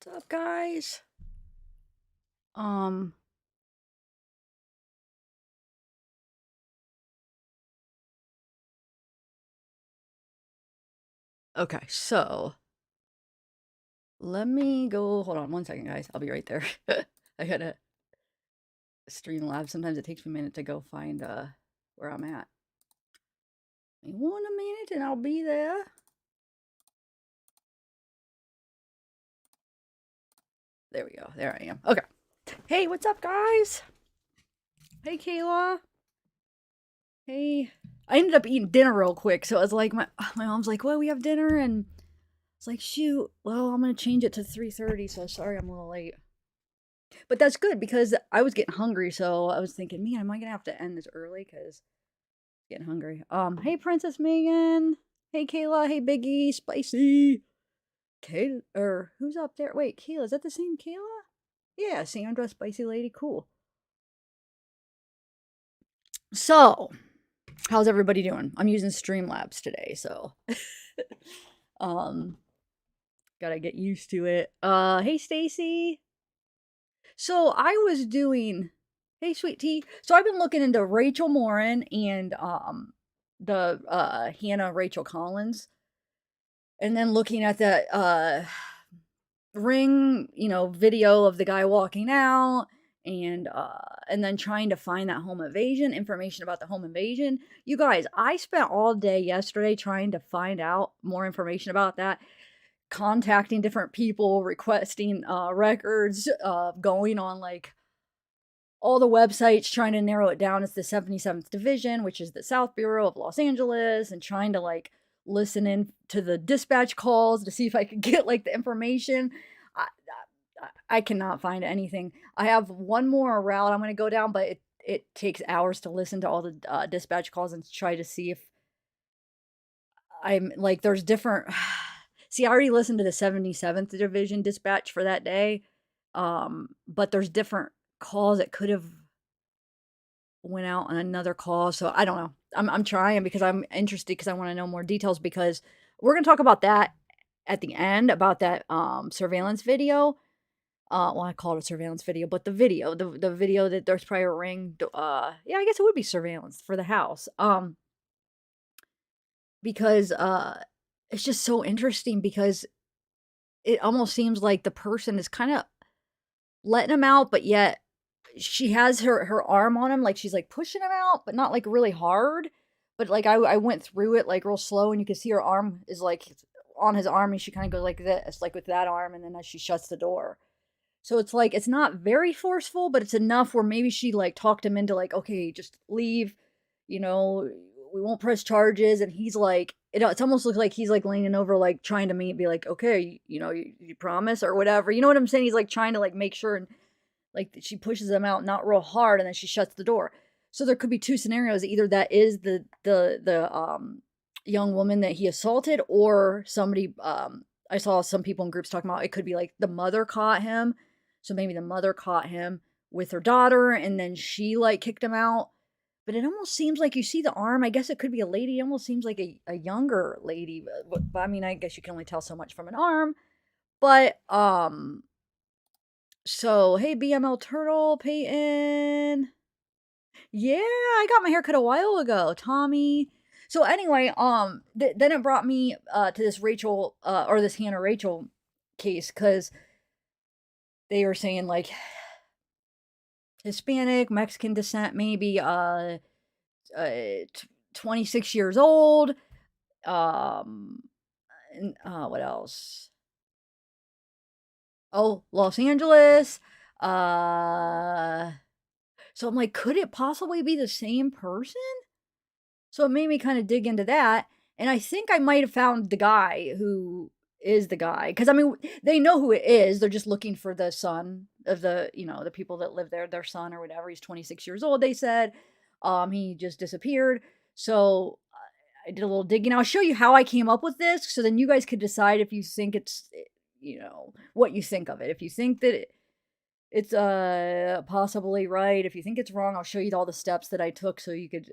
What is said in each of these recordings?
What's up, guys? Okay, so let me go. Hold on one second, guys. I'll be right there. I gotta Streamlabs. Sometimes it takes me a minute to go find where I'm at. Give me 1 minute and I'll be there. There we go. There I am. Okay. Hey, what's up, guys? Hey, Kayla. Hey. I ended up eating dinner real quick, so I was like, my mom's like, "Well, we have dinner," and it's like, "Shoot, well, I'm gonna change it to 3:30." So sorry, I'm a little late. But that's good because I was getting hungry, so I was thinking, man, am I gonna have to end this early? Cause getting hungry. Hey Princess Megan. Hey Kayla. Hey Biggie. Spicy. Kayla, or who's up there? Wait, Kayla, is that the same Kayla? Yeah, Sandra, Spicy Lady. Cool. So, how's everybody doing? I'm using Streamlabs today, so um, gotta get used to it. Hey Stacy. So I was doing, hey sweet tea. So I've been looking into Rachel Morin and the Hannah Rachel Collins, and then looking at the ring, video of the guy walking out, and then trying to find that home invasion information about the home invasion. You guys, I spent all day yesterday trying to find out more information about that, contacting different people, requesting records, going on like all the websites, trying to narrow it down. It's the 77th Division, which is the South Bureau of Los Angeles, and trying to like listen in to the dispatch calls to see if I could get like the information. I, I cannot find anything. I have one more route I'm going to go down, but it takes hours to listen to all the dispatch calls and try to see if I'm like, there's different. See, I already listened to the 77th Division dispatch for that day, but there's different calls that could have went out on another call. So I don't know. I'm trying because I'm interested because I want to know more details, because we're going to talk about that at the end, about that surveillance video. Well, I call it a surveillance video, but the video, the video that there's probably a ring. Yeah, I guess it would be surveillance for the house. Because it's just so interesting, because it almost seems like the person is kind of letting him out, but yet she has her arm on him, like she's like pushing him out, but not like really hard. But like I went through it like real slow, and you can see her arm is like on his arm, and she kind of goes like this, like with that arm, and then as she shuts the door. So it's like it's not very forceful, but it's enough where maybe she like talked him into like, okay, just leave, you know, we won't press charges. And he's like, it's almost looks like he's like leaning over, like trying to be like, okay, you promise or whatever. You know what I'm saying? He's like trying to like make sure, and like she pushes him out not real hard, and then she shuts the door. So there could be two scenarios. Either that is the young woman that he assaulted, or somebody, I saw some people in groups talking about it could be like the mother caught him. So maybe the mother caught him with her daughter, and then she like kicked him out. But it almost seems like, you see the arm, I guess it could be a lady. It almost seems like a younger lady. But I mean, I guess you can only tell so much from an arm. But so hey, BML Turtle, Peyton. Yeah, I got my hair cut a while ago, Tommy. So anyway, then it brought me to this Rachel or this Hannah Rachel case, because they were saying like Hispanic, Mexican descent, maybe 26 years old. And, what else? Oh, Los Angeles. Uh so I'm like, could it possibly be the same person? So it made me kind of dig into that. And I think I might have found the guy who is the guy. Because I mean, they know who it is. They're just looking for the son of the people that live there, their son or whatever. He's 26 years old, they said. He just disappeared. So I did a little digging. I'll show you how I came up with this, so then you guys could decide if you think it's, what you think of it. If you think that it's possibly right, if you think it's wrong, I'll show you all the steps that I took, so you could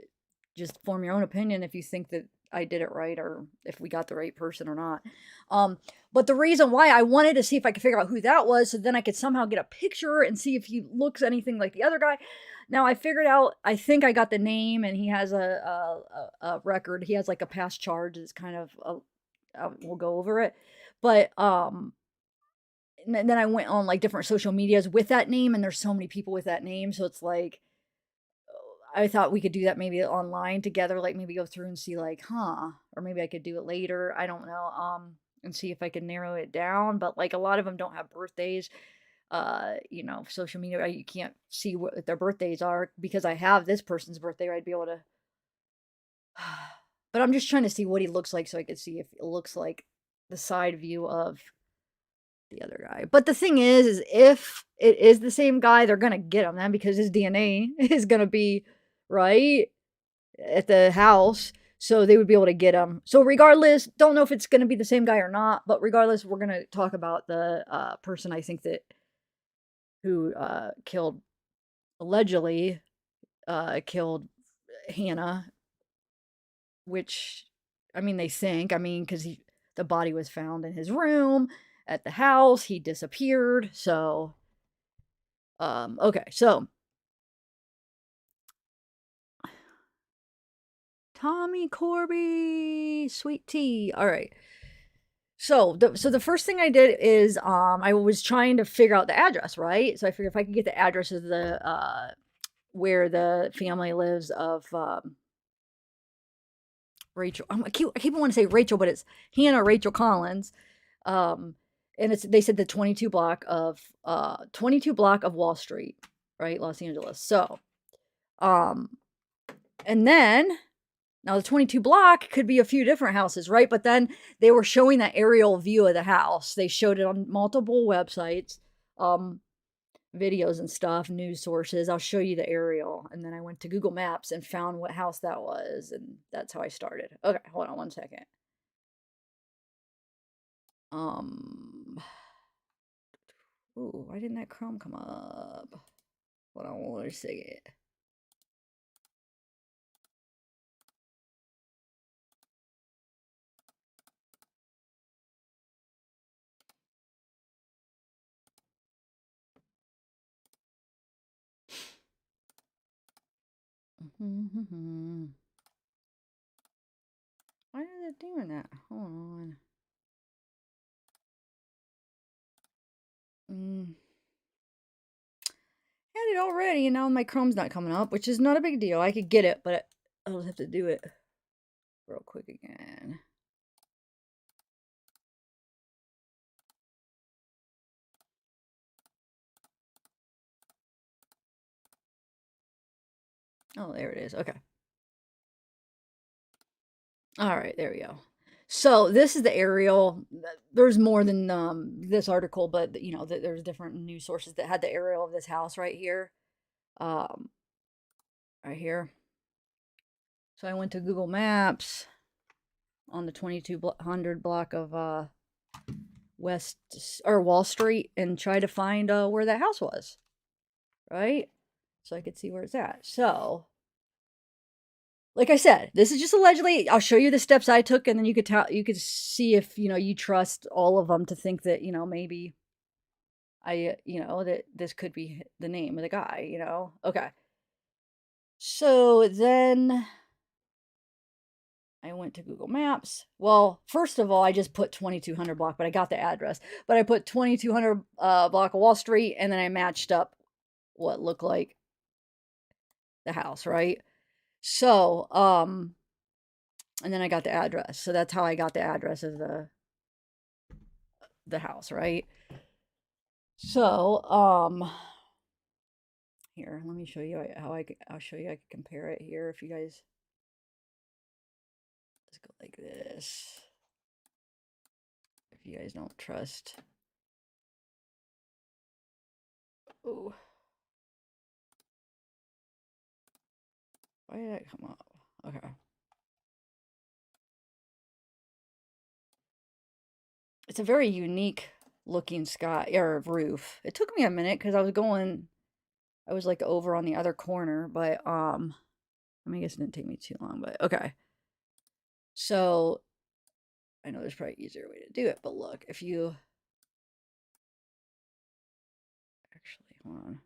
just form your own opinion if you think that I did it right or if we got the right person or not. But the reason why I wanted to see if I could figure out who that was, so then I could somehow get a picture and see if he looks anything like the other guy. Now I figured out, I think I got the name, and he has a record. He has like a past charge. It's kind of we'll go over it, but and then I went on like different social medias with that name, and there's so many people with that name, so it's like I thought we could do that maybe online together, like maybe go through and see like, huh, or maybe I could do it later. I don't know. And see if I can narrow it down. But like a lot of them don't have birthdays. Social media, you can't see what their birthdays are because I have this person's birthday, or I'd be able to. But I'm just trying to see what he looks like so I could see if it looks like the side view of the other guy. But the thing is if it is the same guy, they're gonna get him then because his DNA is gonna be right at the house. So they would be able to get him. So regardless, don't know if it's gonna be the same guy or not, but regardless, we're gonna talk about the person I think that who killed allegedly killed Hannah, which I mean they think, because the body was found in his room at the house, he disappeared. So okay, so Tommy Corby, sweet tea. All right. So the first thing I did is I was trying to figure out the address, right? So I figured if I could get the address of the where the family lives of Rachel. I keep wanting to say Rachel, but it's Hannah Rachel Collins. And they said the 22 block of Wall Street, right? Los Angeles. So and then now the 22 block could be a few different houses, right? But then they were showing that aerial view of the house. They showed it on multiple websites, videos and stuff, news sources. I'll show you the aerial. And then I went to Google Maps and found what house that was. And that's how I started. Okay, hold on one second. Ooh, why didn't that Chrome come up? Hold on one second. Why is it doing that? Hold on. Had it already, and now my Chrome's not coming up, which is not a big deal. I could get it, but I'll have to do it real quick again. Oh, there it is. Okay. All right, there we go. So this is the aerial. There's more than this article, but there's different news sources that had the aerial of this house right here. Right here. So I went to Google Maps on the 2200 block of West or Wall Street and tried to find where that house was. Right? So I could see where it's at. So like I said, this is just allegedly. I'll show you the steps I took, and then you could see if you trust all of them to think that maybe that this could be the name of the guy. Okay. So then I went to Google Maps. Well, first of all, I just put 2200 block, but I got the address. But I put 2200 block of Wall Street, and then I matched up what looked like the house, right? So, and then I got the address. So that's how I got the address of the house, right? So, here, let me show you I'll show you I can compare it here if you guys, let's go like this. If you guys don't trust. Oh. Why did that come up? Okay. It's a very unique looking sky or roof. It took me a minute because I was like over on the other corner, but I guess it didn't take me too long, but okay. So I know there's probably an easier way to do it, but look, if you actually, hold on.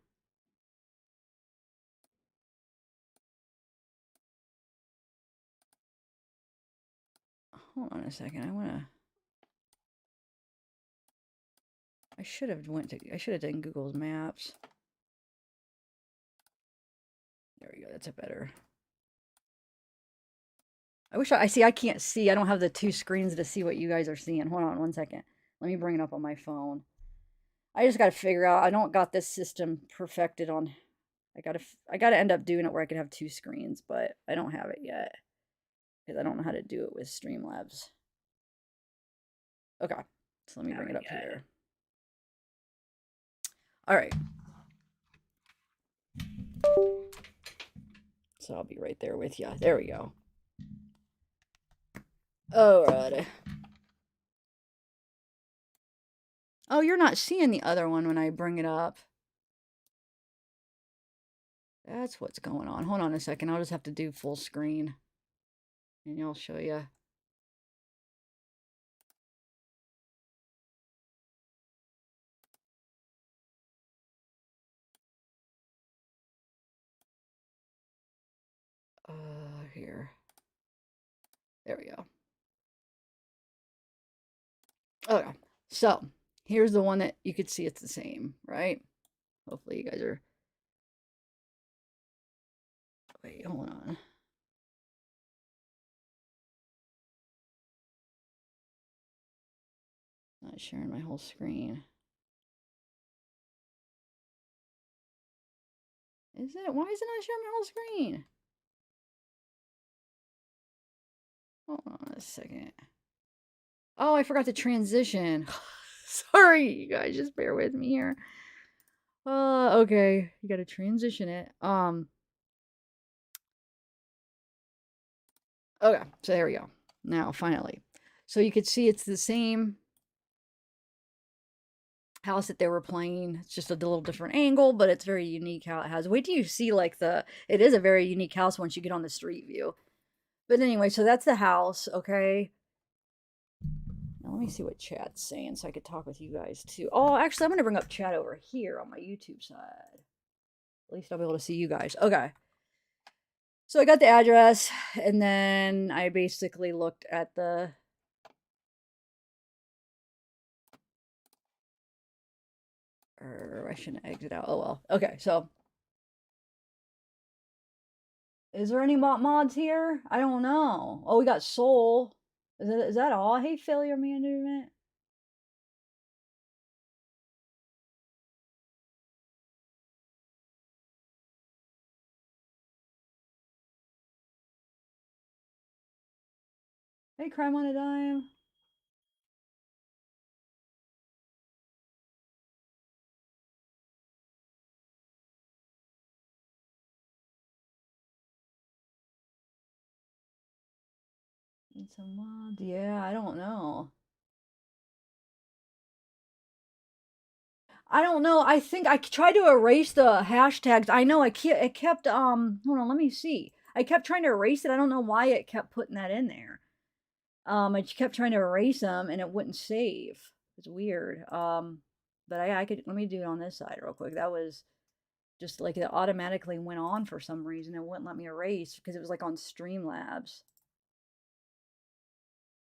Hold on a second. I should have done Google's Maps. There we go. That's a better. I can't see. I don't have the two screens to see what you guys are seeing. Hold on one second. Let me bring it up on my phone. I just got to figure out. I don't got this system perfected on. I got to end up doing it where I can have two screens, but I don't have it yet because I don't know how to do it with Streamlabs. Okay. So let me bring it up here. All right. So I'll be right there with you. There we go. All right. Oh, you're not seeing the other one when I bring it up. That's what's going on. Hold on a second. I'll just have to do full screen. And I'll show you. Here. There we go. Okay. So, here's the one that you could see it's the same, right? Hopefully you guys are... Wait, hold on. Not sharing my whole screen. Is it? Why is it not sharing my whole screen? Hold on a second. Oh, I forgot to transition. Sorry, you guys, just bear with me here. Okay, you gotta transition it. Okay, so there we go. Now, finally. So you could see it's the same house that they were playing. It's just a little different angle, but it's very unique how it has. Wait till you see like it is a very unique house once you get on the street view. But anyway, so that's the house, okay? Now let me see what chat's saying so I could talk with you guys too. Oh, actually, I'm going to bring up chat over here on my YouTube side. At least I'll be able to see you guys. Okay. So I got the address, and then I basically looked at the... Or I shouldn't exit out. Oh, well. Okay, so... Is there any mods here? I don't know. Oh, we got Soul. Is that all? Hey, failure management. Hey, crime on a dime. Need some mods. Yeah, I don't know. I don't know. I think I tried to erase the hashtags. I know it kept hold on, let me see. I kept trying to erase it. I don't know why it kept putting that in there. I kept trying to erase them and it wouldn't save. It's weird. But I could let me do it on this side real quick. That was just like it automatically went on for some reason. It wouldn't let me erase because it was like on Streamlabs.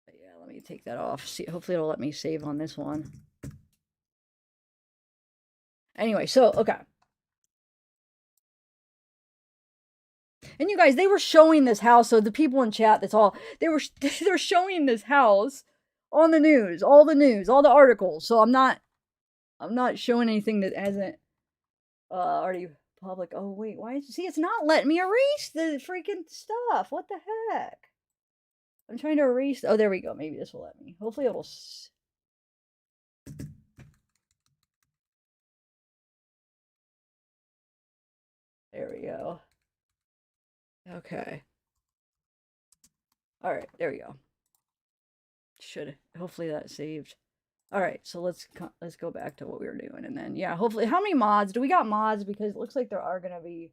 But yeah, let me take that off. See, hopefully it'll let me save on this one. Anyway, so okay. And you guys, they were showing this house. So the people in chat, they're showing this house on the news, all the articles. So I'm not showing anything that hasn't already public. Oh wait, see? It's not letting me erase the freaking stuff. What the heck? I'm trying to erase. Oh, there we go. Maybe this will let me. Hopefully it'll. There we go. Okay. All right, there we go. Hopefully that saved. All right, so let's go back to what we were doing, and then yeah, hopefully. How many mods do we got? Mods because it looks like there are gonna be.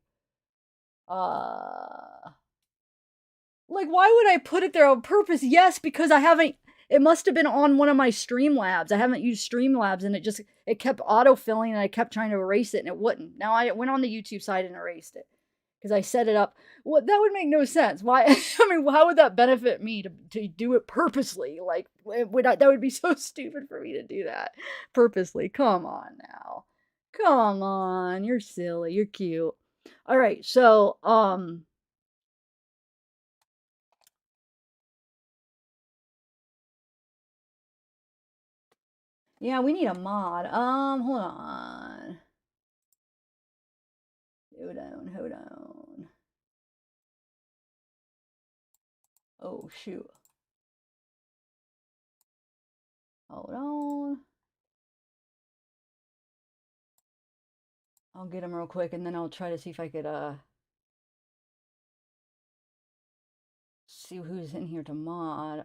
Like, why would I put it there on purpose? Yes, because I haven't. It must have been on one of my Streamlabs. I haven't used Streamlabs, and it kept autofilling, and I kept trying to erase it, and it wouldn't. Now I went on the YouTube side and erased it because I set it up. Well, that would make no sense. Why? I mean, how would that benefit me to do it purposely? Like, that would be so stupid for me to do that purposely. Come on now, come on. You're silly. You're cute. All right, so yeah, we need a mod. Hold on. Hold on, hold on. Oh, shoot. Hold on. I'll get him real quick, and then I'll try to see if I could, see who's in here to mod.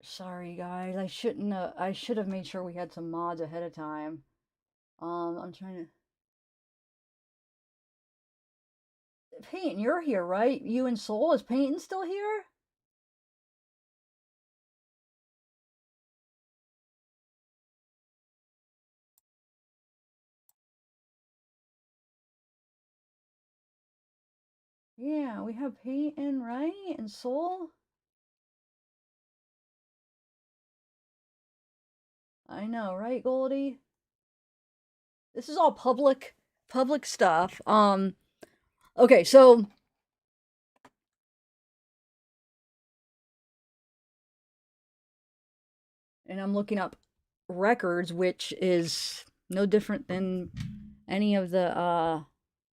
Sorry, guys. I should have made sure we had some mods ahead of time. I'm trying to... Peyton, you're here, right? You and Soul? Is Peyton still here? Yeah, we have Peyton, right? And Soul? I know, right, Goldie? This is all public stuff. Okay, so and I'm looking up records, which is no different than any of the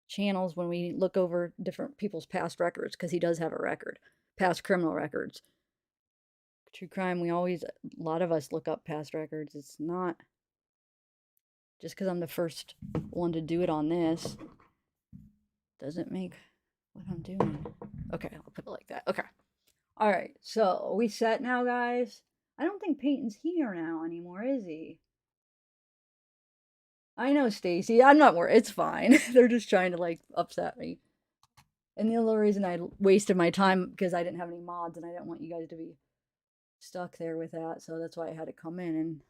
channels when we look over different people's past records, because he does have a record, past criminal records. True crime, a lot of us look up past records. It's not just because I'm the first one to do it on this doesn't make what I'm doing. Okay, I'll put it like that. Okay. All right, so are we set now, guys? I don't think Peyton's here now anymore, is he? I know, Stacy. I'm not worried. It's fine. They're just trying to like upset me. And the only reason I wasted my time because I didn't have any mods and I didn't want you guys to be stuck there with that. So that's why I had to come in and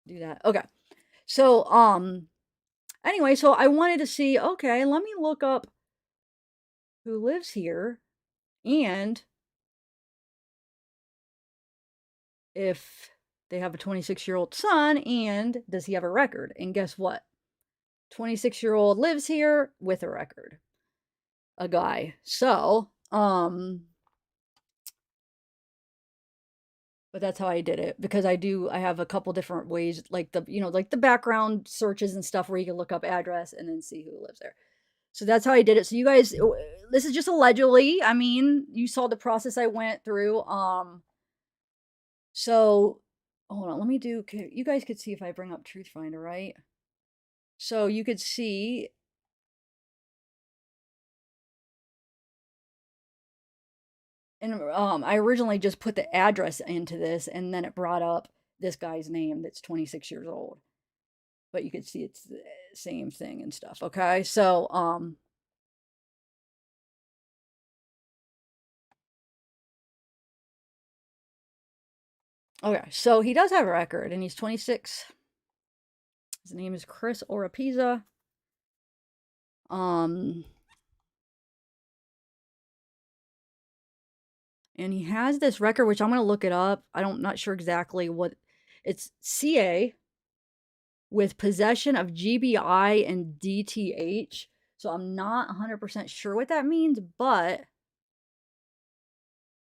do that. Okay. So anyway, so I wanted to see, okay, let me look up who lives here and if they have a 26-year-old son and does he have a record? And guess what? 26-year-old lives here with a record. A guy. So, but that's how I did it because I have a couple different ways, like the background searches and stuff where you can look up address and then see who lives there. So that's how I did it. So you guys, this is just allegedly. I mean, you saw the process I went through. So hold on, let me do. You guys could see if I bring up Truth Finder, right? So you could see. And I originally just put the address into this, and then it brought up this guy's name that's 26 years old. But you could see it's the same thing and stuff. Okay, so okay, so he does have a record, and he's 26. His name is Chris Orapiza. And he has this record, which I'm gonna look it up. Not sure exactly what it's. CA with possession of GBI and DTH. So I'm not 100% sure what that means, but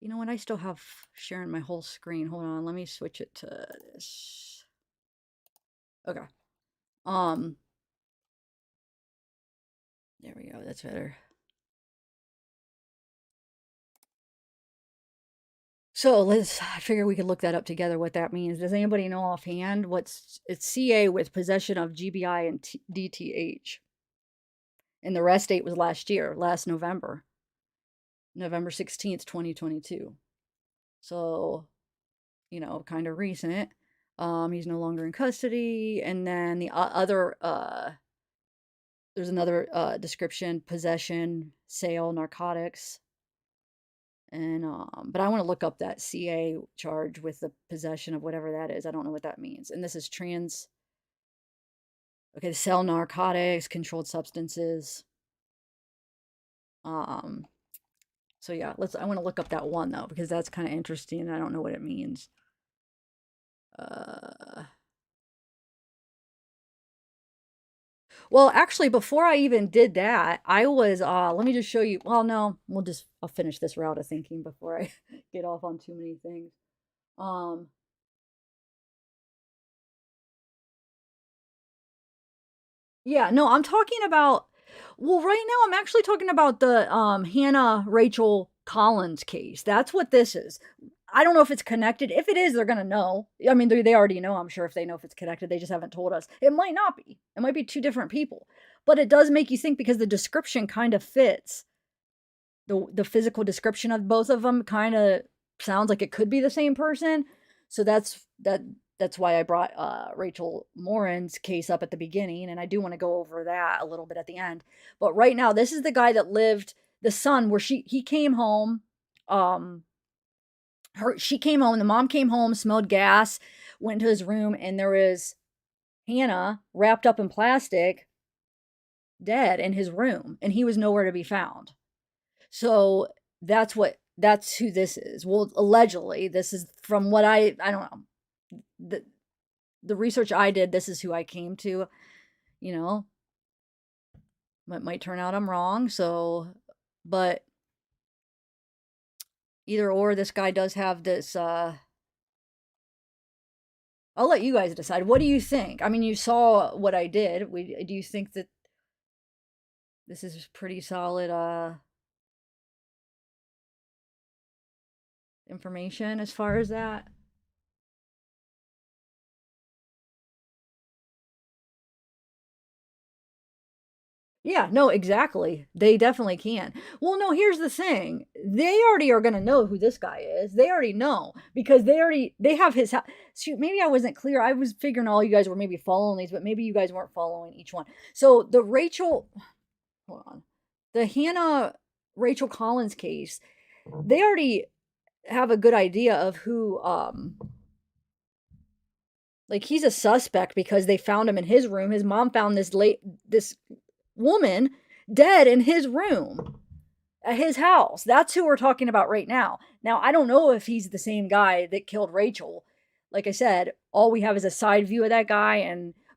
you know what? I still have sharing my whole screen. Hold on, let me switch it to this. Okay. There we go. That's better. So I figure we could look that up together, what that means. Does anybody know offhand it's CA with possession of GBI and DTH? And the arrest date was last November. November 16th, 2022. So, kind of recent. He's no longer in custody. And then the other, there's another description: possession, sale, narcotics. And but I want to look up that CA charge with the possession of whatever that is. I don't know what that means. And this is trans. Okay, sell narcotics, controlled substances. Um, so yeah, I want to look up that one though, because that's kind of interesting and I don't know what it means. Well, actually, before I even did that, I was, let me just show you. Well, no, I'll finish this route of thinking before I get off on too many things. Um, yeah, no, I'm talking about, well, right now I'm actually talking about the Hannah Rachel Collins case. That's what this is. I don't know if it's connected. If it is, they're gonna know. I mean, they already know, I'm sure, if they know if it's connected. They just haven't told us. It might not be. It might be two different people. But it does make you think because the description kind of fits. The physical description of both of them kind of sounds like it could be the same person. So that's why I brought Rachel Morin's case up at the beginning, and I do want to go over that a little bit at the end. But right now, this is the guy that lived, the son, where he came home. She came home. The mom came home, smelled gas, went to his room, and there was Hannah wrapped up in plastic, dead in his room, and he was nowhere to be found. So that's who this is. Well, allegedly, this is from what I don't know. The research I did, this is who I came to, you know. It might turn out I'm wrong, so, but either or, this guy does have this, I'll let you guys decide. What do you think? I mean, you saw what I did. Do you think that this is pretty solid, information as far as that? Yeah, no, exactly. They definitely can. Well, no, here's the thing. They already are going to know who this guy is. They already know because they have his house. Shoot, maybe I wasn't clear. I was figuring all you guys were maybe following these, but maybe you guys weren't following each one. So the Rachel, hold on, the Hannah Rachel Collins case, they already have a good idea of who, like he's a suspect because they found him in his room. His mom found this woman dead in his room at his house. That's who we're talking about right now. Now, I don't know if he's the same guy that killed Rachel. Like I said, all we have is a side view of that guy.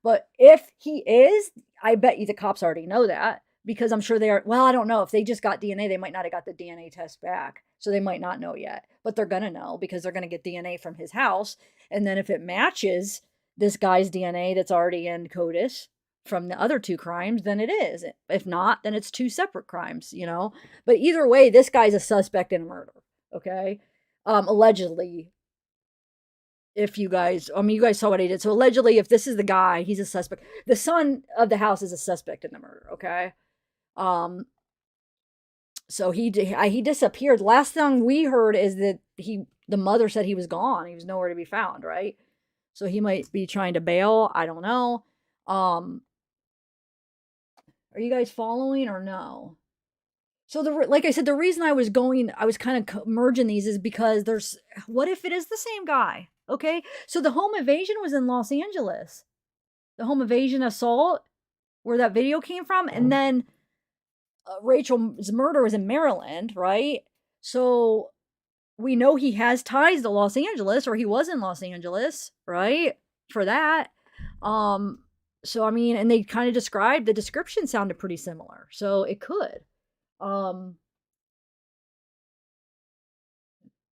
But if he is, I bet you the cops already know that because I'm sure they are. Well, I don't know. If they just got DNA, they might not have got the DNA test back. So they might not know yet. But they're going to know because they're going to get DNA from his house. And then if it matches this guy's DNA that's already in CODIS from the other two crimes, then it is. If not, then it's two separate crimes, you know? But either way, this guy's a suspect in a murder, okay? Allegedly, if you guys, I mean, you guys saw what he did. So allegedly, if this is the guy, he's a suspect. The son of the house is a suspect in the murder, okay? Um, so he disappeared. Last thing we heard is that the mother said he was gone. He was nowhere to be found, right? So he might be trying to bail. I don't know. Are you guys following or no? So like I said, the reason I was kind of merging these is because what if it is the same guy? Okay. So the home invasion was in Los Angeles. The home invasion assault, where that video came from. And then Rachel's murder was in Maryland, right? So we know he has ties to Los Angeles, or he was in Los Angeles, right? For that. So I mean, and they kind of the description sounded pretty similar. So it could.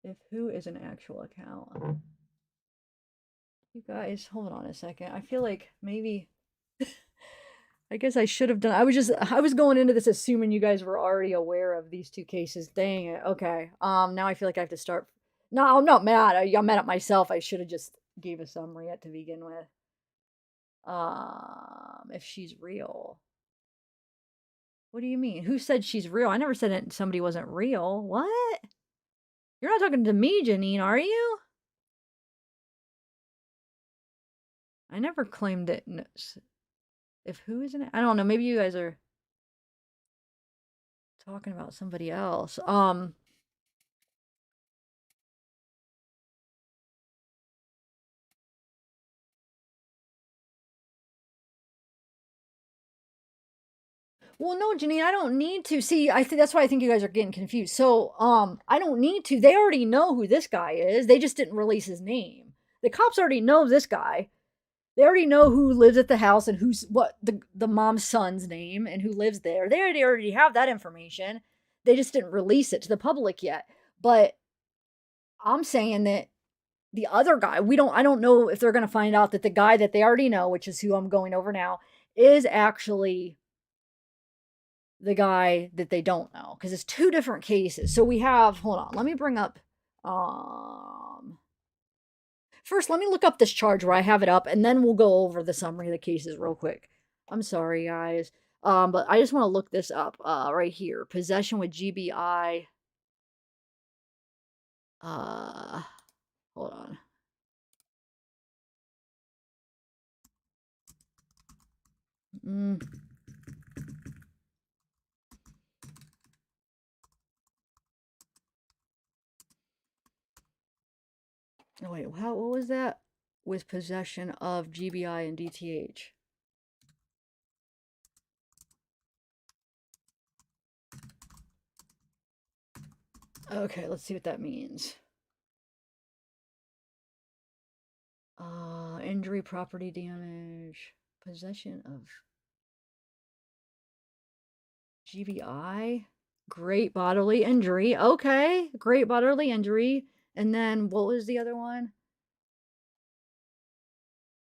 If who is an actual account? You guys, hold on a second. I feel like maybe I guess I should have done. I was going into this assuming you guys were already aware of these two cases. Dang it. Okay. Now I feel like I have to start. No, I'm not mad. I'm mad at myself. I should have just gave a summary to begin with. If she's real. What do you mean? Who said she's real? I never said somebody wasn't real. What? You're not talking to me, Janine, are you? I never claimed it. If who isn't it? I don't know. Maybe you guys are talking about somebody else. Well, no, Janine, I don't need to. See, I think that's why I think you guys are getting confused. So, I don't need to. They already know who this guy is. They just didn't release his name. The cops already know this guy. They already know who lives at the house and who's what the mom's son's name and who lives there. They already have that information. They just didn't release it to the public yet. But I'm saying that the other guy, I don't know if they're going to find out that the guy that they already know, which is who I'm going over now, is actually the guy that they don't know, because it's two different cases. So we have, hold on, let me bring up first let me look up this charge where I have it up, and then we'll go over the summary of the cases real quick. I'm sorry, guys. But I just want to look this up right here. Possession with GBI. Hold on. Oh, wait, what was that? With possession of GBI and DTH. Okay, let's see what that means. Injury, property damage, possession of GBI, great bodily injury. Okay, great bodily injury. And then what was the other one?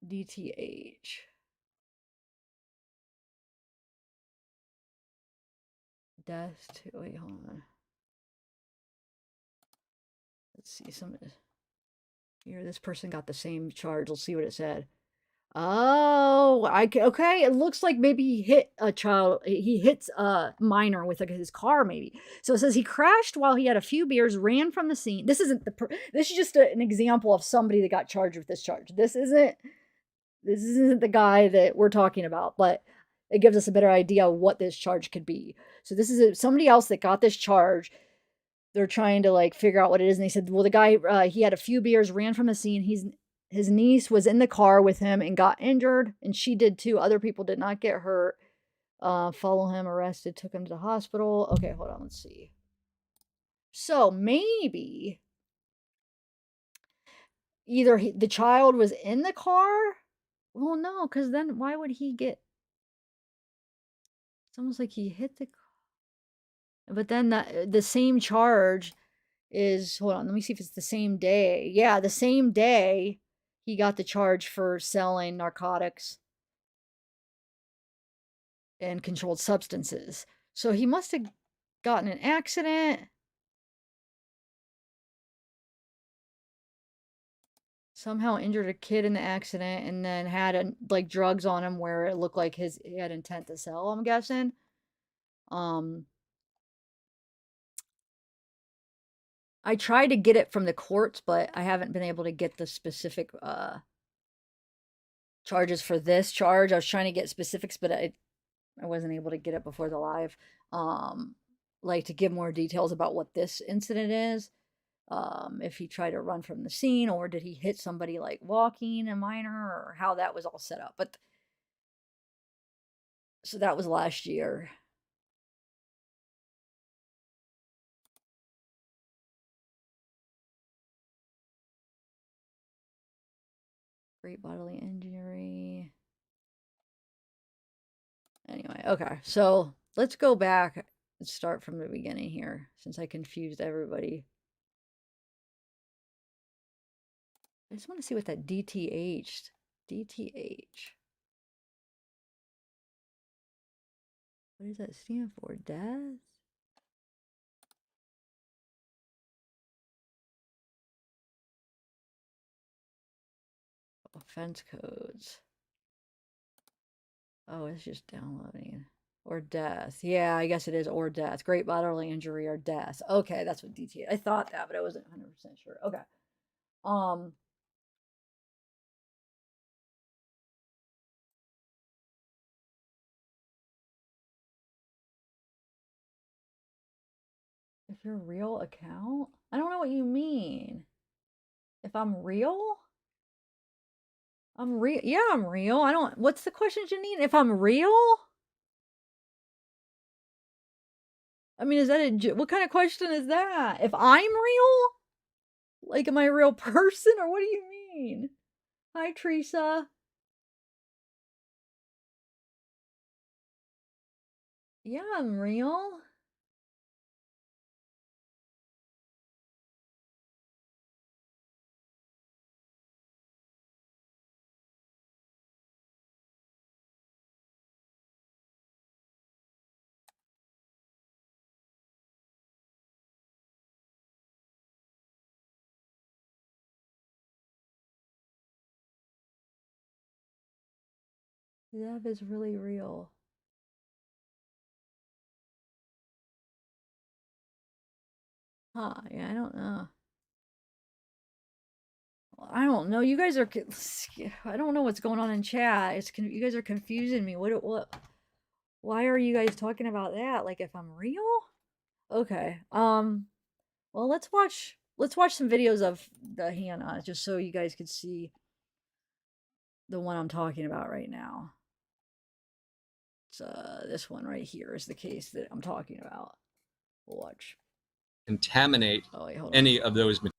DTH. Death to, wait, hold on. Let's see some of this. Here, this person got the same charge. Let's see what it said. Oh, okay. It looks like maybe he hit a child. He hits a minor with like his car, maybe. So it says he crashed while he had a few beers, ran from the scene. This isn't this is just an example of somebody that got charged with this charge. This isn't the guy that we're talking about, but it gives us a better idea of what this charge could be. So this is somebody else that got this charge. They're trying to like figure out what it is, and they said, well, the guy he had a few beers, ran from the scene. His niece was in the car with him and got injured, and she did too. Other people did not get hurt. Follow him, arrested, took him to the hospital. Okay, hold on, let's see. So maybe either the child was in the car. Well, no, because then why would he get? It's almost like he hit the car. But then the same charge is, hold on, let me see if it's the same day. Yeah, the same day he got the charge for selling narcotics and controlled substances. So he must have gotten an accident. Somehow injured a kid in the accident and then had like drugs on him where it looked like he had intent to sell, I'm guessing. I tried to get it from the courts, but I haven't been able to get the specific charges for this charge. I was trying to get specifics, but I wasn't able to get it before the live. Like to give more details about what this incident is. If he tried to run from the scene, or did he hit somebody like walking, a minor, or how that was all set up. But so that was last year. Great bodily injury. Anyway, okay, so let's go back and start from the beginning here, since I confused everybody. I just want to see what that DTH. What does that stand for? Death? Offense codes. Oh, it's just downloading. Or death. Yeah, I guess it is, or death. Great bodily injury or death. Okay, that's what DTH. I thought that, but I wasn't 100% sure. Okay. If your real account? I don't know what you mean. If I'm real? I'm real. Yeah, I'm real. I don't. What's the question, Janine? If I'm real? I mean, is that what kind of question is that? If I'm real? Like, am I a real person or what do you mean? Hi, Teresa. Yeah, I'm real. That is really real. Huh, yeah, I don't know. I don't know. You guys are. I don't know what's going on in chat. You guys are confusing me. What? Why are you guys talking about that? Like if I'm real? Okay. Well, let's watch some videos of the Hannah just so you guys could see the one I'm talking about right now. It's this one right here is the case that I'm talking about. We'll watch. Contaminate hold on. any of those materials.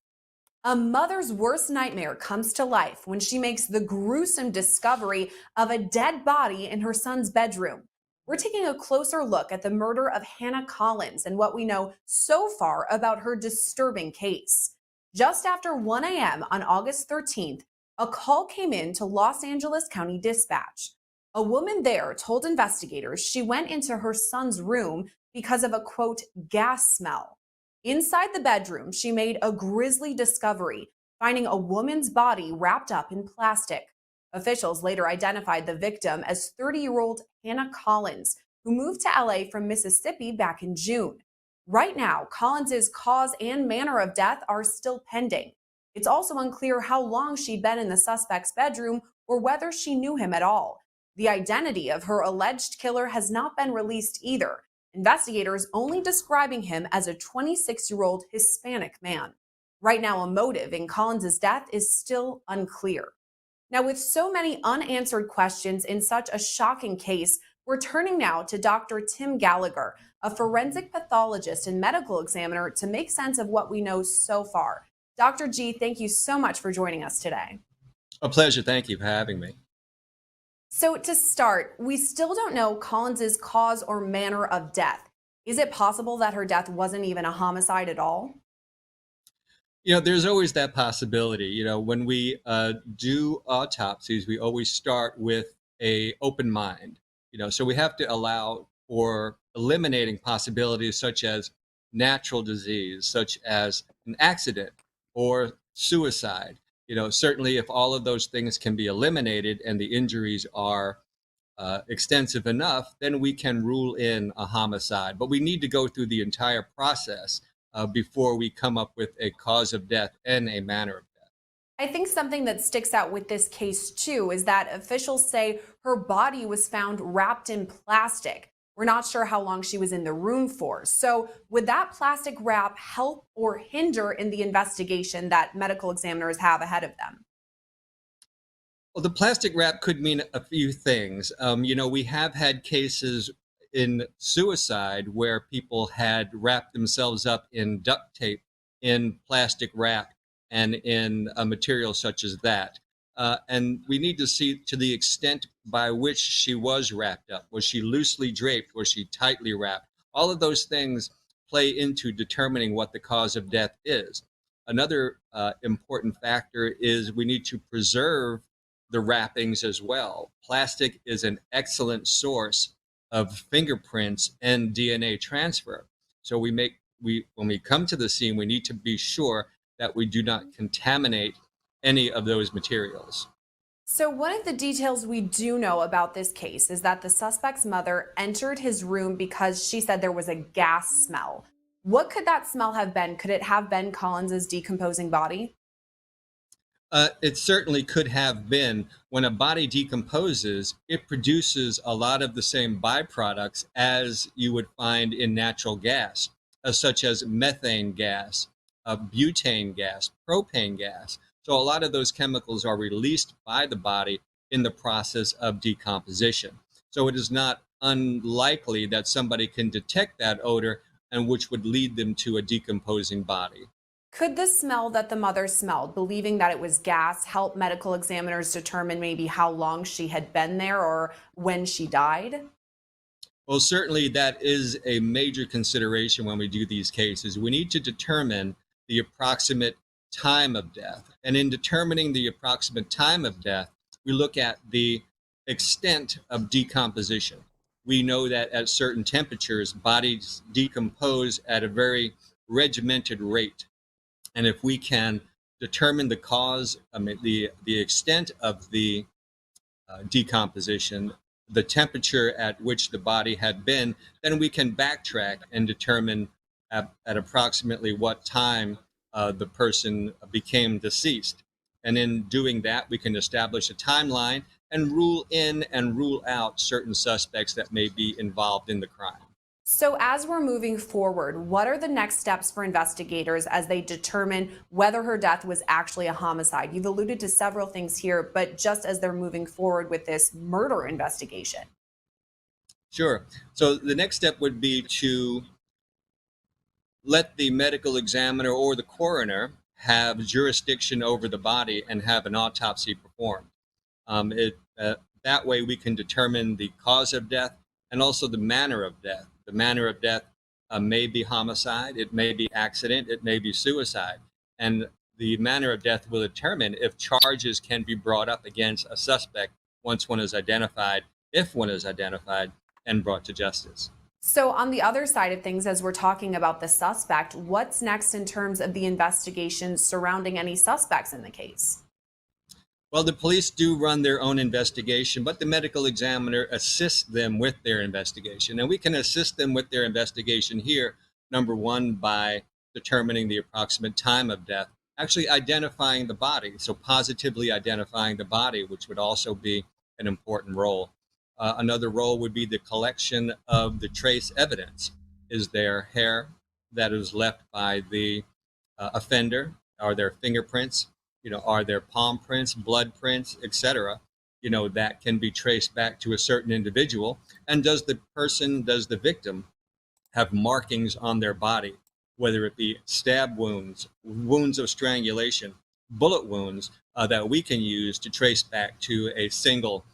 A mother's worst nightmare comes to life when she makes the gruesome discovery of a dead body in her son's bedroom. We're taking a closer look at the murder of Hannah Collins and what we know so far about her disturbing case. Just after 1 a.m. on August 13th, a call came in to Los Angeles County Dispatch. A woman there told investigators she went into her son's room because of a, quote, gas smell. Inside the bedroom, she made a grisly discovery, finding a woman's body wrapped up in plastic. Officials later identified the victim as 30-year-old Hannah Collins, who moved to LA from Mississippi back in June. Right now, Collins's cause and manner of death are still pending. It's also unclear how long she'd been in the suspect's bedroom or whether she knew him at all. The identity of her alleged killer has not been released either. Investigators only describing him as a 26-year-old Hispanic man. Right now, a motive in Collins's death is still unclear. Now, with so many unanswered questions in such a shocking case, we're turning now to Dr. Tim Gallagher, a forensic pathologist and medical examiner, to make sense of what we know so far. Dr. G, thank you so much for joining us today. A pleasure. Thank you for having me. So to start, we still don't know Collins's cause or manner of death. Is it possible that her death wasn't even a homicide at all? There's always that possibility. When we do autopsies, we always start with an open mind. So we have to allow for eliminating possibilities such as natural disease, such as an accident or suicide. Certainly if all of those things can be eliminated and the injuries are extensive enough, then we can rule in a homicide. But we need to go through the entire process before we come up with a cause of death and a manner of death. I think something that sticks out with this case too is that officials say her body was found wrapped in plastic. We're not sure how long she was in the room for. So would that plastic wrap help or hinder in the investigation that medical examiners have ahead of them? Well, the plastic wrap could mean a few things. We have had cases in suicide where people had wrapped themselves up in duct tape, in plastic wrap, and in a material such as that. And we need to see to the extent by which she was wrapped up. Was she loosely draped? Was she tightly wrapped? All of those things play into determining what the cause of death is. Another important factor is we need to preserve the wrappings as well. Plastic is an excellent source of fingerprints and DNA transfer. So when we come to the scene, we need to be sure that we do not contaminate any of those materials. So one of the details we do know about this case is that the suspect's mother entered his room because she said there was a gas smell. What could that smell have been? Could it have been Collins's decomposing body? It certainly could have been. When a body decomposes, it produces a lot of the same byproducts as you would find in natural gas. such as methane gas, butane gas, propane gas. So a lot of those chemicals are released by the body in the process of decomposition. So it is not unlikely that somebody can detect that odor, and which would lead them to a decomposing body. Could the smell that the mother smelled, believing that it was gas, help medical examiners determine maybe how long she had been there or when she died? Well, certainly that is a major consideration when we do these cases. We need to determine the approximate time of death. And in determining the approximate time of death, we look at the extent of decomposition. We know that at certain temperatures, bodies decompose at a very regimented rate. And if we can determine the cause, the extent of the decomposition, the temperature at which the body had been, then we can backtrack and determine at approximately what time the person became deceased. And in doing that, we can establish a timeline and rule in and rule out certain suspects that may be involved in the crime. So as we're moving forward, what are the next steps for investigators as they determine whether her death was actually a homicide? You've alluded to several things here, but just as they're moving forward with this murder investigation. Sure. So the next step would be to let the medical examiner or the coroner have jurisdiction over the body and have an autopsy performed. That way we can determine the cause of death and also the manner of death. The manner of death may be homicide, it may be accident, it may be suicide. And the manner of death will determine if charges can be brought up against a suspect once one is identified, if one is identified and brought to justice. So on the other side of things, as we're talking about the suspect, what's next in terms of the investigation surrounding any suspects in the case? Well, the police do run their own investigation, but the medical examiner assists them with their investigation. And we can assist them with their investigation here, number one, by determining the approximate time of death, actually identifying the body, so positively identifying the body, which would also be an important role. Another role would be the collection of the trace evidence. Is there hair that is left by the offender? Are there fingerprints? Are there palm prints, blood prints, etc., that can be traced back to a certain individual? And does the victim have markings on their body, whether it be stab wounds, wounds of strangulation, bullet wounds, that we can use to trace back to a single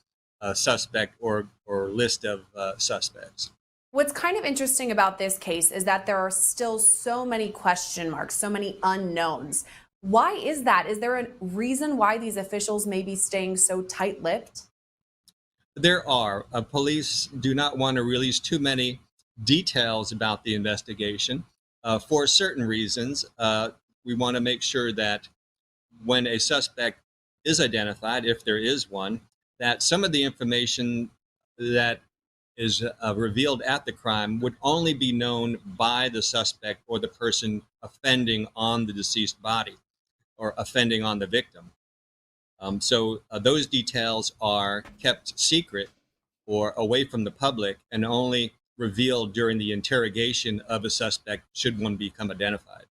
suspect or list of suspects? What's kind of interesting about this case is that there are still so many question marks, so many unknowns. Why is that? Is there a reason why these officials may be staying so tight-lipped? There are. Police do not want to release too many details about the investigation for certain reasons. We want to make sure that when a suspect is identified, if there is one, that some of the information that is revealed at the crime would only be known by the suspect or the person offending on the deceased body or offending on the victim. So those details are kept secret or away from the public and only revealed during the interrogation of a suspect should one become identified.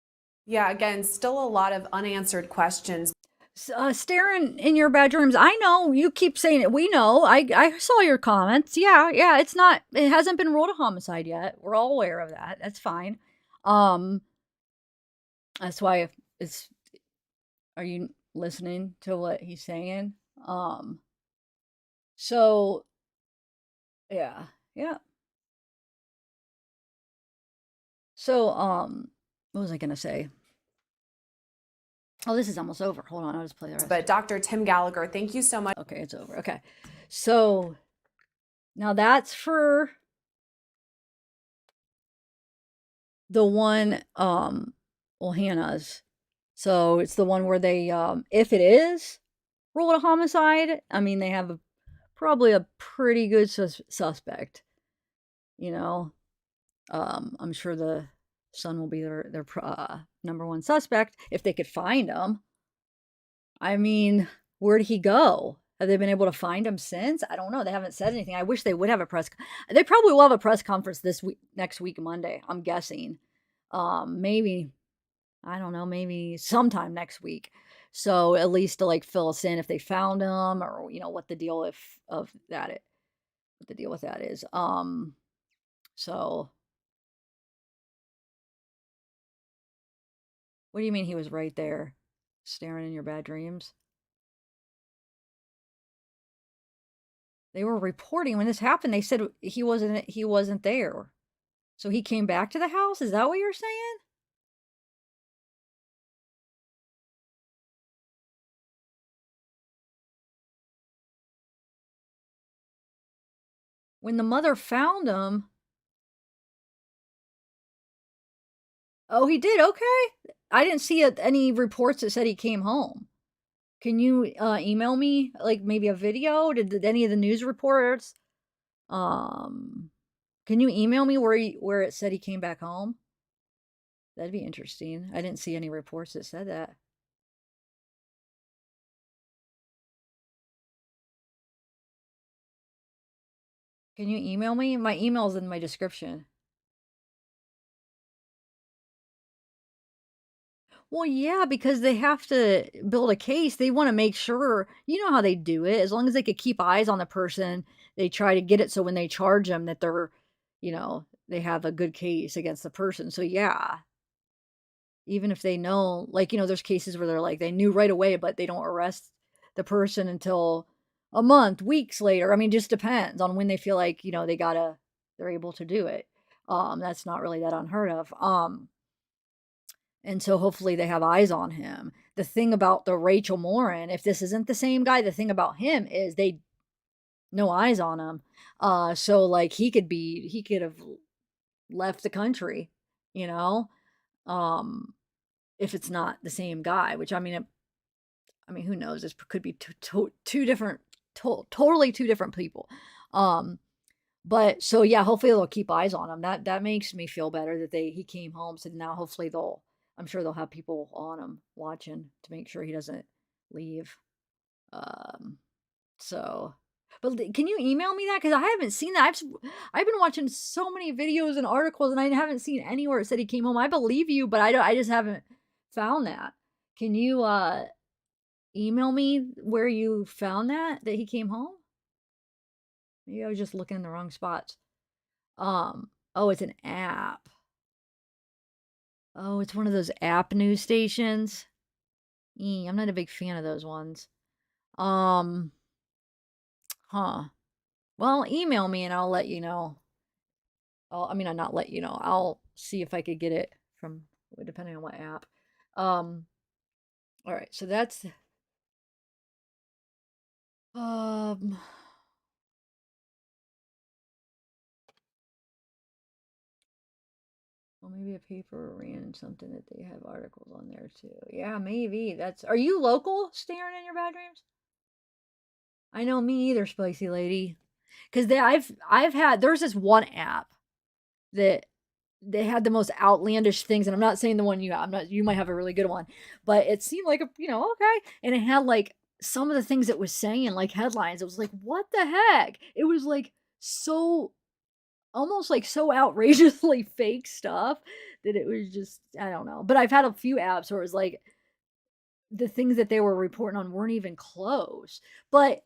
Yeah, again, still a lot of unanswered questions. Staring in your bedrooms. I know you keep saying it. We know. I saw your comments. Yeah. It hasn't been ruled a homicide yet. We're all aware of that. That's fine. That's why it's. Are you listening to what he's saying? So, yeah. So, what was I gonna say? Oh, this is almost over. Hold on, I'll just play the rest. But Dr. Tim Gallagher, thank you so much. Okay, it's over. Okay. So, now that's for the one, Hannah's. So it's the one where they, if it is ruled a homicide, I mean, they have probably a pretty good suspect. I'm sure the son will be their number one suspect if they could find him. I mean, where'd he go? Have they been able to find him since? I don't know. They haven't said anything. I wish they would have a they probably will have a press conference this week, next week, Monday, I'm guessing. Maybe, I don't know, maybe sometime next week. So at least to like fill us in if they found him or what the deal if of that it what the deal with that is. So what do you mean he was right there staring in your bad dreams? They were reporting when this happened. They said he wasn't there. So he came back to the house? Is that what you're saying? When the mother found him. Oh, he did. Okay. I didn't see any reports that said he came home. Can you email me like maybe a video? Did any of the news reports um can you email me where it said he came back home? That'd be interesting. I didn't see any reports that said that. Can you email me? My email's in my description. Well, yeah, because they have to build a case. They want to make sure, you know how they do it. As long as they could keep eyes on the person, they try to get it so when they charge them that they have a good case against the person. So yeah, even if they know, like, there's cases where they're like they knew right away, but they don't arrest the person until a month, weeks later. I mean, just depends on when they feel like, they're able to do it. That's not really that unheard of. And so hopefully they have eyes on him. The thing about the Rachel Morin, if this isn't the same guy, the thing about him is they no eyes on him. So like he could have left the country, you know, um, if it's not the same guy, which who knows? This could be two different, totally two different people. But so yeah, hopefully they'll keep eyes on him. That makes me feel better that he came home. So now hopefully I'm sure they'll have people on him watching to make sure he doesn't leave. Um, so, but can you email me that? Because I haven't seen that. I've been watching so many videos and articles, and I haven't seen anywhere it said he came home. I believe you, but I just haven't found that. Can you email me where you found that he came home? Maybe I was just looking in the wrong spots. Oh, it's an app. Oh, it's one of those app news stations. I'm not a big fan of those ones. Um, huh. Well, email me and I'll let you know. I'll not let you know. I'll see if I could get it from depending on what app. All right. So that's um well, maybe a paper ran something that they have articles on there too. Yeah, maybe. Are you local staring in your bad dreams? I know me either, spicy lady. Because there's this one app that they had the most outlandish things, and I'm not saying the one you have. I'm not. You might have a really good one, but it seemed like okay, and it had like some of the things it was saying, like headlines. It was like, what the heck? It was like so almost like so outrageously fake stuff that it was just I don't know. But I've had a few apps where it was like the things that they were reporting on weren't even close. But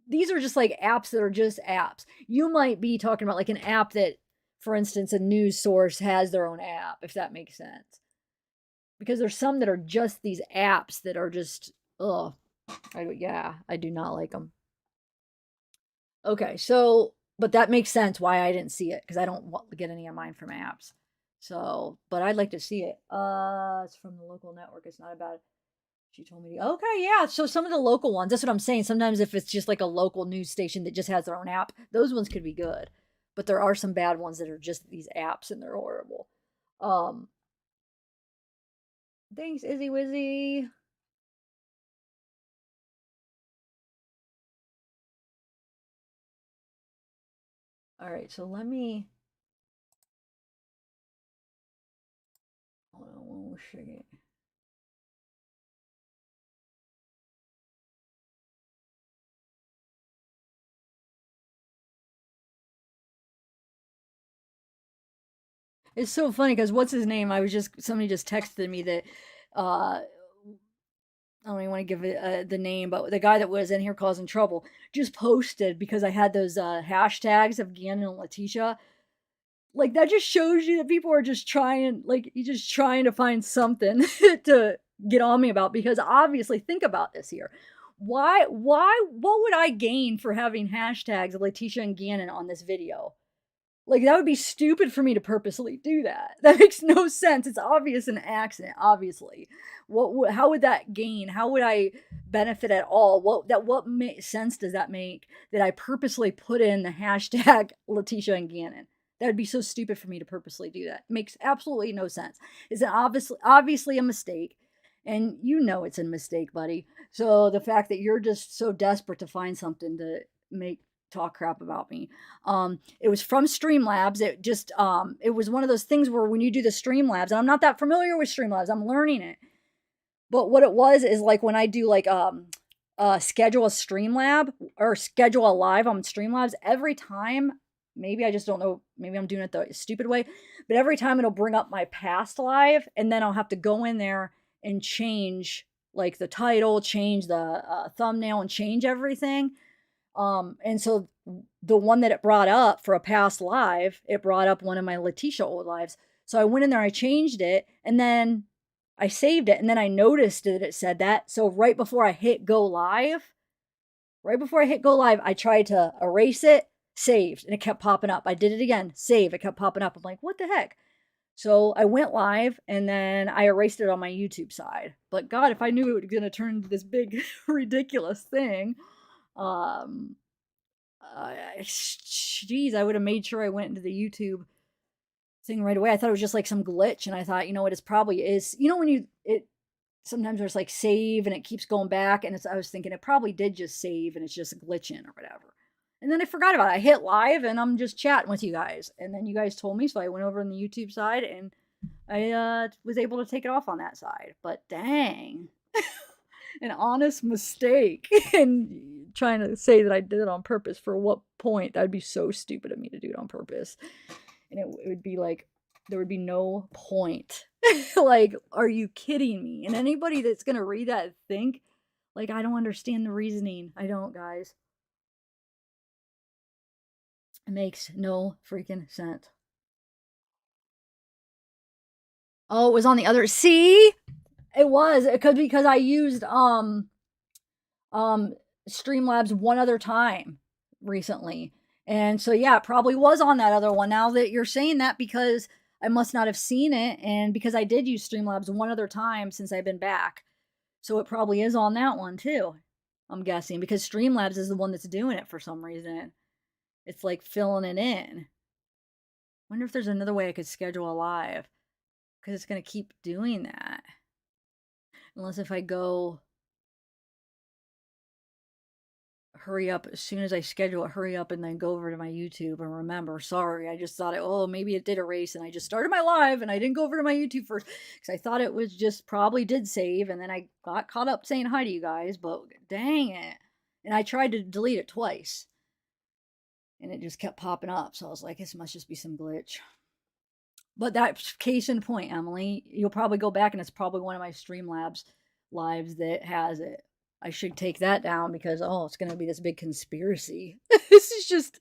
these are just like apps that are just apps. You might be talking about like an app that, for instance, a news source has their own app, if that makes sense. Because there's some that are just these apps that are just, ugh. I do not like them. Okay, so, but that makes sense why I didn't see it because I don't get any of mine from apps. So, but I'd like to see it. It's from the local network. It's not about She told me, okay, yeah. So some of the local ones, that's what I'm saying. Sometimes if it's just like a local news station that just has their own app, those ones could be good. But there are some bad ones that are just these apps and they're horrible. Um, thanks, Izzy Wizzy. All right, so let me. Hold on one second. It's so funny because what's his name? Somebody just texted me that I don't even want to give it the name, but the guy that was in here causing trouble just posted because I had those hashtags of Gannon and Letitia. Like that just shows you that people are just trying, like you just trying to find something to get on me about. Because obviously, think about this here. What would I gain for having hashtags of Letitia and Gannon on this video? Like that would be stupid for me to purposely do that. That makes no sense. It's obvious an accident, obviously. How would that gain? How would I benefit at all? What sense does that make that I purposely put in the hashtag Letitia and Gannon? That would be so stupid for me to purposely do that. It makes absolutely no sense. It's obviously a mistake. And you know it's a mistake, buddy. So the fact that you're just so desperate to find something to make talk crap about me. It was from Streamlabs. It was one of those things where when you do the Streamlabs, and I'm not that familiar with Streamlabs, I'm learning it. But what it was is like when I do like schedule a Streamlab or schedule a live on Streamlabs, every time, maybe I just don't know, maybe I'm doing it the stupid way, but every time it'll bring up my past live, and then I'll have to go in there and change like the title, change the thumbnail, and change everything. And so the one that it brought up for a past live, it brought up one of my Letitia old lives. So I went in there, I changed it, and then I saved it, and then I noticed that it said that. So right before I hit go live, I tried to erase it, saved, and it kept popping up. I did it again, save, it kept popping up. I'm like, what the heck? So I went live, and then I erased it on my YouTube side. But God, if I knew it was going to turn into this big, ridiculous thing, geez, I would have made sure I went into the YouTube thing right away. I thought it was just like some glitch, and I thought, you know what, it probably is. You know, when sometimes there's like save and it keeps going back, and I was thinking it probably did just save and it's just glitching or whatever. And then I forgot about it. I hit live and I'm just chatting with you guys. And then you guys told me, so I went over on the YouTube side and I was able to take it off on that side. But dang, an honest mistake. And trying to say that I did it on purpose, for what point? That'd be so stupid of me to do it on purpose. And it would be like, there would be no point. Like, are you kidding me? And anybody that's going to read that and think, like, I don't understand the reasoning. I don't, guys. It makes no freaking sense. Oh, it was on the other. See? It was. It could, because I used Streamlabs one other time recently. And so yeah, it probably was on that other one. Now that you're saying that, because I must not have seen it, and because I did use Streamlabs one other time since I've been back. So it probably is on that one too. I'm guessing, because Streamlabs is the one that's doing it for some reason. It's like filling it in. Wonder if there's another way I could schedule a live, because it's going to keep doing that. Unless if I go hurry up as soon as I schedule it, hurry up and then go over to my YouTube and remember, sorry, I just thought maybe it did erase, and I just started my live and I didn't go over to my YouTube first because I thought it was just probably did save, and then I got caught up saying hi to you guys, but dang it. And I tried to delete it twice and it just kept popping up. So I was like, this must just be some glitch. But that's case in point, Emily. You'll probably go back and it's probably one of my Streamlabs lives that has it. I should take that down because, it's going to be this big conspiracy. This is just,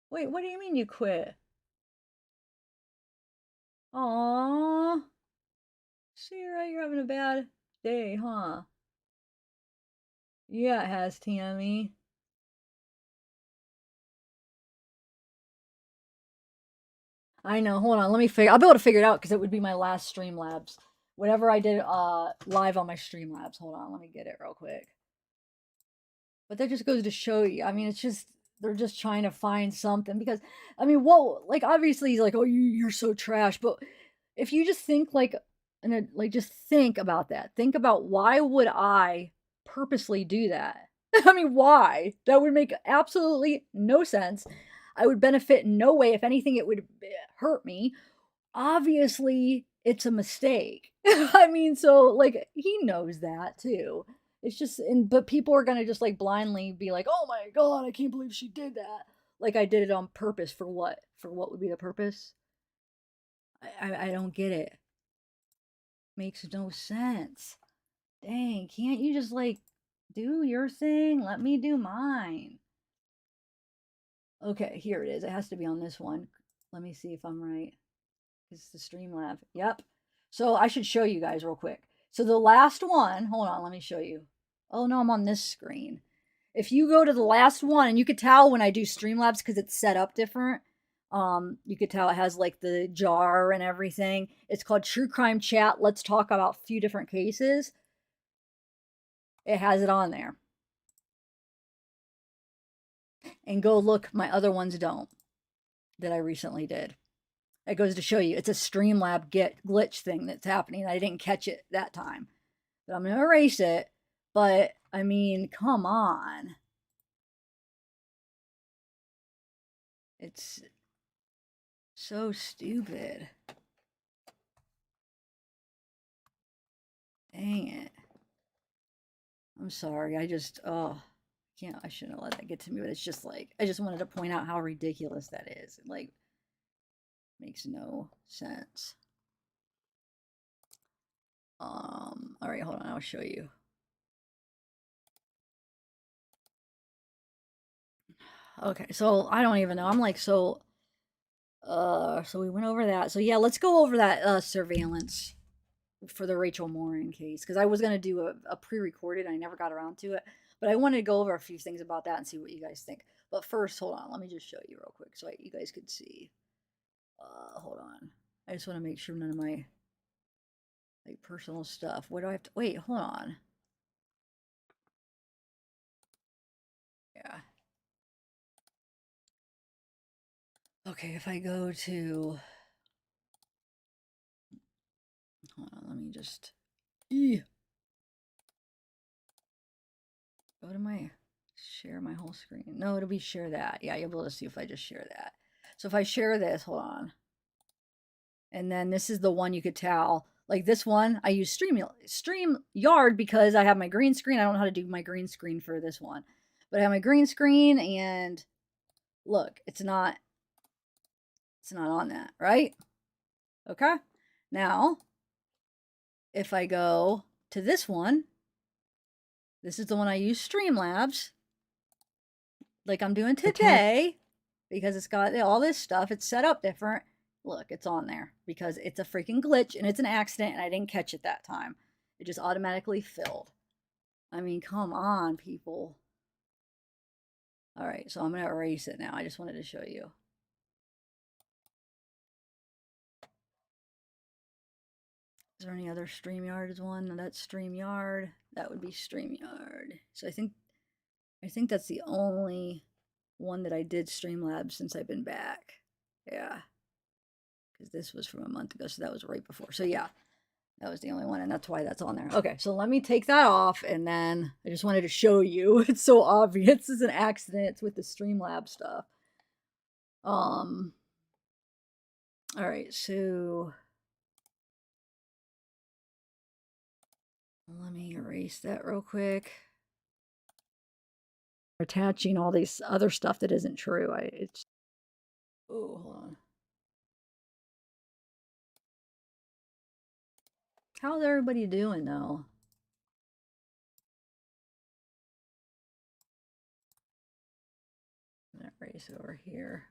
Wait, what do you mean you quit? Aww. See, right, you're having a bad day, huh? Yeah, it has, Tammy. I know. Hold on. I'll be able to figure it out because it would be my last Streamlabs. Whatever I did live on my Streamlabs. Hold on. Let me get it real quick. But that just goes to show you. I mean, it's just, they're just trying to find something because, I mean, obviously he's like, oh, you're so trash. But if you just think just think about that. Think about, why would I purposely do that? I mean, why? That would make absolutely no sense. I would benefit in no way. If anything, it would hurt me. Obviously, it's a mistake. I mean, so like he knows that too. It's just, but people are gonna just like blindly be like, "Oh my god, I can't believe she did that." Like I did it on purpose for what? For what would be the purpose? I don't get it. Makes no sense. Dang, can't you just like do your thing? Let me do mine. Okay, here it is. It has to be on this one. Let me see if I'm right. It's the Streamlabs. Yep. So I should show you guys real quick. So the last one, hold on, let me show you. Oh no, I'm on this screen. If you go to the last one, and you could tell when I do Streamlabs because it's set up different. You could tell it has like the jar and everything. It's called True Crime Chat. Let's talk about a few different cases. It has it on there. And go look, my other ones don't, that I recently did. It goes to show you it's a Streamlab glitch thing that's happening. I didn't catch it that time. But I'm going to erase it. But, I mean, come on. It's so stupid. Dang it. I'm sorry. I just, oh, I shouldn't have let that get to me. But it's just like, I just wanted to point out how ridiculous that is. It, like, makes no sense. All right, hold on. I'll show you. Okay, so I don't even know. I'm like, so we went over that. So yeah, let's go over that surveillance for the Rachel Morin case, because I was gonna do a pre-recorded. I never got around to it, but I wanted to go over a few things about that and see what you guys think. But first, hold on. Let me just show you real quick so you guys could see. Hold on. I just want to make sure none of my like personal stuff. What do I have to wait? Hold on. Yeah. Okay, if I go to, hold on, let me just go to my share my whole screen. No, it'll be share that. Yeah, you'll be able to see if I just share that. So if I share this, hold on. And then this is the one you could tell. Like this one, I use StreamYard because I have my green screen. I don't know how to do my green screen for this one. But I have my green screen and look, it's not on that, right? Okay. Now, if I go to this one, this is the one I use Streamlabs, like I'm doing today, because it's got all this stuff. It's set up different. Look, it's on there because it's a freaking glitch and it's an accident and I didn't catch it that time. It just automatically filled. I mean, come on, people. All right, so I'm going to erase it now. I just wanted to show you. Is there any other StreamYard one? No, that's StreamYard. That would be StreamYard. So I think that's the only one that I did Streamlabs since I've been back. Yeah. Because this was from a month ago, so that was right before. So yeah, that was the only one, and that's why that's on there. Okay, so let me take that off, and then I just wanted to show you. It's so obvious. It's an accident. It's with the Streamlabs stuff. All right, so let me erase that real quick. Attaching all these other stuff that isn't true. Oh, hold on. How's everybody doing though? I'm gonna erase over here.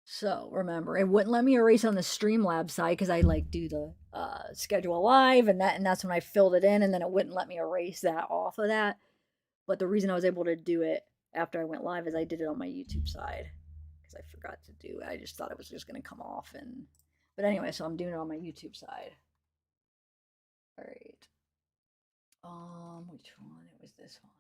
So remember, it wouldn't let me erase on the Streamlabs side because I like do the schedule live, and that's when I filled it in, and then it wouldn't let me erase that off of that. But the reason I was able to do it after I went live is I did it on my YouTube side because I forgot to do it. I just thought it was just going to come off, but anyway, so I'm doing it on my YouTube side. All right. Which one? It was this one.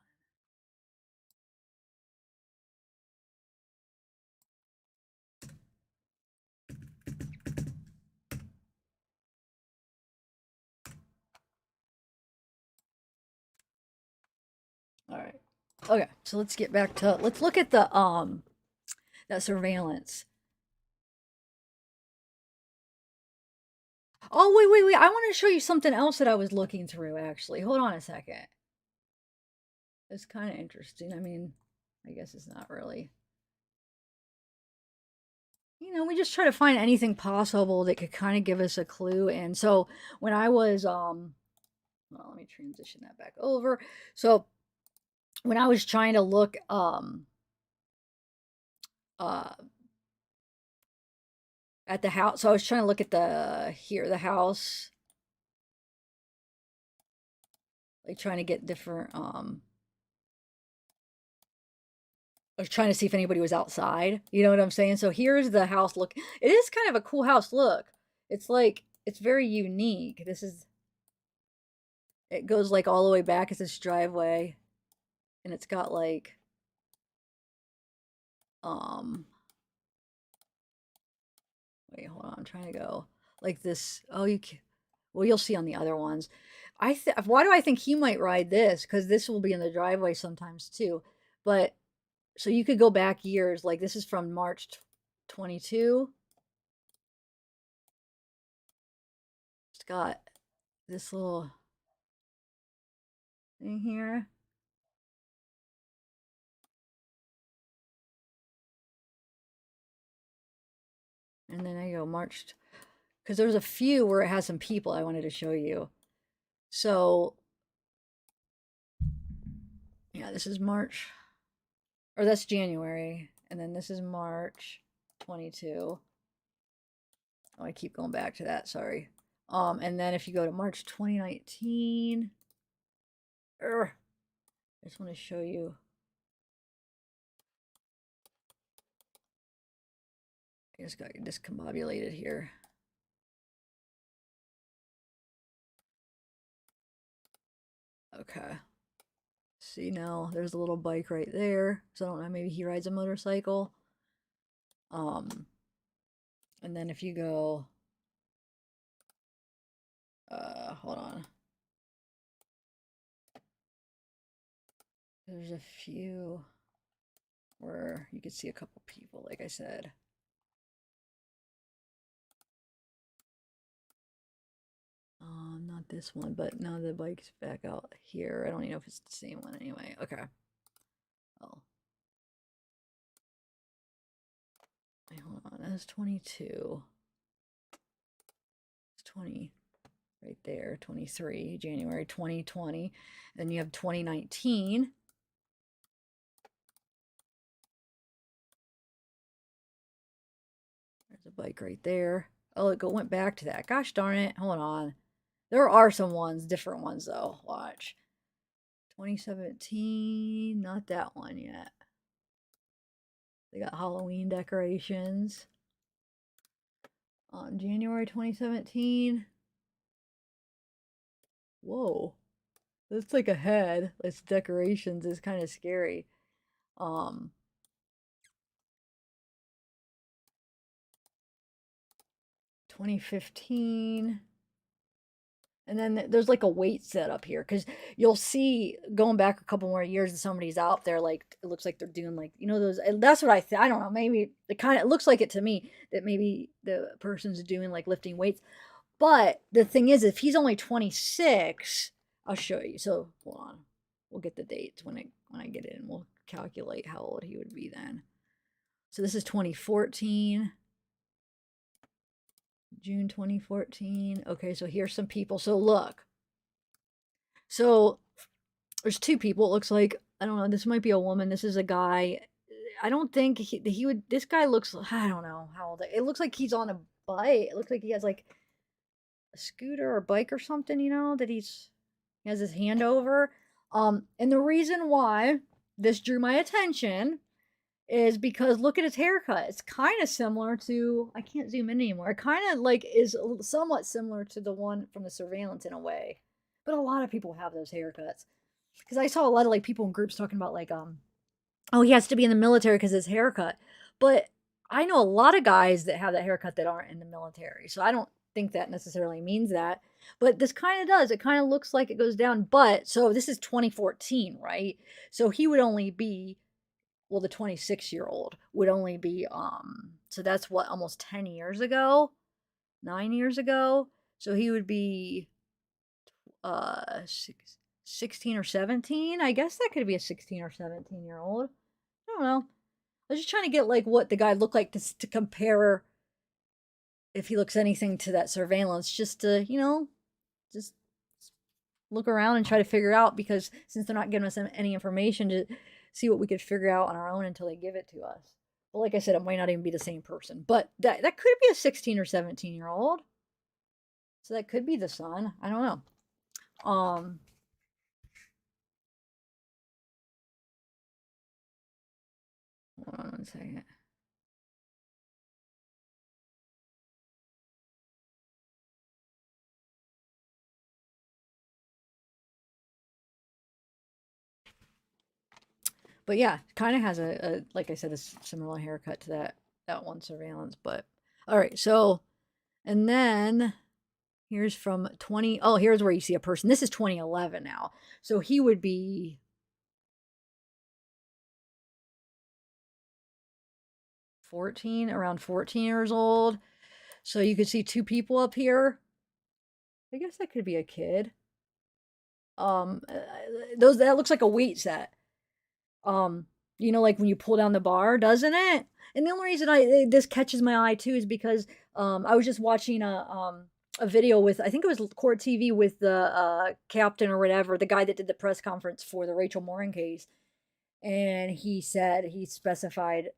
All right. Okay, so let's get back to, let's look at the that surveillance. Oh, wait. I want to show you something else that I was looking through, actually. Hold on a second. It's kind of interesting. I mean, I guess it's not really. You know, we just try to find anything possible that could kind of give us a clue. And so when I was, well, let me transition that back over. So when I was trying to look, uh, at the house, so I was trying to look at the house, like trying to get different, I was trying to see if anybody was outside. You know what I'm saying? So here's the house look. It is kind of a cool house look. It's like, it's very unique. It goes like all the way back as this driveway. And it's got like, wait, hold on. I'm trying to go like this. Oh, well, you'll see on the other ones. Why do I think he might ride this? Because this will be in the driveway sometimes too. But so you could go back years. Like this is from March 22. It's got this little thing here. And then I go March, because there's a few where it has some people I wanted to show you. So, yeah, this is March, or that's January. And then this is March 22. Oh, I keep going back to that, sorry. And then if you go to March 2019, I just want to show you. I just got discombobulated here. Okay. See now, there's a little bike right there. So I don't know, maybe he rides a motorcycle. And then if you go, hold on. There's a few where you could see a couple people, like I said. Not this one, but now the bike's back out here. I don't even know if it's the same one anyway. Okay. Oh. Wait, hold on. That's 22. It's 20 right there. 23, January 2020. Then you have 2019. There's a bike right there. Oh, it went back to that. Gosh darn it. Hold on. There are some ones, different ones though. Watch. 2017, not that one yet. They got Halloween decorations. On January 2017. Whoa. That's like a head. It's decorations. It's kind of scary. 2015. And then there's like a weight set up here because you'll see going back a couple more years and somebody's out there like it looks like they're doing like those. And that's what I don't know. Maybe it looks like it to me that maybe the person's doing like lifting weights. But the thing is, if he's only 26, I'll show you. So hold on, we'll get the dates when I get in. We'll calculate how old he would be then. So this is 2014. June 2014. Okay, so here's some people. So look. So there's two people. It looks like, I don't know, this might be a woman. This is a guy. I don't think he would, this guy looks, I don't know how old. It looks like he's on a bike. It looks like he has like a scooter or bike or something, that he has his hand over. And the reason why this drew my attention is because look at his haircut. It's kind of similar to, I can't zoom in anymore. It kind of like is somewhat similar to the one from the surveillance in a way. But a lot of people have those haircuts. Because I saw a lot of like people in groups talking about like, oh, he has to be in the military because his haircut. But I know a lot of guys that have that haircut that aren't in the military. So I don't think that necessarily means that. But this kind of does. It kind of looks like it goes down. But so this is 2014, right? So he would only be, well, the 26-year-old would only be, so that's what, almost 10 years ago, 9 years ago. So he would be 16 or 17. I guess that could be a 16 or 17-year-old. I don't know. I was just trying to get like what the guy looked like to compare if he looks anything to that surveillance, just to, just look around and try to figure out, because since they're not giving us any information, to see what we could figure out on our own until they give it to us. But like I said, it might not even be the same person. But that could be a 16 or 17-year-old. So that could be the son. I don't know. Hold on one second. But yeah, kind of has a, like I said, a similar haircut to that one surveillance. But all right, so, and then here's from 20. Oh, here's where you see a person. This is 2011 now. So he would be 14, around 14 years old. So you could see two people up here. I guess that could be a kid. That looks like a weight set. Like when you pull down the bar, doesn't it? And the only reason this catches my eye too is because I was just watching a video with, I think it was Court TV, with the captain or whatever, the guy that did the press conference for the Rachel Morin case, and he specified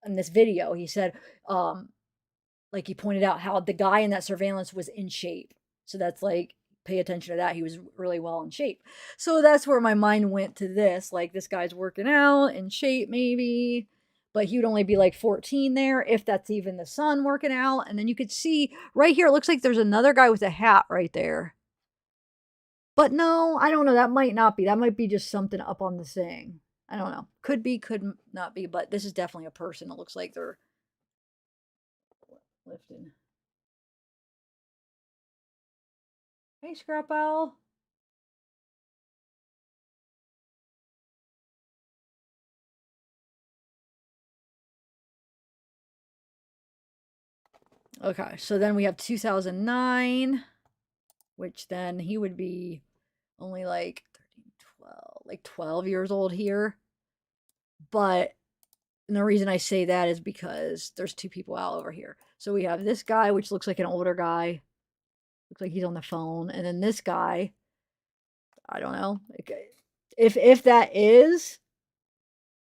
in this video, he said, like he pointed out how the guy in that surveillance was in shape. So that's like, pay attention to that. He was really well in shape. So that's where my mind went to this. Like, this guy's working out, in shape maybe, but he would only be like 14 there, if that's even the son working out. And then you could see right here, it looks like there's another guy with a hat right there. But no, I don't know. That might not be. That might be just something up on the thing. I don't know. Could be, could not be, but this is definitely a person. It looks like they're lifting. Hey, Scrap Owl. Okay, so then we have 2009, which then he would be only like 13, 12, like 12 years old here. But the reason I say that is because there's two people out over here. So we have this guy, which looks like an older guy. Looks like he's on the phone. And then this guy, I don't know. If that is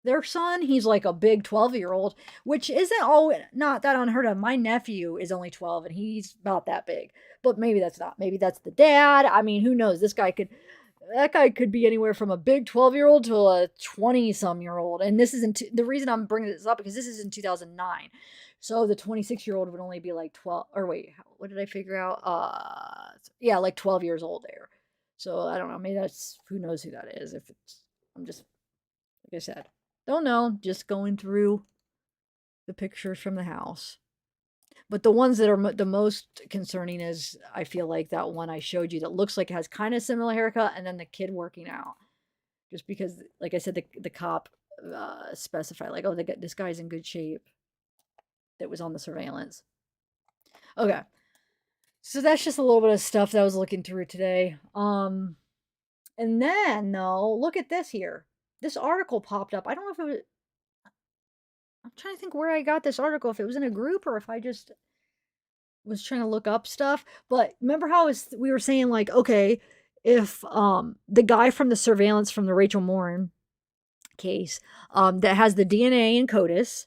their son, he's like a big 12-year-old, which isn't not that unheard of. My nephew is only 12 and he's about that big. But maybe that's not. Maybe that's the dad. I mean, who knows? That guy could be anywhere from a big 12-year-old to a 20-some-year-old. And this isn't the reason I'm bringing this up, because this is in 2009. So the 26-year-old would only be like 12, or wait, what did I figure out? Yeah, like 12 years old there. So I don't know. Maybe who knows who that is. I'm just, like I said, don't know. Just going through the pictures from the house. But the ones that are the most concerning is, I feel like that one I showed you that looks like it has kind of similar haircut, and then the kid working out. Just because, like I said, the cop specified, like, oh, this guy's in good shape that was on the surveillance. Okay. So that's just a little bit of stuff that I was looking through today. And then, though, look at this here. This article popped up. I don't know if it was... I'm trying to think where I got this article, if it was in a group or if I just was trying to look up stuff. But remember how we were saying, like, okay, if the guy from the surveillance from the Rachel Morin case that has the DNA in CODIS.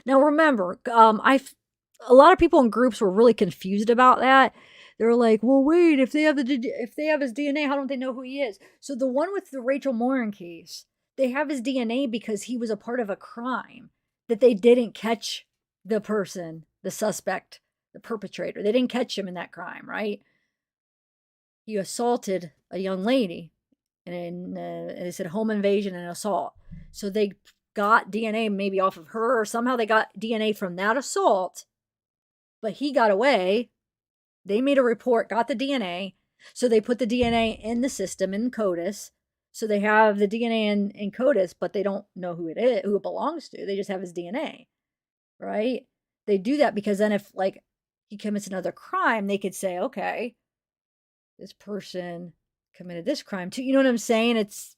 Now remember, a lot of people in groups were really confused about that. They were like, well, wait, if they have his DNA, how don't they know who he is? So the one with the Rachel Morin case, they have his DNA because he was a part of a crime that they didn't catch the person, the suspect, the perpetrator. They didn't catch him in that crime, right? He assaulted a young lady, and they said home invasion and assault. So they got DNA maybe off of her, or somehow they got DNA from that assault, but he got away. They made a report, got the DNA. So they put the DNA in the system in CODIS. So they have the DNA in CODIS, but they don't know who it belongs to. They just have his DNA, right? They do that because then if, like, he commits another crime, they could say, okay, this person committed this crime too. You know what I'm saying? It's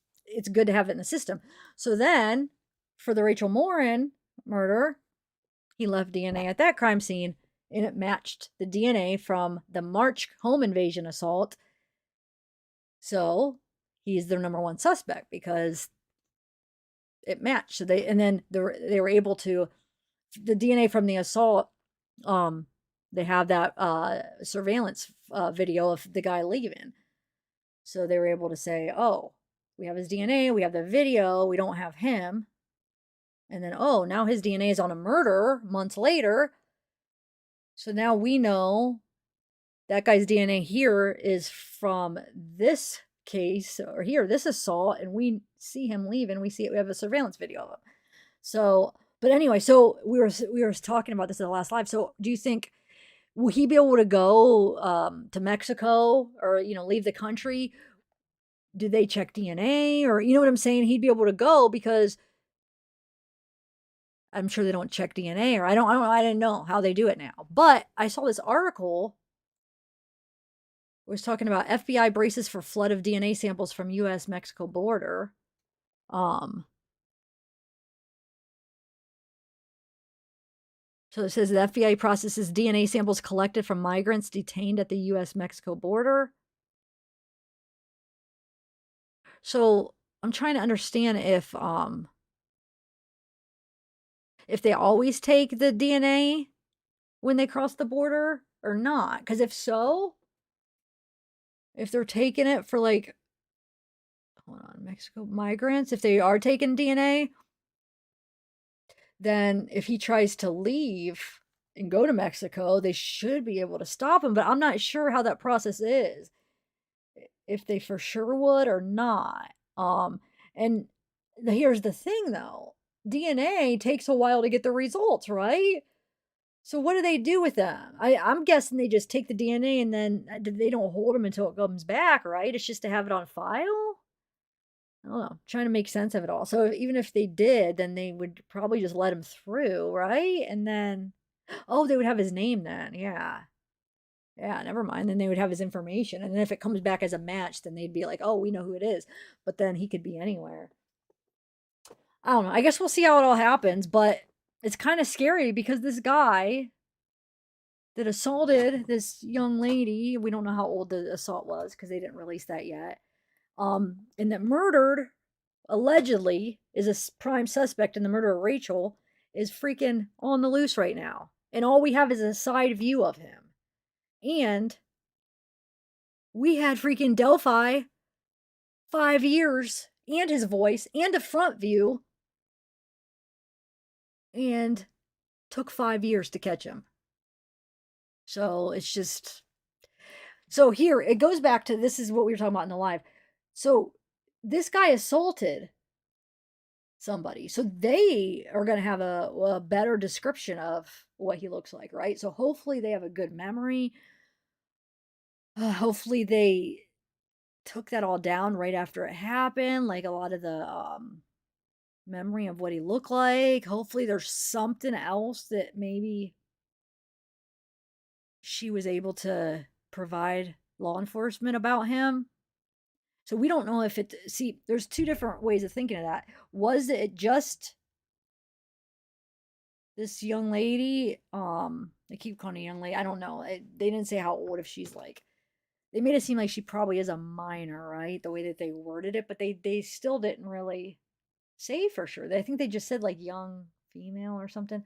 good to have it in the system. So then, for the Rachel Morin murder, he left DNA at that crime scene, and it matched the DNA from the March home invasion assault. So he's their number one suspect because it matched. So they were able to, the DNA from the assault. They have that surveillance video of the guy leaving. So they were able to say, oh, we have his DNA, we have the video, we don't have him. And then, oh, now his DNA is on a murder months later. So now we know that guy's DNA here is from this case or here, this assault, and we see him leaving. We have a surveillance video of him. So, but anyway, so we were talking about this in the last live. So do you think, will he be able to go to Mexico or, leave the country? Do they check DNA or, you know what I'm saying? He'd be able to go because I'm sure they don't check DNA or I didn't know how they do it now. But I saw this article. It was talking about FBI braces for flood of DNA samples from US Mexico border. So it says the FBI processes DNA samples collected from migrants detained at the US Mexico border. So I'm trying to understand if they always take the DNA when they cross the border or not. Because if so, if they're taking it for like, hold on, Mexico migrants, if they are taking DNA, then if he tries to leave and go to Mexico, they should be able to stop him. But I'm not sure how that process is, if they for sure would or not. And here's the thing though, DNA takes a while to get the results, right? So what do they do with them? I'm guessing they just take the DNA and then they don't hold them until it comes back, right? It's just to have it on file. I don't know, trying to make sense of it all. So even if they did, then they would probably just let him through, right? And then, oh, they would have his name then. Yeah. Yeah, never mind. Then they would have his information. And then if it comes back as a match, then they'd be like, oh, we know who it is. But then he could be anywhere. I don't know. I guess we'll see how it all happens. But it's kind of scary because this guy that assaulted this young lady, we don't know how old the assault was because they didn't release that yet. And that murdered, allegedly, is a prime suspect in the murder of Rachel, is freaking on the loose right now. And all we have is a side view of him. And we had freaking Delphi 5 years and his voice and a front view and took 5 years to catch him. So it's just, so here it goes back to, this is what we were talking about in the live. So this guy assaulted somebody. So they are going to have a better description of what he looks like, right? So hopefully they have a good memory. Hopefully they took that all down right after it happened, like a lot of the memory of what he looked like. Hopefully there's something else that maybe she was able to provide law enforcement about him. So we don't know if it, see, there's two different ways of thinking of that. Was it just this young lady? They keep calling her young lady. I don't know. They didn't say how old, if she's like, they made it seem like she probably is a minor, right? The way that they worded it, but they still didn't really say for sure. I think they just said like young female or something.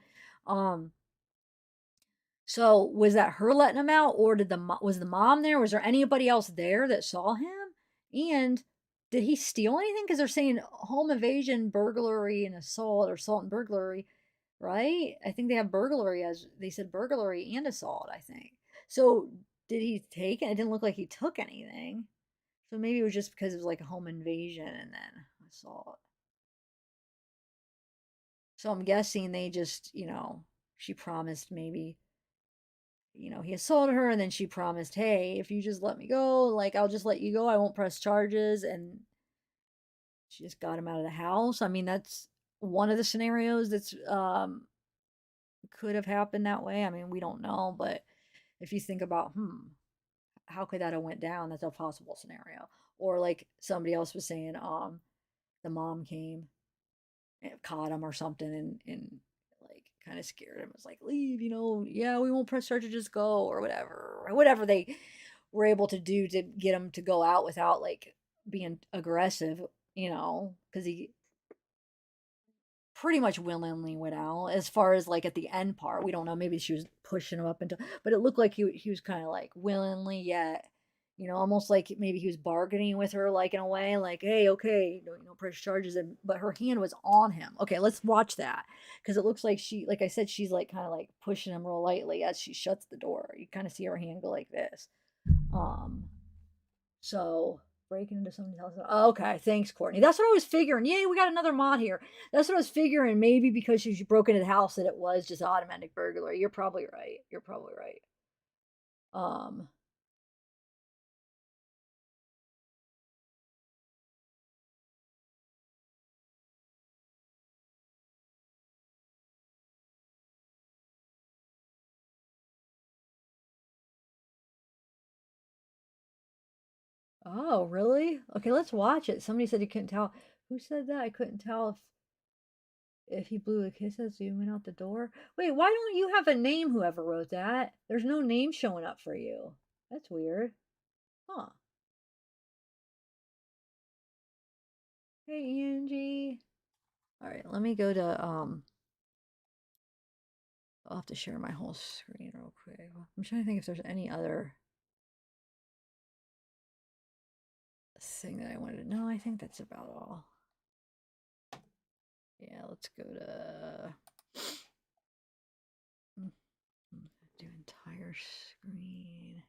So was that her letting him out, or was the mom there? Was there anybody else there that saw him? And did he steal anything? Because they're saying home invasion, burglary, and assault, or assault and burglary, right? I think they have burglary, as they said, burglary and assault, I think. So did he take it? It didn't look like he took anything. So maybe it was just because it was like a home invasion and then assault. So I'm guessing they just, she promised maybe, he assaulted her, and then she promised, hey, if you just let me go, like, I'll just let you go. I won't press charges. And she just got him out of the house. I mean, that's one of the scenarios that's could have happened that way. I mean, we don't know, but if you think about, how could that have went down? That's a possible scenario. Or like somebody else was saying, the mom came and caught him or something and like kind of scared him. It was like, leave, yeah, we won't press charges, just go or whatever they were able to do to get him to go out without like being aggressive, because he pretty much willingly went out. As far as like at the end part, we don't know, maybe she was pushing him up into, but it looked like he was kind of like willingly, yet almost like maybe he was bargaining with her, like in a way, like, hey, okay, press charges, but her hand was on him. Okay, let's watch that, because it looks like like I said, she's like kind of like pushing him real lightly as she shuts the door. You kind of see her hand go like this. So breaking into somebody's house. Oh, okay, thanks, Courtney. That's what I was figuring. Yay, we got another mod here. That's what I was figuring. Maybe because she broke into the house that it was just automatic burglary. You're probably right. You're probably right. Oh, really? Okay, let's watch it. Somebody said you couldn't tell. Who said that? I couldn't tell if he blew a kiss as he went out the door. Wait, why don't you have a name, whoever wrote that? There's no name showing up for you. That's weird. Huh. Hey, Angie. All right, let me go to I'll have to share my whole screen real quick. I'm trying to think if there's any other thing that I wanted to know. I think that's about all. Yeah, let's go to do entire screen.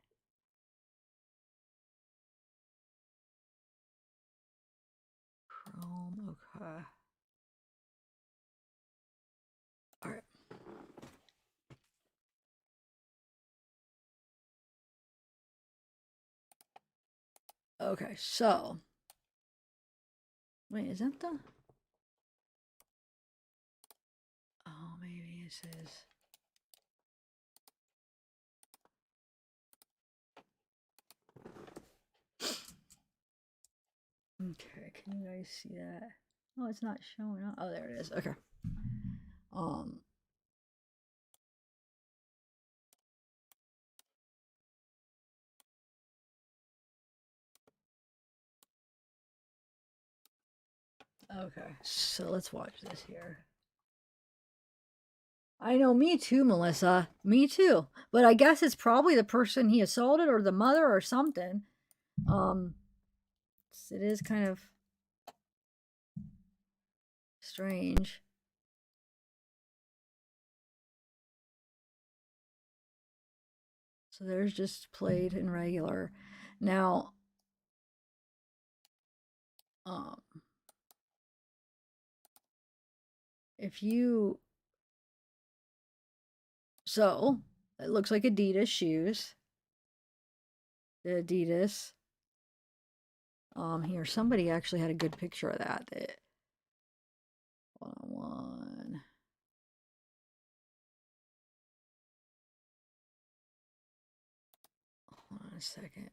Chrome, okay. All right. Okay, so wait, is that the? Oh, maybe it says. Okay, can you guys see that? Oh, it's not showing up. Oh, there it is. Okay. Okay, so let's watch this here. I know, me too, Melissa. Me too. But I guess it's probably the person he assaulted or the mother or something. It is kind of strange. So there's just played in regular. Now, if you, so it looks like Adidas shoes. The Adidas. Here, somebody actually had a good picture of that. Hold on one. Hold on a second.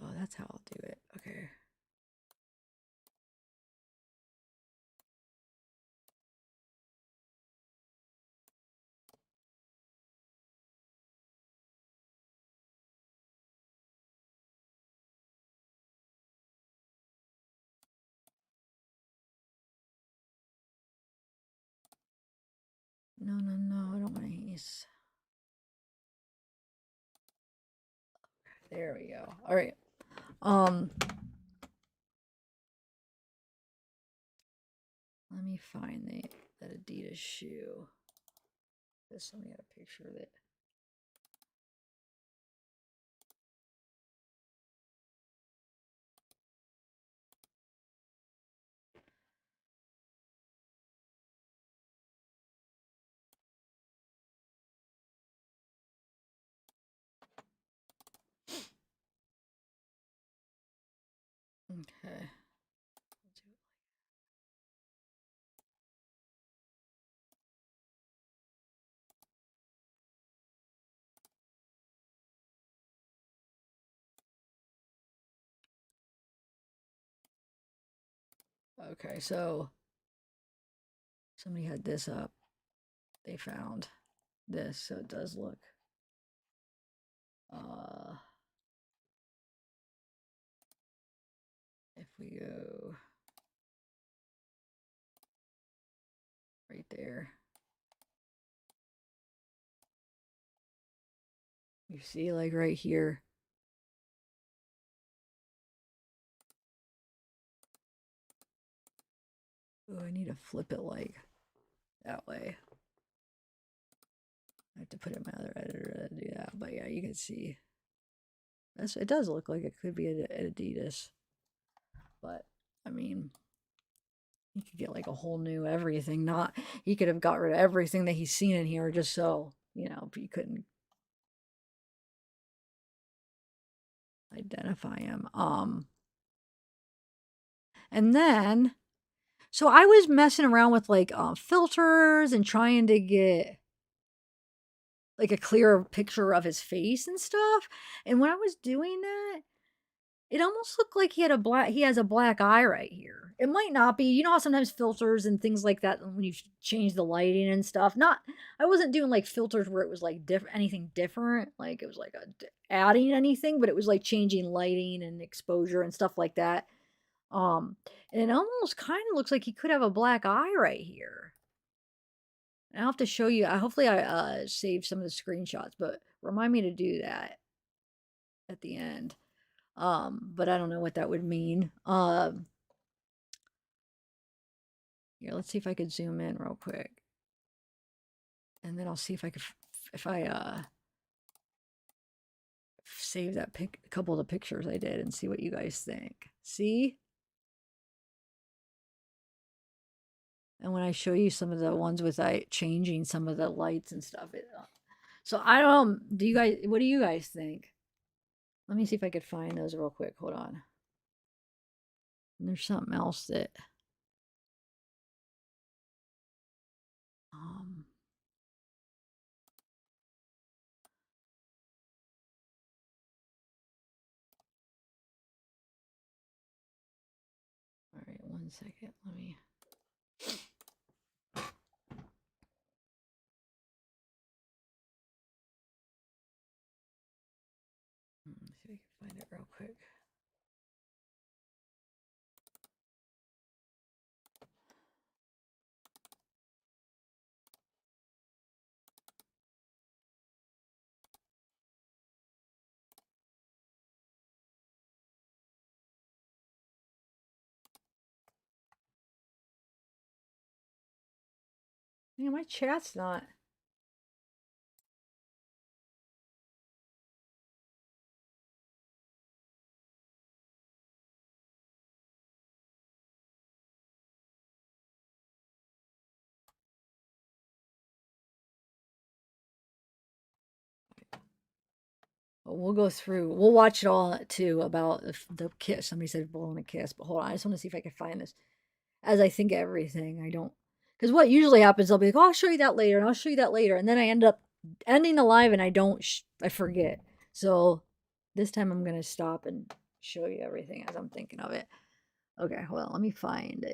Oh, that's how I'll do it. Okay. No, I don't want to use. There we go. All right. Let me find that Adidas shoe. There's somebody had a picture of it. Okay. Okay, so somebody had this up. They found this, so it does look. If we go right there, you see, like right here. Oh, I need to flip it like that way. I have to put it in my other editor to do that, but yeah, you can see. It does look like it could be an Adidas, but I mean, he could get like a whole new everything. Not he could have got rid of everything that he's seen in here just so you couldn't identify him. And then so I was messing around with like filters and trying to get like a clearer picture of his face and stuff. And when I was doing that, it almost looked like he has a black eye right here. It might not be. You know how sometimes filters and things like that when you change the lighting and stuff. Not I wasn't doing like filters where it was like anything different, like it was like adding anything, but it was like changing lighting and exposure and stuff like that. And it almost kind of looks like he could have a black eye right here. I'll have to show you. Hopefully I saved some of the screenshots, but remind me to do that at the end. But I don't know what that would mean. Here, let's see if I could zoom in real quick. And then I'll see if I could, if I save that a couple of the pictures I did and see what you guys think. See? And when I show you some of the ones with changing some of the lights and stuff. So I don't, what do you guys think? Let me see if I could find those real quick. Hold on. And there's something else that, all right, 1 second. Let me. Let's see if I can find it real quick. Yeah, my chat's not. We'll go through. We'll watch it all too about the kiss. Somebody said blowing a kiss, but hold on. I just want to see if I can find this. As I think of everything, I don't. Because what usually happens, I'll be like, "Oh, I'll show you that later," and I'll show you that later, and then I end up ending the live and I don't. I forget. So this time I'm gonna stop and show you everything as I'm thinking of it. Okay, well, let me find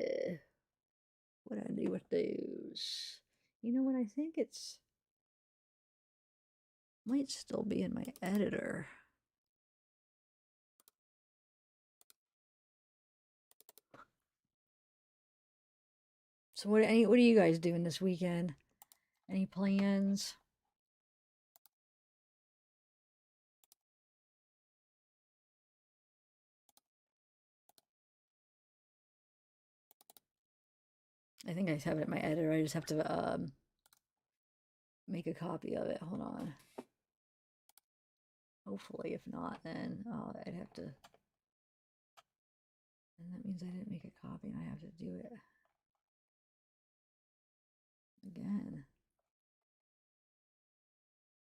what I do with those. You know what? I think it's might still be in my editor. So what are you guys doing this weekend? Any plans? I think I have it in my editor. I just have to make a copy of it. Hold on. Hopefully, if not, then I'd have to. And that means I didn't make a copy and I have to do it again.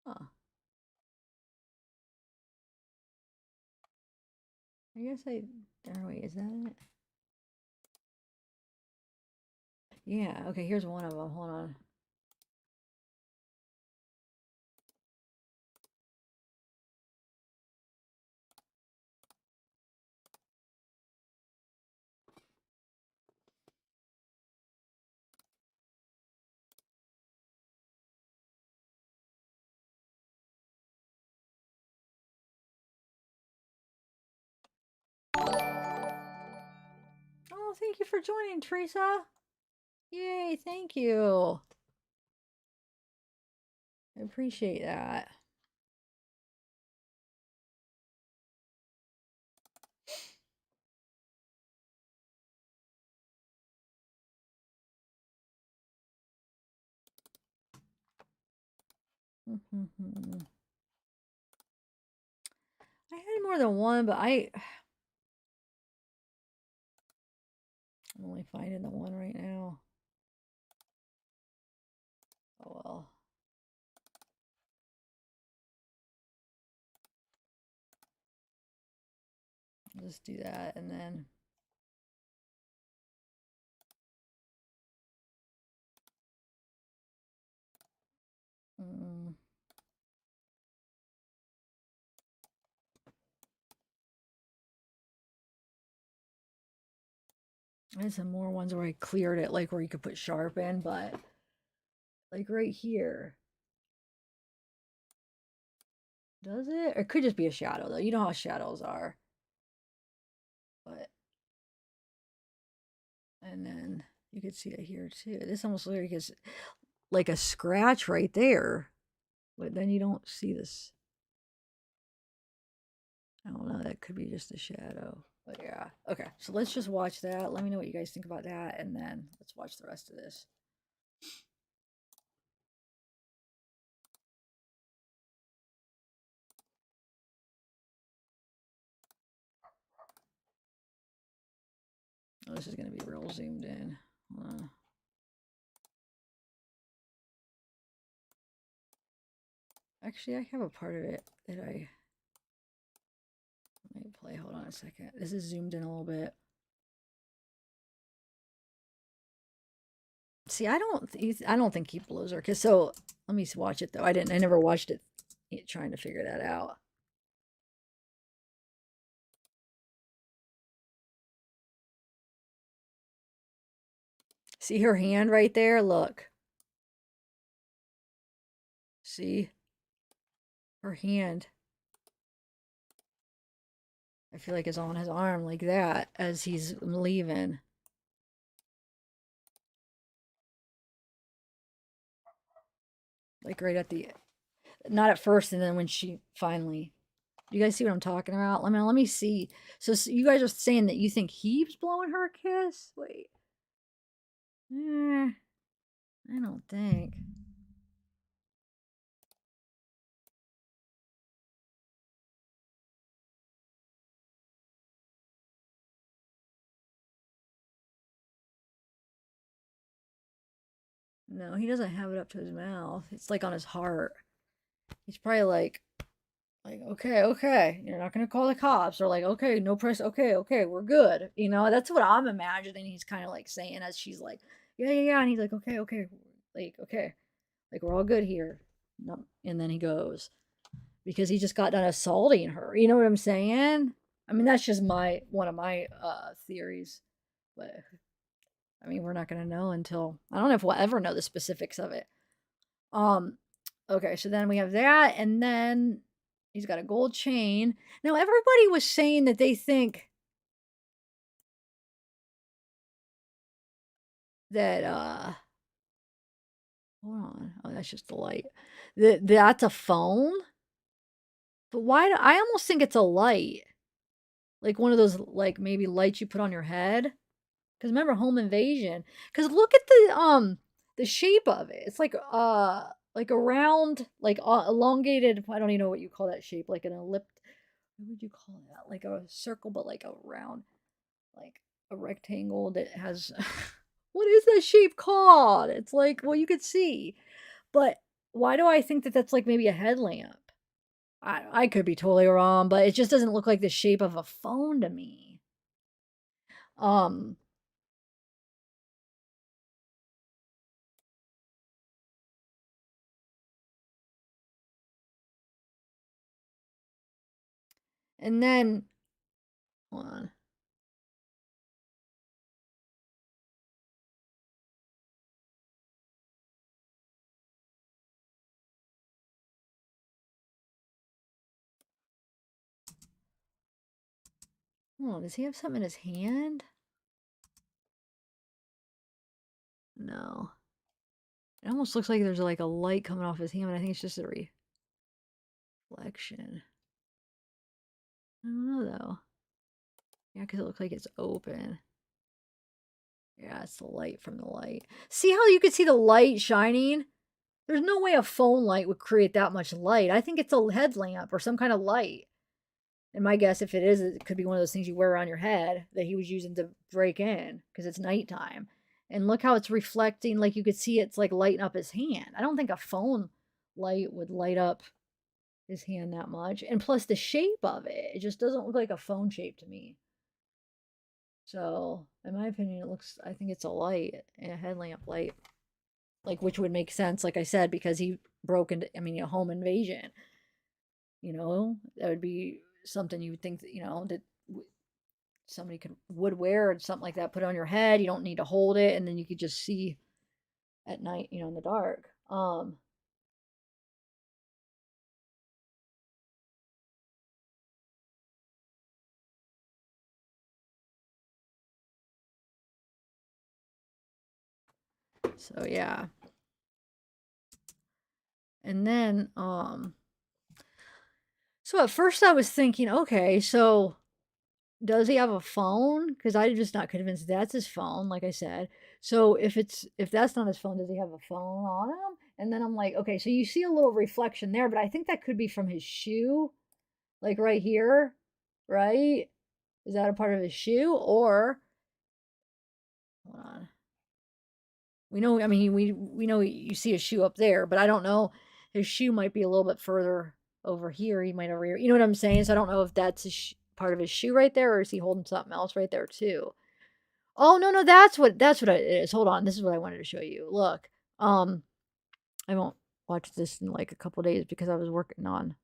Huh. I guess wait, is that it? Yeah, okay, here's one of them. Hold on. Oh, thank you for joining, Teresa. Yay, thank you. I appreciate that. I had more than one, but I'm only finding the one right now. Oh well. I'll just do that and then I had some more ones where I cleared it, like where you could put sharp in, but like right here. Does it? Or it could just be a shadow though. You know how shadows are. But and then you could see it here too. This almost like a scratch right there. But then you don't see this. I don't know. That could be just a shadow. But yeah. Okay. So let's just watch that. Let me know what you guys think about that. And then let's watch the rest of this. Oh, this is going to be real zoomed in. Actually, I have a part of it that let me play. Hold on a second. This is zoomed in a little bit. See, I don't think he blows her. Cause so let me watch it though. I never watched it trying to figure that out. See her hand right there? Look. See? Her hand. I feel like it's on his arm like that as he's leaving. Like right at the, not at first, and then when she finally, you guys see what I'm talking about? Let me see. So you guys are saying that you think he's blowing her a kiss? Wait. I don't think. No, he doesn't have it up to his mouth. It's like on his heart. He's probably like, okay, you're not gonna call the cops, or like, okay, no press, okay, we're good. You know, that's what I'm imagining. He's kind of like saying as she's like, yeah, and he's like, okay, like, okay, like we're all good here. No, and then he goes because he just got done assaulting her. You know what I'm saying? I mean, that's just one of my theories, but I mean, we're not gonna know until I don't know if we'll ever know the specifics of it. Okay, so then we have that, and then he's got a gold chain. Now, everybody was saying that they think that, hold on. Oh, that's just the light. That's a phone? But why I almost think it's a light. Like one of those, like maybe lights you put on your head. Because remember home invasion? Because look at the shape of it. It's like a round, like elongated. I don't even know what you call that shape. Like an ellipse. What would you call that? Like a circle, but like a round, like a rectangle that has. What is that shape called? It's like, well, you could see, but why do I think that that's like maybe a headlamp? I could be totally wrong, but it just doesn't look like the shape of a phone to me. Um, and then, hold on. Hold on, does he have something in his hand? know. It almost looks like there's like a light coming off his hand, but I think it's just a reflection. I don't know though. Yeah, because it looks like it's open. Yeah, it's the light from the light. See how you could see the light shining? There's no way a phone light would create that much light. I think it's a headlamp or some kind of light. And my guess, if it is, it could be one of those things you wear around your head that he was using to break in because it's nighttime. And look how it's reflecting. Like you could see it's like lighting up his hand. I don't think a phone light would light up his hand that much. And plus the shape of it, it just doesn't look like a phone shape to me. So, in my opinion, I think it's a light, a headlamp light. Like, which would make sense, like I said, because he broke into, a home invasion. That would be something you would think, that somebody would wear or something like that, put it on your head. You don't need to hold it, and then you could just see at night, in the dark. So yeah. And then so at first I was thinking, okay, so does he have a phone? Because I'm just not convinced that's his phone, like I said. So if that's not his phone, does he have a phone on him? And then I'm like, okay, so you see a little reflection there, but I think that could be from his shoe, like right here, right? Is that a part of his shoe? Or hold on. We know, we know you see a shoe up there, but I don't know. His shoe might be a little bit further over here. He might over here. You know what I'm saying? So I don't know if that's part of his shoe right there, or is he holding something else right there too? Oh no, that's what it is. Hold on, this is what I wanted to show you. Look, I won't watch this in like a couple days because I was working on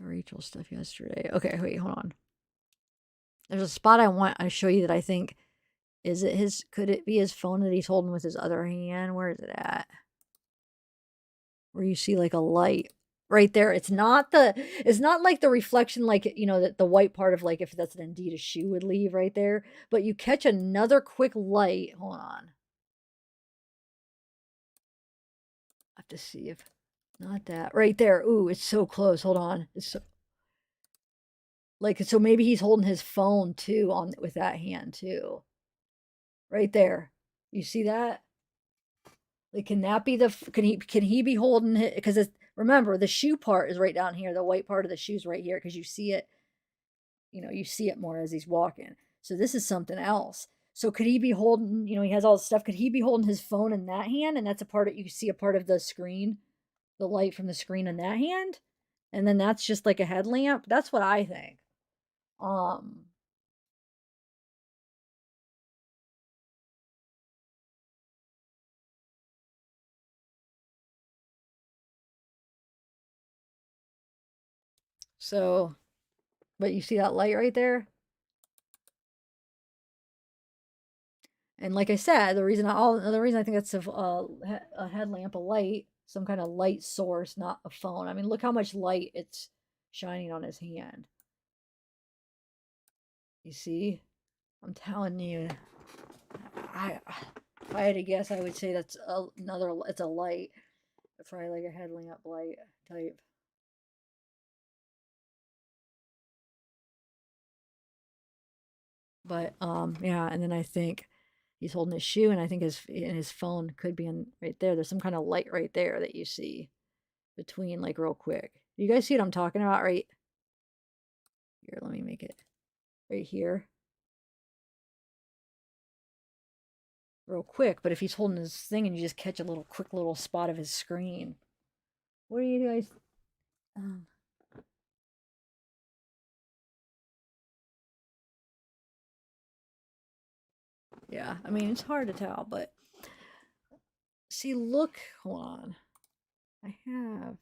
the Rachel stuff yesterday. Okay, wait, hold on. There's a spot I want to show you that I think could it be his phone that he's holding with his other hand? Where is it at? Where you see like a light right there. It's not like the reflection, like, that the white part of like if that's indeed a shoe would leave right there. But you catch another quick light. Hold on. I have to see if not that right there. Ooh, it's so close. Hold on. It's so like, so maybe he's holding his phone too with that hand too. Right there. You see that? Like, can that be can he be holding it? Because remember, the shoe part is right down here. The white part of the shoe's right here because you see it, you see it more as he's walking. So this is something else. So could he be holding, he has all this stuff. Could he be holding his phone in that hand? And that's you see a part of the screen, the light from the screen in that hand. And then that's just like a headlamp. That's what I think. So, but you see that light right there? And like I said, the reason I think that's a headlamp, a light, some kind of light source, not a phone. I mean, look how much light it's shining on his hand. You see? I'm telling you. If I had to guess, I would say that's it's a light. Probably like a headlamp light type. But yeah, and then I think he's holding his shoe, and I think his phone could be right there. There's some kind of light right there that you see between, like, real quick. You guys see what I'm talking about right here? Let me make it right here. Real quick, but if he's holding his thing and you just catch a quick little spot of his screen. What do you guys... yeah, I mean, it's hard to tell, but... See, look, hold on. I have...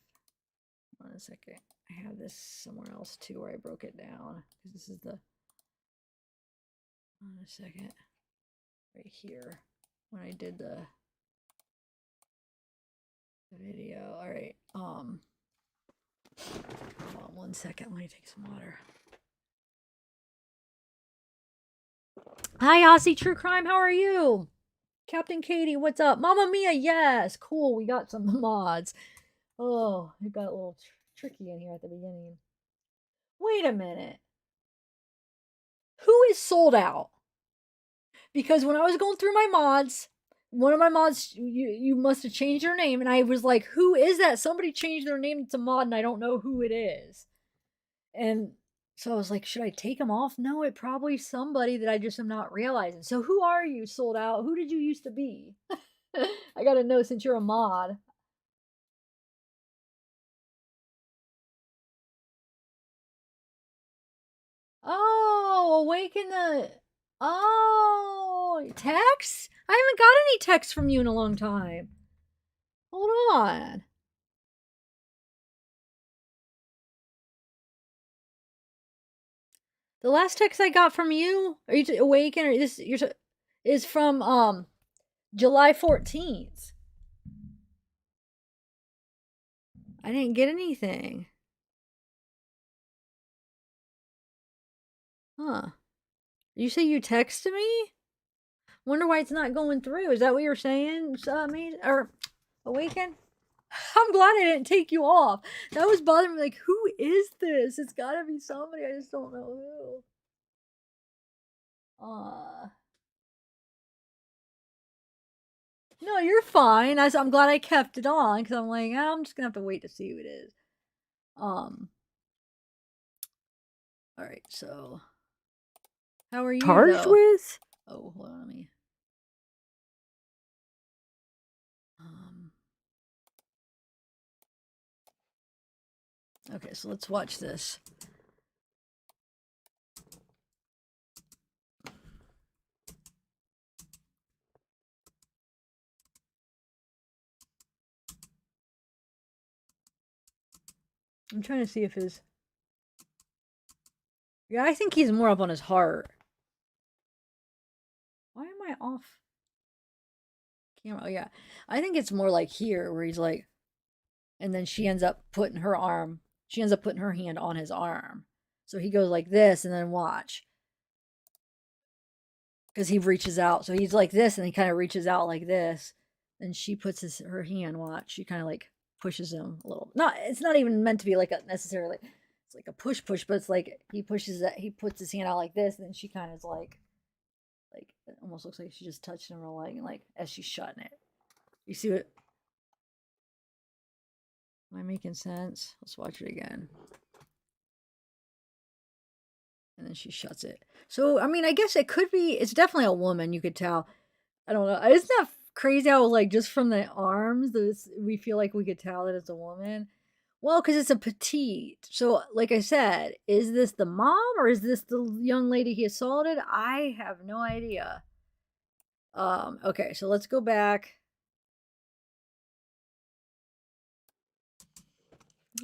Hold on a second. I have this somewhere else too where I broke it down. Because this is the... Hold on a second. Right here. When I did the video. All right. Hold on 1 second. Let me take some water. Hi, Aussie True Crime. How are you? Captain Katie, what's up? Mama Mia, yes. Cool, we got some mods. Oh, it got a little tricky in here at the beginning. Wait a minute. Who is sold out? Because when I was going through my mods, one of my mods, you must have changed your name, and I was like, who is that? Somebody changed their name to mod, and I don't know who it is. And so I was like, should I take them off? No, it probably somebody that I just am not realizing. So who are you, sold out? Who did you used to be? I gotta know since you're a mod. Oh, awaken the. Oh, text? I haven't got any text from you in a long time. Hold on. The last text I got from you, are you awaken or this is from July 14th. I didn't get anything. Huh. You say you texted me? Wonder why it's not going through. Is that what you're saying? Or awaken? I'm glad I didn't take you off. That was bothering me. Like, who is this? It's gotta be somebody. I just don't know who. No, you're fine. I'm glad I kept it on because I'm like, I'm just gonna have to wait to see who it is. All right. So, how are you Charged though? with? Oh, hold on, let me. Okay, so let's watch this. I'm trying to see if his. Yeah, I think he's more up on his heart. Why am I off camera? Oh, yeah. I think it's more like here where he's like, and then she ends up putting her hand on his arm. So he goes like this and then watch. Because he reaches out. So he's like this and he kind of reaches out like this. And she puts her hand, watch. She kind of like pushes him a little. It's not even meant to be like a necessarily, it's like a push, but it's like he pushes that, he puts his hand out like this. And then she kind of is like it almost looks like she just touched him real like as she's shutting it. You see what? Am I making sense? Let's watch it again. And then she shuts it. So, I mean, I guess it could be, it's definitely a woman, you could tell. I don't know. Isn't that crazy how, like, just from the arms, we feel like we could tell that it's a woman? Well, because it's a petite. So, like I said, is this the mom or is this the young lady he assaulted? I have no idea. Okay, so let's go back.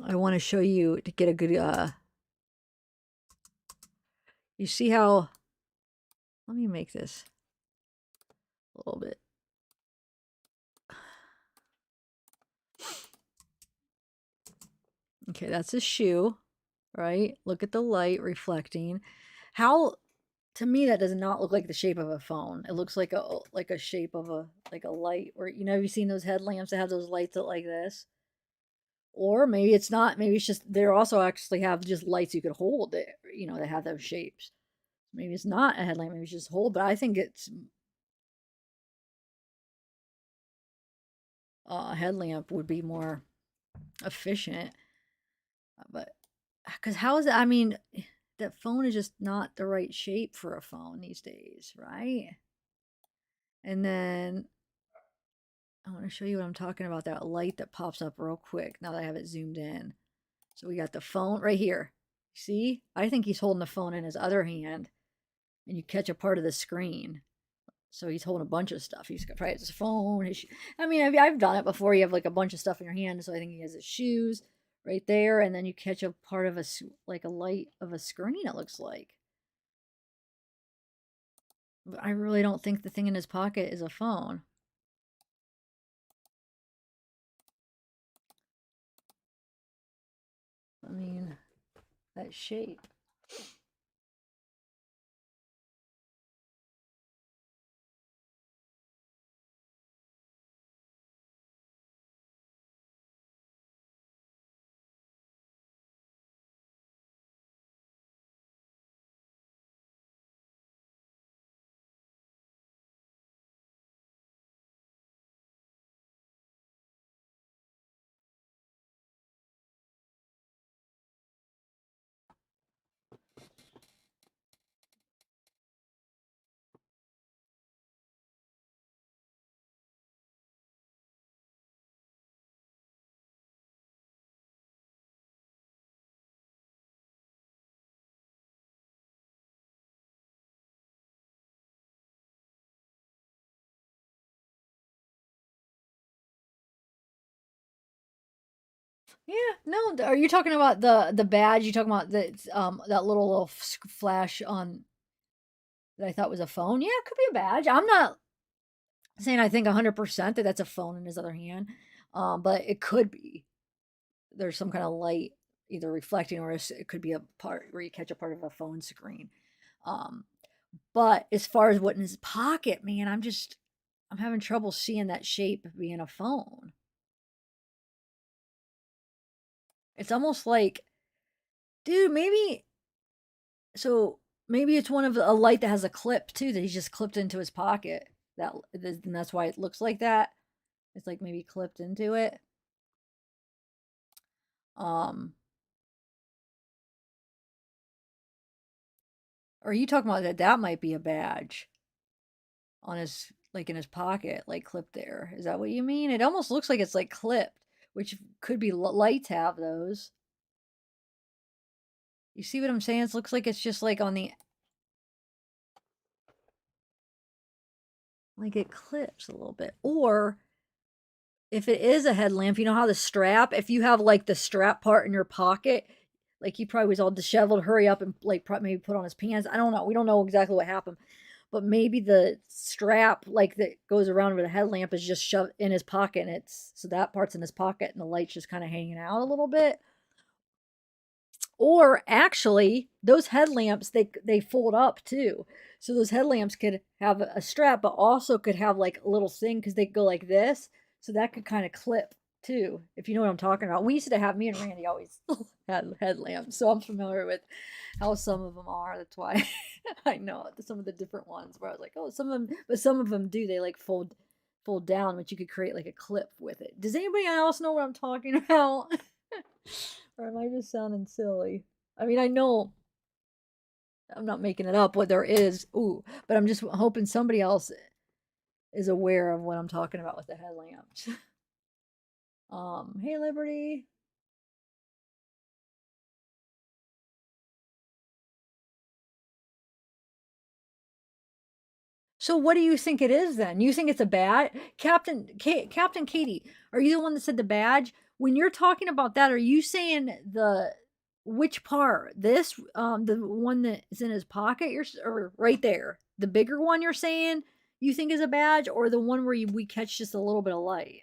I want to show you to get a good, you see how, let me make this a little bit. Okay, that's a shoe, right? Look at the light reflecting. How, to me, that does not look like the shape of a phone. It looks like a shape of a light. Or have you seen those headlamps that have those lights that like this? Or maybe it's not. Maybe it's just they also actually have just lights you could hold that that have those shapes. Maybe it's not a headlamp. Maybe it's just hold. But I think it's a headlamp would be more efficient. But because how is it? I mean, that phone is just not the right shape for a phone these days, right? And then I want to show you what I'm talking about, that light that pops up real quick now that I have it zoomed in. So we got the phone right here. See? I think he's holding the phone in his other hand, and you catch a part of the screen. So he's holding a bunch of stuff. He's got probably his phone. I mean, I've done it before. You have like a bunch of stuff in your hand. So I think he has his shoes right there, and then you catch a part of a light of a screen. It looks like. But I really don't think the thing in his pocket is a phone. I mean, that shape. Yeah, no, are you talking about the badge? You talking about that little flash on that I thought was a phone? Yeah, it could be a badge. I'm not saying I think 100% that that's a phone in his other hand, but it could be. There's some kind of light either reflecting or it could be a part where you catch a part of a phone screen. Um, but as far as what in his pocket, man, I'm having trouble seeing that shape being a phone. It's almost like, dude, maybe it's one of a light that has a clip too that he's just clipped into his pocket. And that's why it looks like that. It's like maybe clipped into it. Um, or are you talking about that? That might be a badge on his like in his pocket, like clipped there. Is that what you mean? It almost looks like it's like clipped, which could be lights have those. You see what I'm saying? It looks like it's just like on the like it clips a little bit. Or if it is a headlamp, you know how the strap, if you have like the strap part in your pocket, like he probably was all disheveled, hurry up and like maybe put on his pants. I don't know. We don't know exactly what happened. But maybe the strap like that goes around with the headlamp is just shoved in his pocket and it's so that part's in his pocket and the light's just kind of hanging out a little bit. Or actually, those headlamps they fold up too. So those headlamps could have a strap, but also could have like a little thing because they go like this. So that could kind of clip too, if you know what I'm talking about. We used to have me and Randy always had headlamps, so I'm familiar with how some of them are. That's why I know some of the different ones where I was like, oh, some of them, but some of them do. They like fold down, but you could create like a clip with it. Does anybody else know what I'm talking about? Or am I just sounding silly? I mean, I know I'm not making it up what there is. Ooh, but I'm just hoping somebody else is aware of what I'm talking about with the headlamps. Hey Liberty. So what do you think it is then? You think it's a badge? Captain Katie, are you the one that said the badge? When you're talking about that, are you saying which part? This the one that's in his pocket or right there. The bigger one you're saying you think is a badge or the one where we catch just a little bit of light?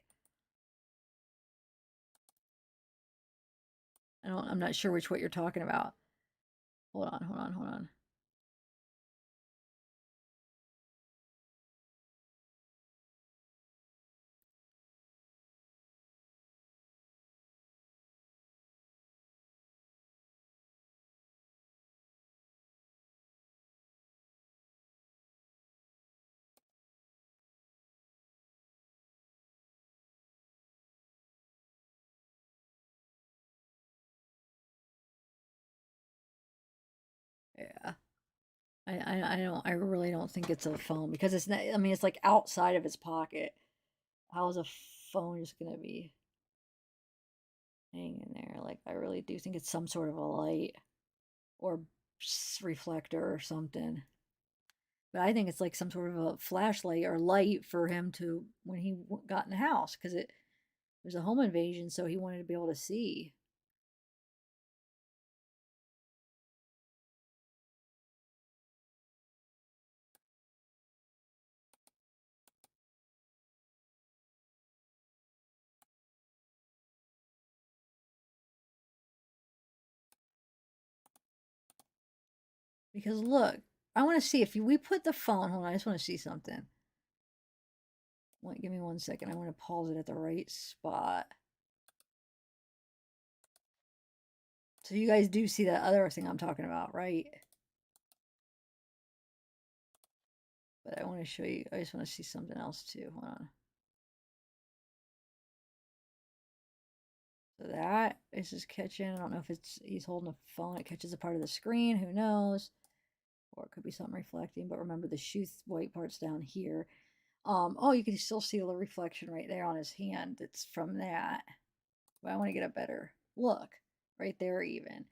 I'm not sure which what you're talking about. Hold on. Yeah. I really don't think it's a phone because it's not, I mean it's like outside of his pocket. How is a phone just gonna be hanging there? Like I really do think it's some sort of a light or reflector or something. But I think it's like some sort of a flashlight or light for him to when he got in the house because it was a home invasion, so he wanted to be able to see. Because look, I want to see if we put the phone. Hold on, I just want to see something. Wait, give me 1 second. I want to pause it at the right spot. So you guys do see that other thing I'm talking about, right? But I want to show you. I just want to see something else too. Hold on. So that is just catching. I don't know if he's holding a phone. It catches a part of the screen. Who knows? Or it could be something reflecting. But remember the shoe white part's down here. Oh, you can still see the reflection right there on his hand. It's from that. But I want to get a better look right there even.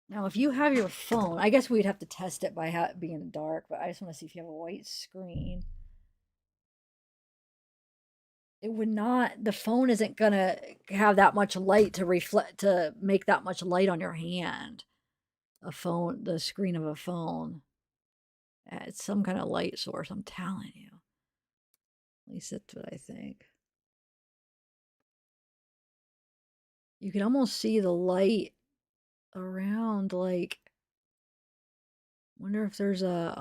Now, if you have your phone, I guess we'd have to test it by being dark, but I just want to see if you have a white screen. It would not, the phone isn't gonna have that much light to reflect, to make that much light on your hand. A phone, the screen of a phone. It's some kind of light source, I'm telling you. At least that's what I think. You can almost see the light around, like, wonder if there's a,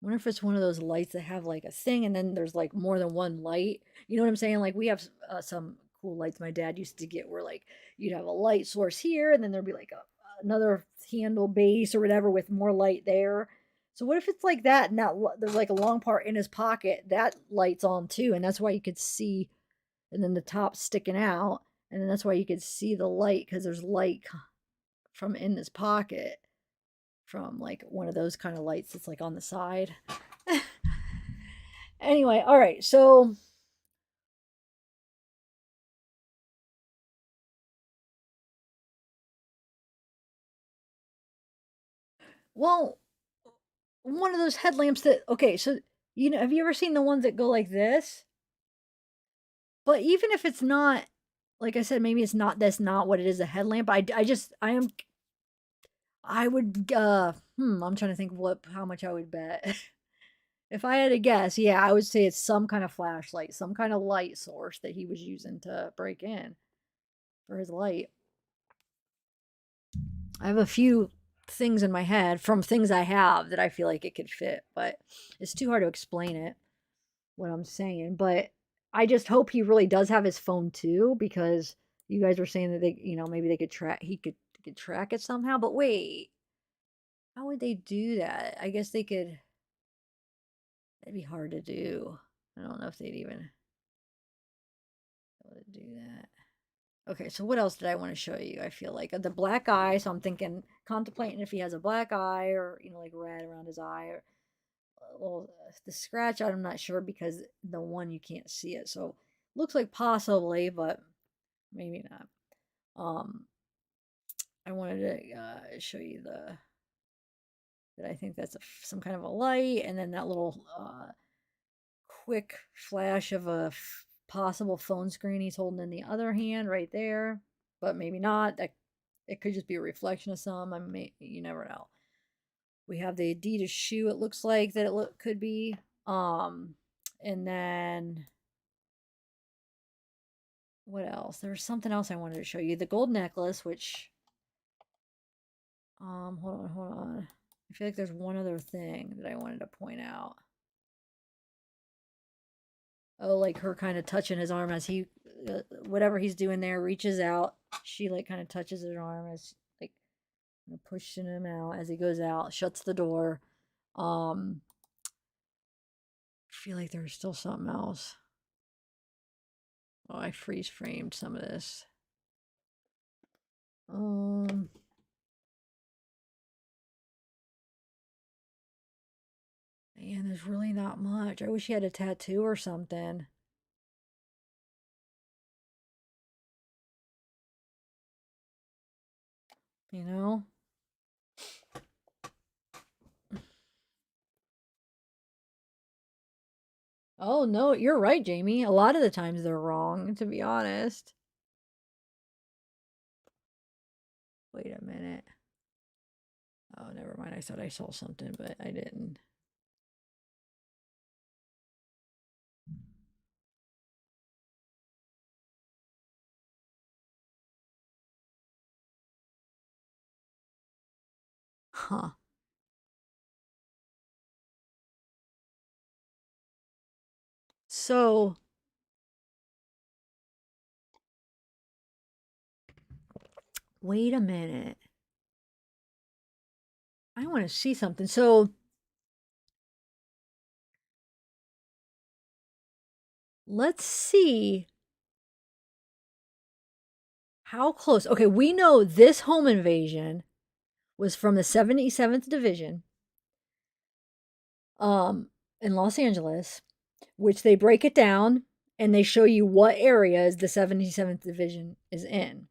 wonder if it's one of those lights that have like a thing and then there's like more than one light. You know what I'm saying? Like we have some cool lights my dad used to get where like you'd have a light source here and then there'd be like another handle base or whatever with more light there. So what if it's like that and that there's like a long part in his pocket that light's on too, and that's why you could see, and then the top sticking out, and then that's why you could see the light because there's light from in this pocket from like one of those kind of lights that's like on the side. Anyway, all right, so well, one of those headlamps that, okay, so you know, have you ever seen the ones that go like this? But even if it's not, like I said, maybe it's not, that's not what it is, a headlamp. I would I'm trying to think of how much I would bet. If I had to guess, yeah, I would say it's some kind of flashlight, some kind of light source that he was using to break in for his light. I have a few things in my head from things I have that I feel like it could fit, but it's too hard to explain it, what I'm saying. But I just hope he really does have his phone too, because you guys were saying that they, you know, maybe they could track, he could track it somehow. But wait, how would they do that? I guess they could, that'd be hard to do. I don't know if they'd even be able to do that. Okay, so what else did I want to show you? I feel like the black eye. So I'm thinking, contemplating if he has a black eye or, you know, like red around his eye, or well, the scratch, I'm not sure because the one you can't see it. So looks like possibly, but maybe not. I wanted to show you that I think that's some kind of a light, and then that little quick flash of a possible phone screen he's holding in the other hand right there, but maybe not. That it could just be a reflection of some. I mean, you never know. We have the Adidas shoe. It looks like that could be. And then what else? There's something else I wanted to show you. The gold necklace, which hold on. I feel like there's one other thing that I wanted to point out. Oh, like her kind of touching his arm as he, whatever he's doing there, reaches out. She like kind of touches his arm as like pushing him out as he goes out, shuts the door. I feel like there's still something else. Oh, I freeze framed some of this. Man, there's really not much. I wish he had a tattoo or something. You know? Oh, no, you're right, Jamie. A lot of the times they're wrong, to be honest. Wait a minute. Oh, never mind. I thought I saw something, but I didn't. Huh. So, wait a minute. I want to see something. So, let's see how close. Okay, we know this home invasion was from the 77th Division in Los Angeles, which they break it down and they show you what areas the 77th Division is in.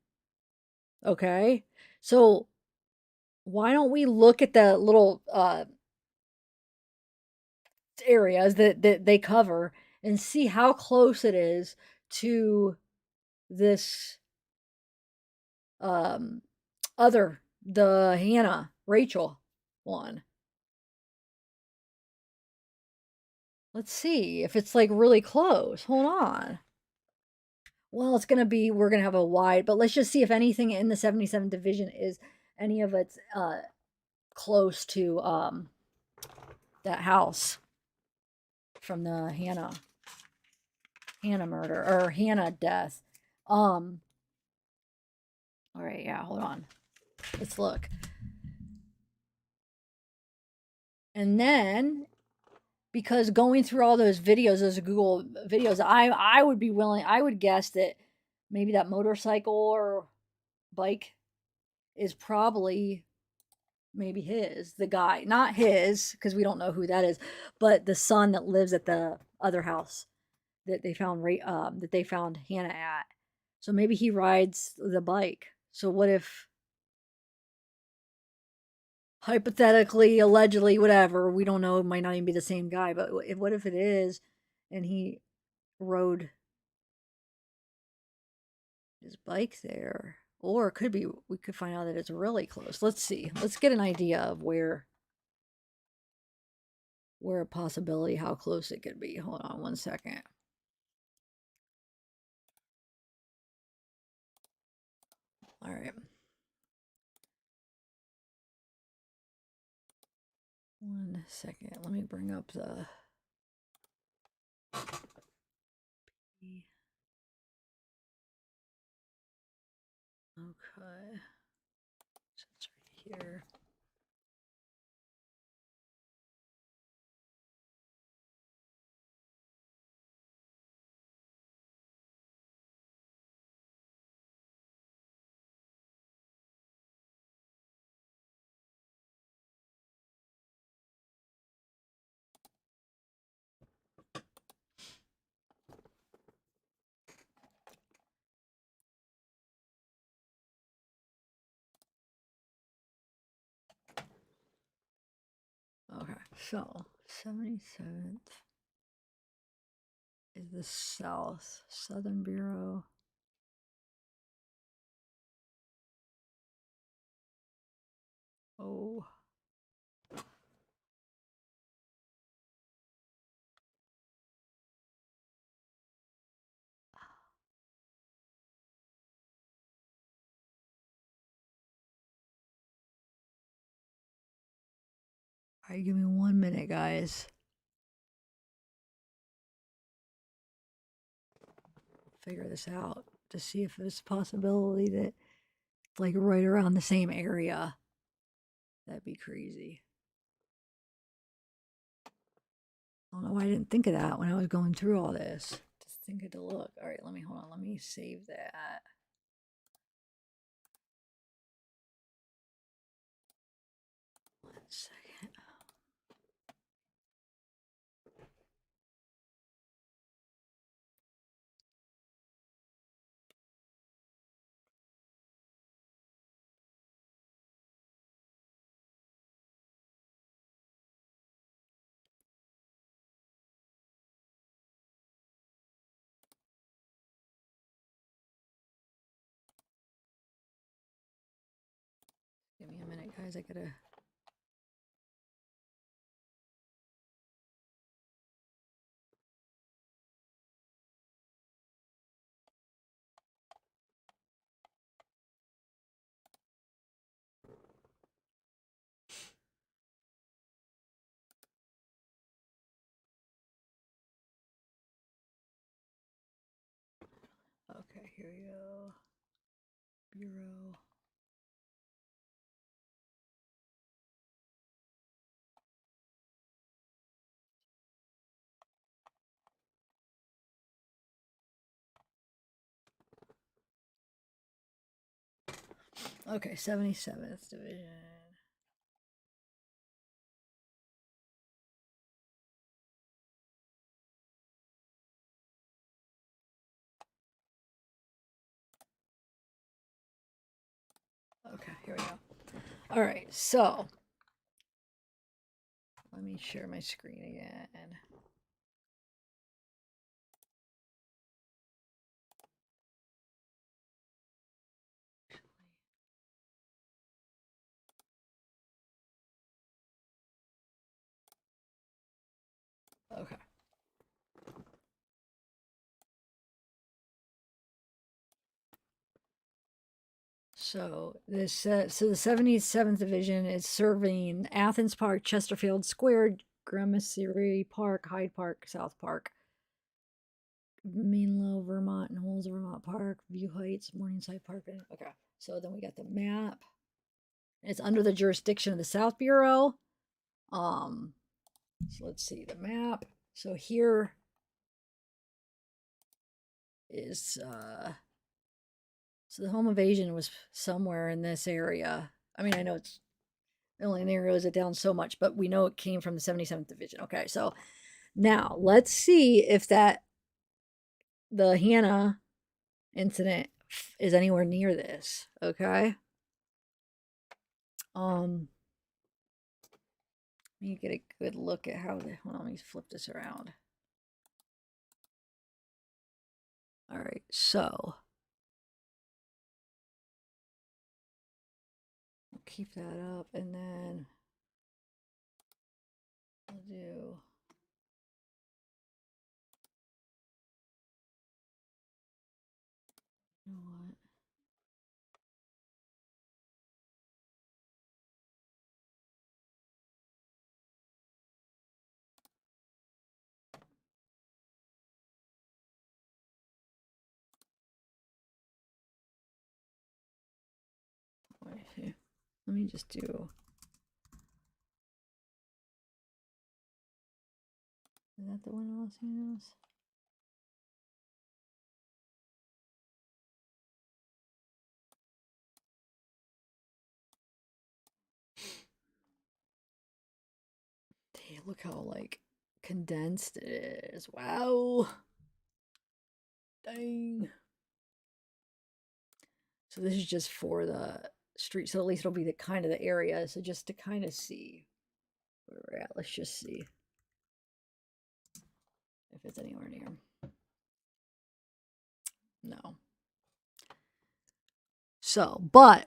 Okay? So, why don't we look at the little areas that they cover, and see how close it is to this the Hannah Rachel one. Let's see if it's like really close. Hold on. Well, we're gonna have a wide, but let's just see if anything in the 77th division is any of it's close to that house from the Hannah murder or Hannah death. All right, yeah, hold on. Let's look. And then because going through all those videos, those Google videos, I would guess that maybe that motorcycle or bike is probably maybe the guy, not his, because we don't know who that is, but the son that lives at the other house that they found Hannah at. So maybe he rides the bike. So what if hypothetically, allegedly, whatever, we don't know, it might not even be the same guy, but what if it is and he rode his bike there? Or it could be, we could find out that it's really close. Let's see. Let's get an idea of where a possibility, how close it could be. Hold on one second. All right. One second. Let me bring up the okay. So it's right here. Okay, so 77th is the Southern Bureau. Oh. All right, give me 1 minute, guys. Figure this out to see if there's a possibility that it's like right around the same area. That'd be crazy. I don't know why I didn't think of that when I was going through all this. Just thinking to look. All right, hold on. Let me save that. One second. Give me a minute, guys. I gotta. Okay, here we go. Bureau. Okay, 77th Division. Okay, here we go. All right, so let me share my screen again. Okay. So this so the 77th Division is serving Athens Park, Chesterfield Square, Gramercy Park, Hyde Park, South Park, Meanlow, Vermont, Knowles, Vermont Park, View Heights, Morningside Park. Okay. So then we got the map. It's under the jurisdiction of the South Bureau. So let's see the map. So here is so the home invasion was somewhere in this area. I mean, I know it's it only narrows it down so much, but we know it came from the 77th Division. Okay, so now let's see if the Hannah incident is anywhere near this. Okay. Let me get a good look at how the hold on, let me flip this around. All right, so we'll keep that up and then we'll do you know what? Let me just do. Is that the one in Los Angeles? Damn, look how like condensed it is. Wow. Dang. So this is just for the street. So at least it'll be the kind of the area. So just to kind of see where we're at. Let's just see if it's anywhere near. No. So, but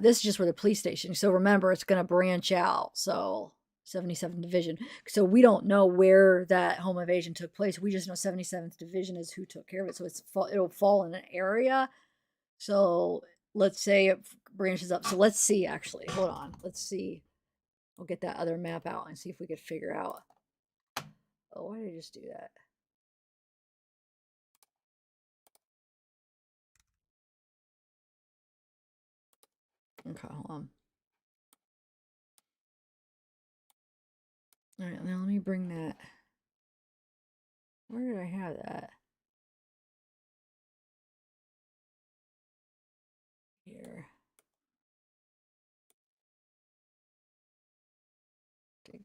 this is just where the police station. So remember, it's going to branch out. So 77th Division. So we don't know where that home invasion took place. We just know 77th Division is who took care of it. So it'll fall in an area. So let's say it branches up. So let's see, actually. Hold on. Let's see. We'll get that other map out and see if we could figure out. Oh, why did I just do that? Okay, hold on. All right, now let me bring that. Where did I have that? Here.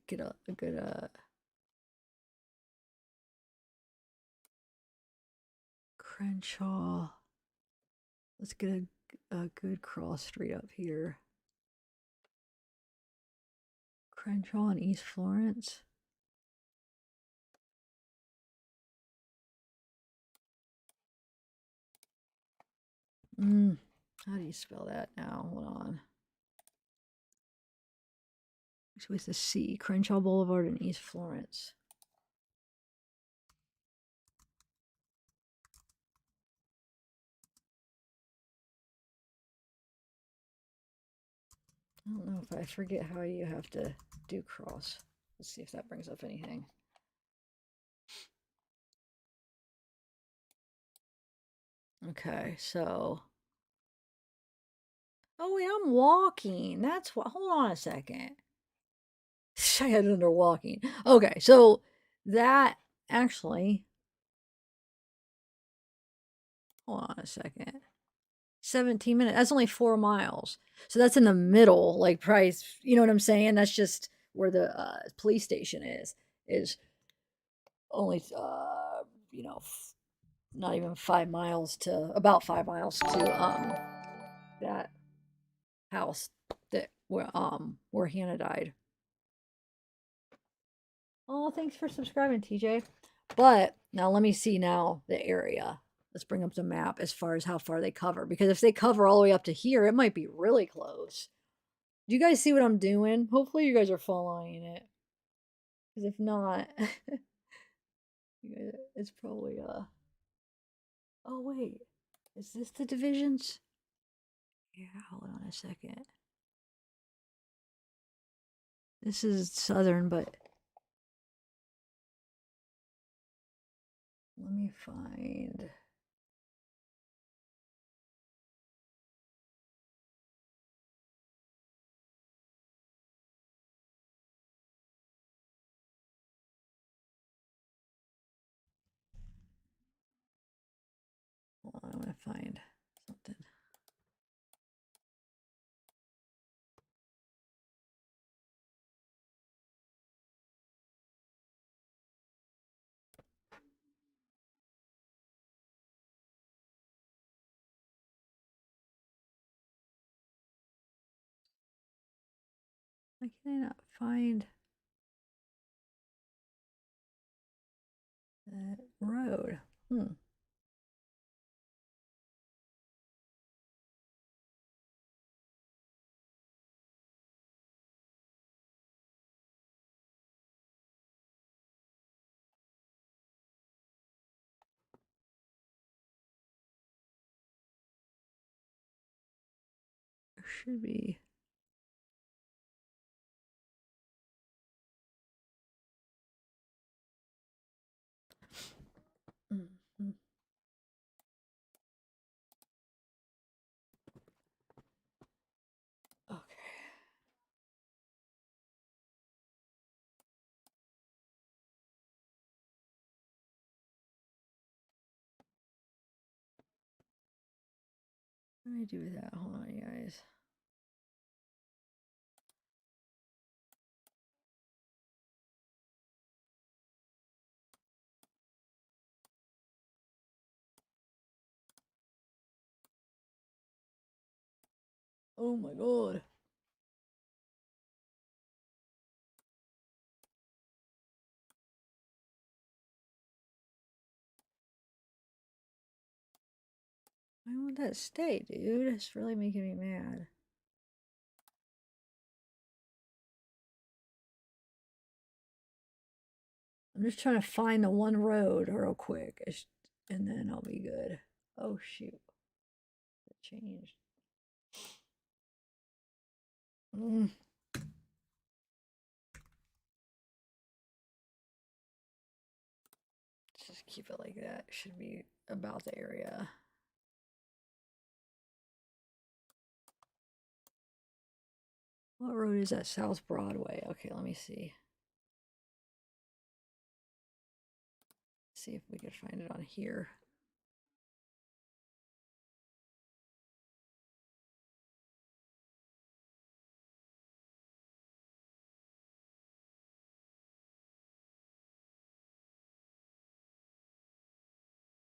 Get a good Crenshaw. Let's get a good cross street up here. Crenshaw and East Florence. How do you spell that now? Hold on. Which was the C? Crenshaw Boulevard and East Florence. I don't know if I forget how you have to do cross. Let's see if that brings up anything. Okay, so. Oh, wait, I'm walking. That's what. Hold on a second. I had it under walking. Okay, so that actually. Hold on a second. 17 minutes. That's only 4 miles. So that's in the middle, like price. You know what I'm saying? That's just where the police station is only, you know, not even 5 miles to about 5 miles to that house that where Hannah died. Oh, thanks for subscribing, TJ. But now let me see now the area. Let's bring up the map as far as how far they cover. Because if they cover all the way up to here, it might be really close. Do you guys see what I'm doing? Hopefully you guys are following it. Because if not, It's probably oh wait, is this the divisions? Yeah, hold on a second. This is southern, but let me find. Hold on, I'm gonna find something. Why can I not find that road? There should be. Mhm. Okay. What do I do with that? Hold on, you guys. Oh my god. Why won't that stay, dude? It's really making me mad. I'm just trying to find the one road real quick, and then I'll be good. Oh shoot, it changed. Just keep it like that. It should be about the area. What road is that? South Broadway. Okay, let me see. See if we could find it on here.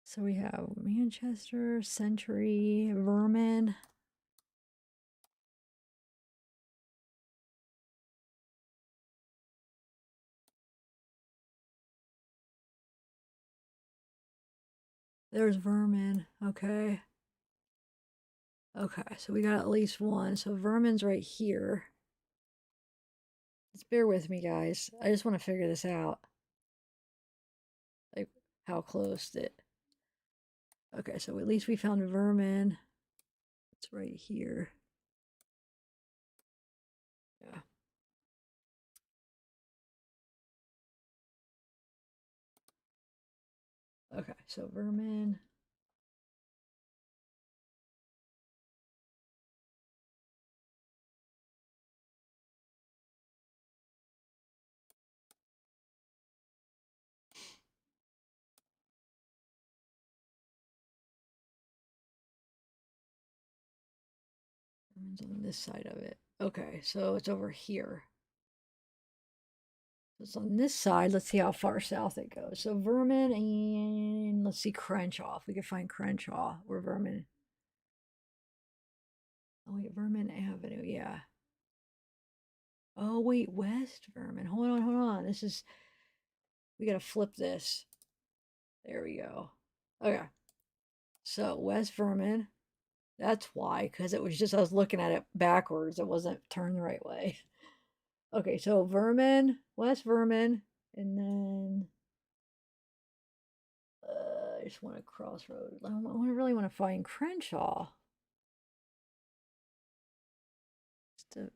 So we have Manchester, Century, Vermin. There's Vermin. Okay. Okay, so we got at least one. So Vermin's right here. Just bear with me, guys. I just want to figure this out. Like, how close it. Okay, so at least we found Vermin. It's right here. Yeah. Okay, so Vermin. Vermin's on this side of it. Okay, so it's over here. It's on this side. Let's see how far south it goes. So Vermin and let's see Crenshaw. If we could find Crenshaw or Vermin. Oh wait, Vermin Avenue, yeah. Oh wait, West Vermin. Hold on, hold on. This is we gotta flip this. There we go. Okay. So West Vermin. That's why, because it was just I was looking at it backwards. It wasn't turned the right way. Okay, so Vermin, West Vermin, and then I just want to crossroad. I really want to find Crenshaw. Just a,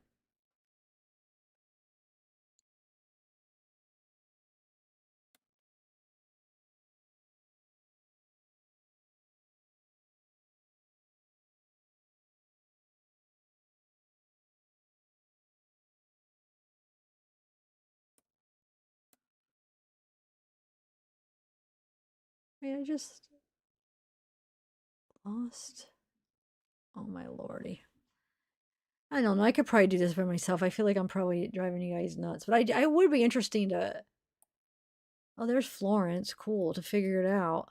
I just lost. Oh my lordy. I don't know. I could probably do this by myself. I feel like I'm probably driving you guys nuts, but I would be interesting to. Oh, there's Florence. Cool to figure it out.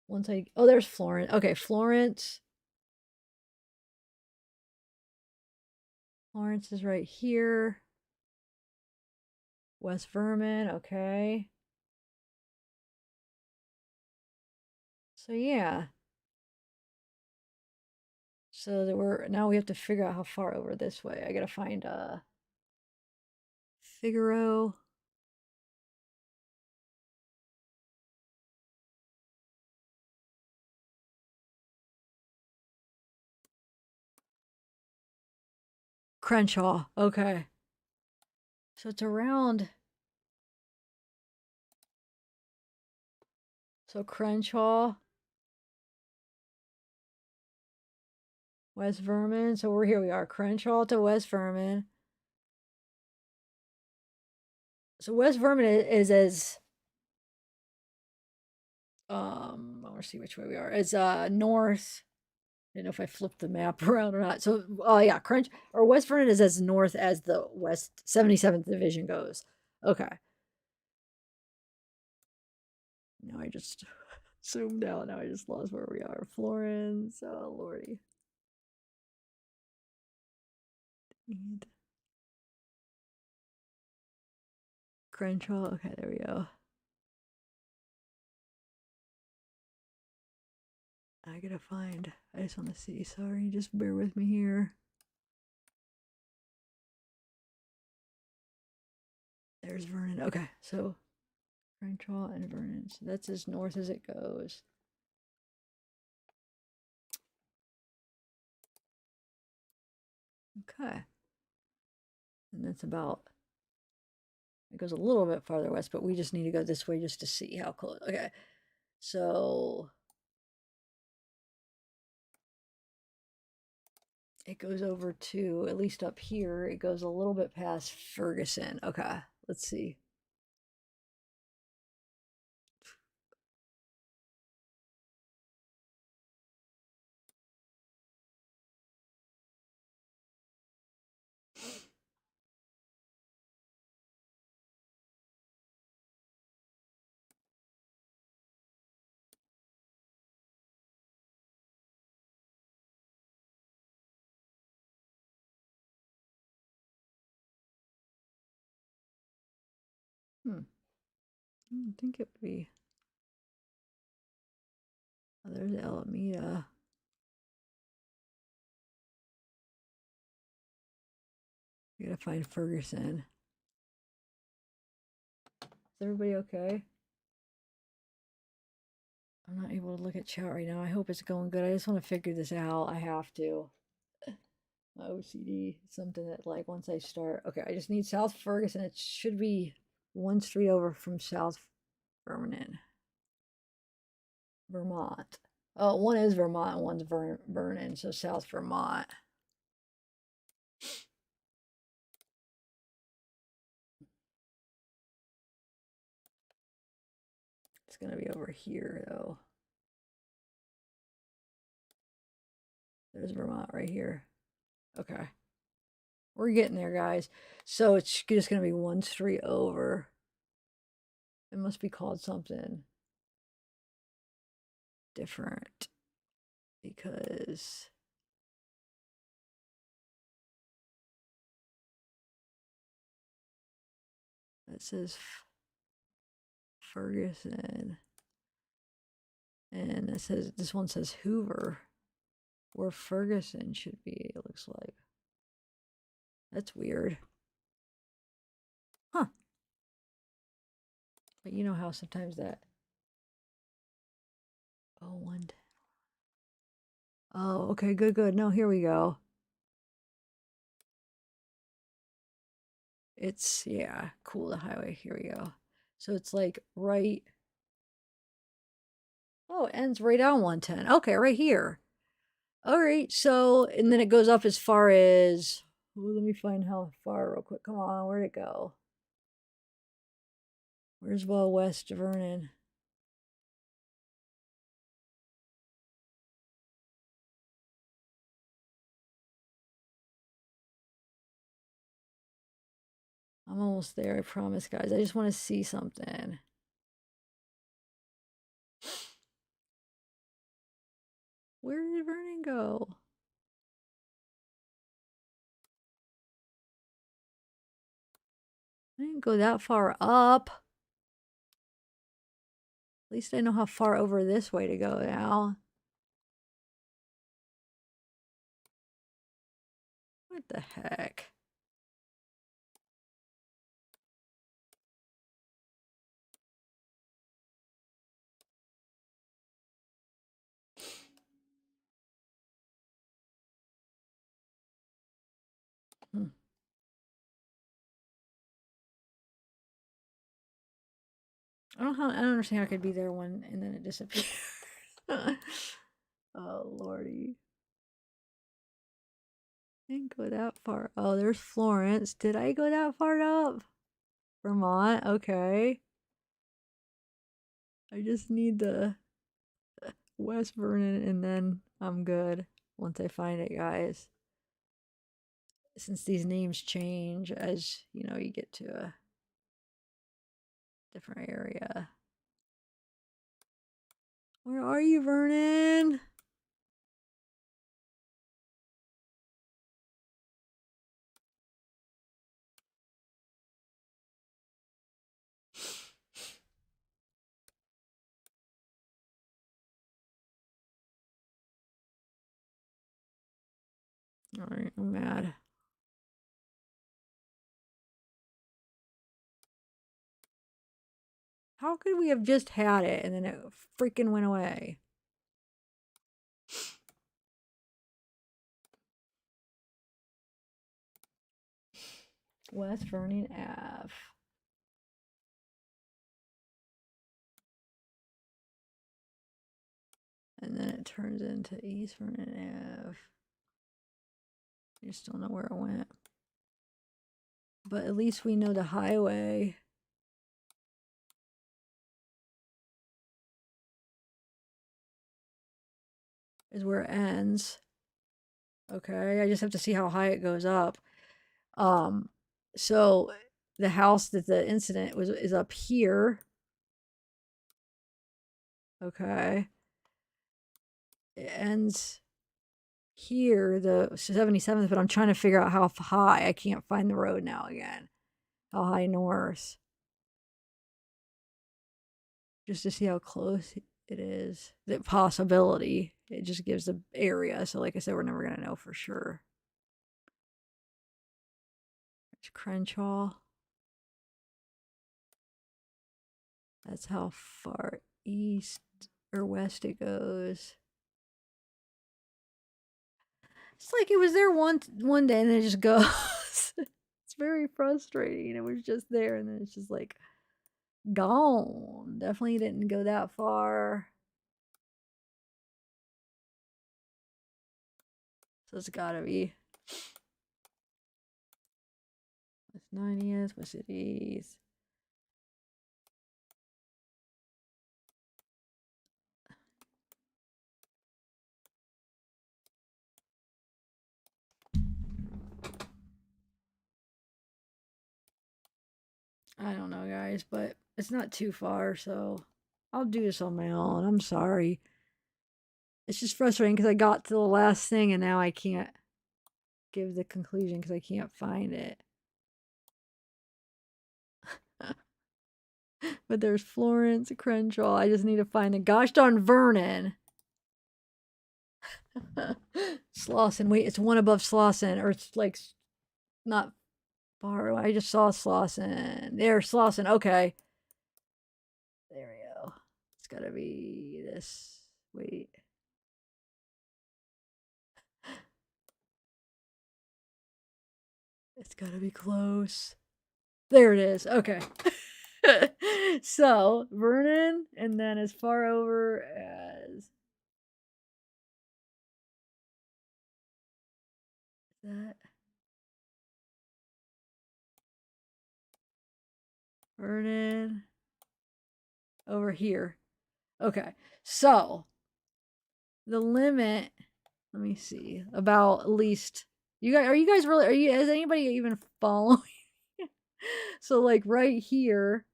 Once I. Oh, there's Florence. Okay, Florence. Florence is right here. West Vermin. Okay. So yeah. So that now we have to figure out how far over this way. I gotta find Figaro. Crenshaw. Okay. So it's around. So Crenshaw. West Vermin. So we're here. We are Crenshaw to West Vermin. So West Vermin is as I want to see which way we are. It's north. I don't know if I flipped the map around or not. So yeah, West Vermin is as north as the West 77th Division goes. Okay. Now I just zoomed out. Now I just lost where we are. Florence. Oh lordy. And Crenshaw. Okay, there we go. I gotta find. I just want to see. Sorry, just bear with me here. There's Vernon. Okay, so Crenshaw and Vernon. So that's as north as it goes. Okay. And that's about. It goes a little bit farther west, but we just need to go this way just to see how close. Okay. So it goes over to, at least up here, it goes a little bit past Ferguson. Okay. Let's see. I don't think it would be. Oh, there's Alameda. I gotta find Ferguson. Is everybody okay? I'm not able to look at chat right now. I hope it's going good. I just want to figure this out. I have to. My OCD is something that, like, once I start. Okay, I just need South Ferguson. It should be one street over from South Vernon. Vermont. Oh, one is Vermont, one's Vernon, so South Vermont. It's gonna be over here though. There's Vermont right here. Okay. We're getting there, guys. So it's just gonna be one street over. It must be called something different because it says Ferguson, and it says this one says Hoover, where Ferguson should be. It looks like that's weird, huh? But you know how sometimes that Oh, 110. Oh, okay, good, good. No, here we go. It's, yeah, cool, the highway. Here we go. So it's like right. Oh, it ends right on 110. Okay, right here. All right, so, and then it goes up as far as, ooh, let me find how far real quick. Come on, where'd it go? Where's West Vernon? I'm almost there, I promise, guys. I just want to see something. Where did Vernon go? I didn't go that far up. At least I know how far over this way to go now. What the heck? Hmm. I don't understand how I could be there one and then it disappeared. Oh lordy. Didn't go that far. Oh, there's Florence. Did I go that far up? Vermont, okay. I just need the West Vernon and then I'm good once I find it, guys. Since these names change as, you know, you get to a different area. Where are you, Vernon? Alright, I'm mad. How could we have just had it and then it freaking went away? West Vernon Ave. And then it turns into East Vernon Ave. I just don't know where it went. But at least we know the highway. Is where it ends. Okay, I just have to see how high it goes up. So the house that the incident was is up here. Okay. It ends here, the 77th, but I'm trying to figure out how high. I can't find the road now again. How high north? Just to see how close it is. The possibility. It just gives the area. So like I said, we're never going to know for sure. It's Crenshaw. That's how far east or west it goes. It's like it was there one day and then it just goes. It's very frustrating. It was just there and then it's just like gone. Definitely didn't go that far. So it's gotta be West 90th, West Cities. I don't know, guys, but it's not too far, so I'll do this on my own. I'm sorry. It's just frustrating because I got to the last thing and now I can't give the conclusion because I can't find it. But there's Florence, Crenshaw. I just need to find the gosh darn Vernon. Slauson. Wait, it's one above Slauson, or it's like not far. I just saw Slauson. There's Slauson. Okay. There we go. It's gotta be this. Wait. It's gotta be close. There it is. Okay. So, Vernon, and then as far over as that. Vernon. Over here. Okay. So, the limit, let me see, about at least, are you guys really, is anybody even following? So, like, right here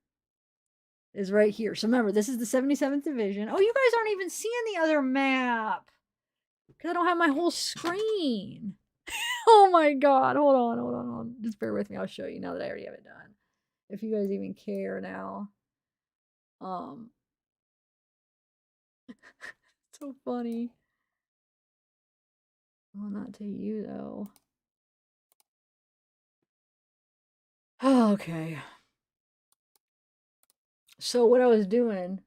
is right here. So remember, this is the 77th division. Oh, you guys aren't even seeing the other map because I don't have my whole screen. Oh my god. Hold on. Just bear with me. I'll show you now that I already have it done. If you guys even care now. So funny. Well, not to you though. Oh, okay. So what I was doing.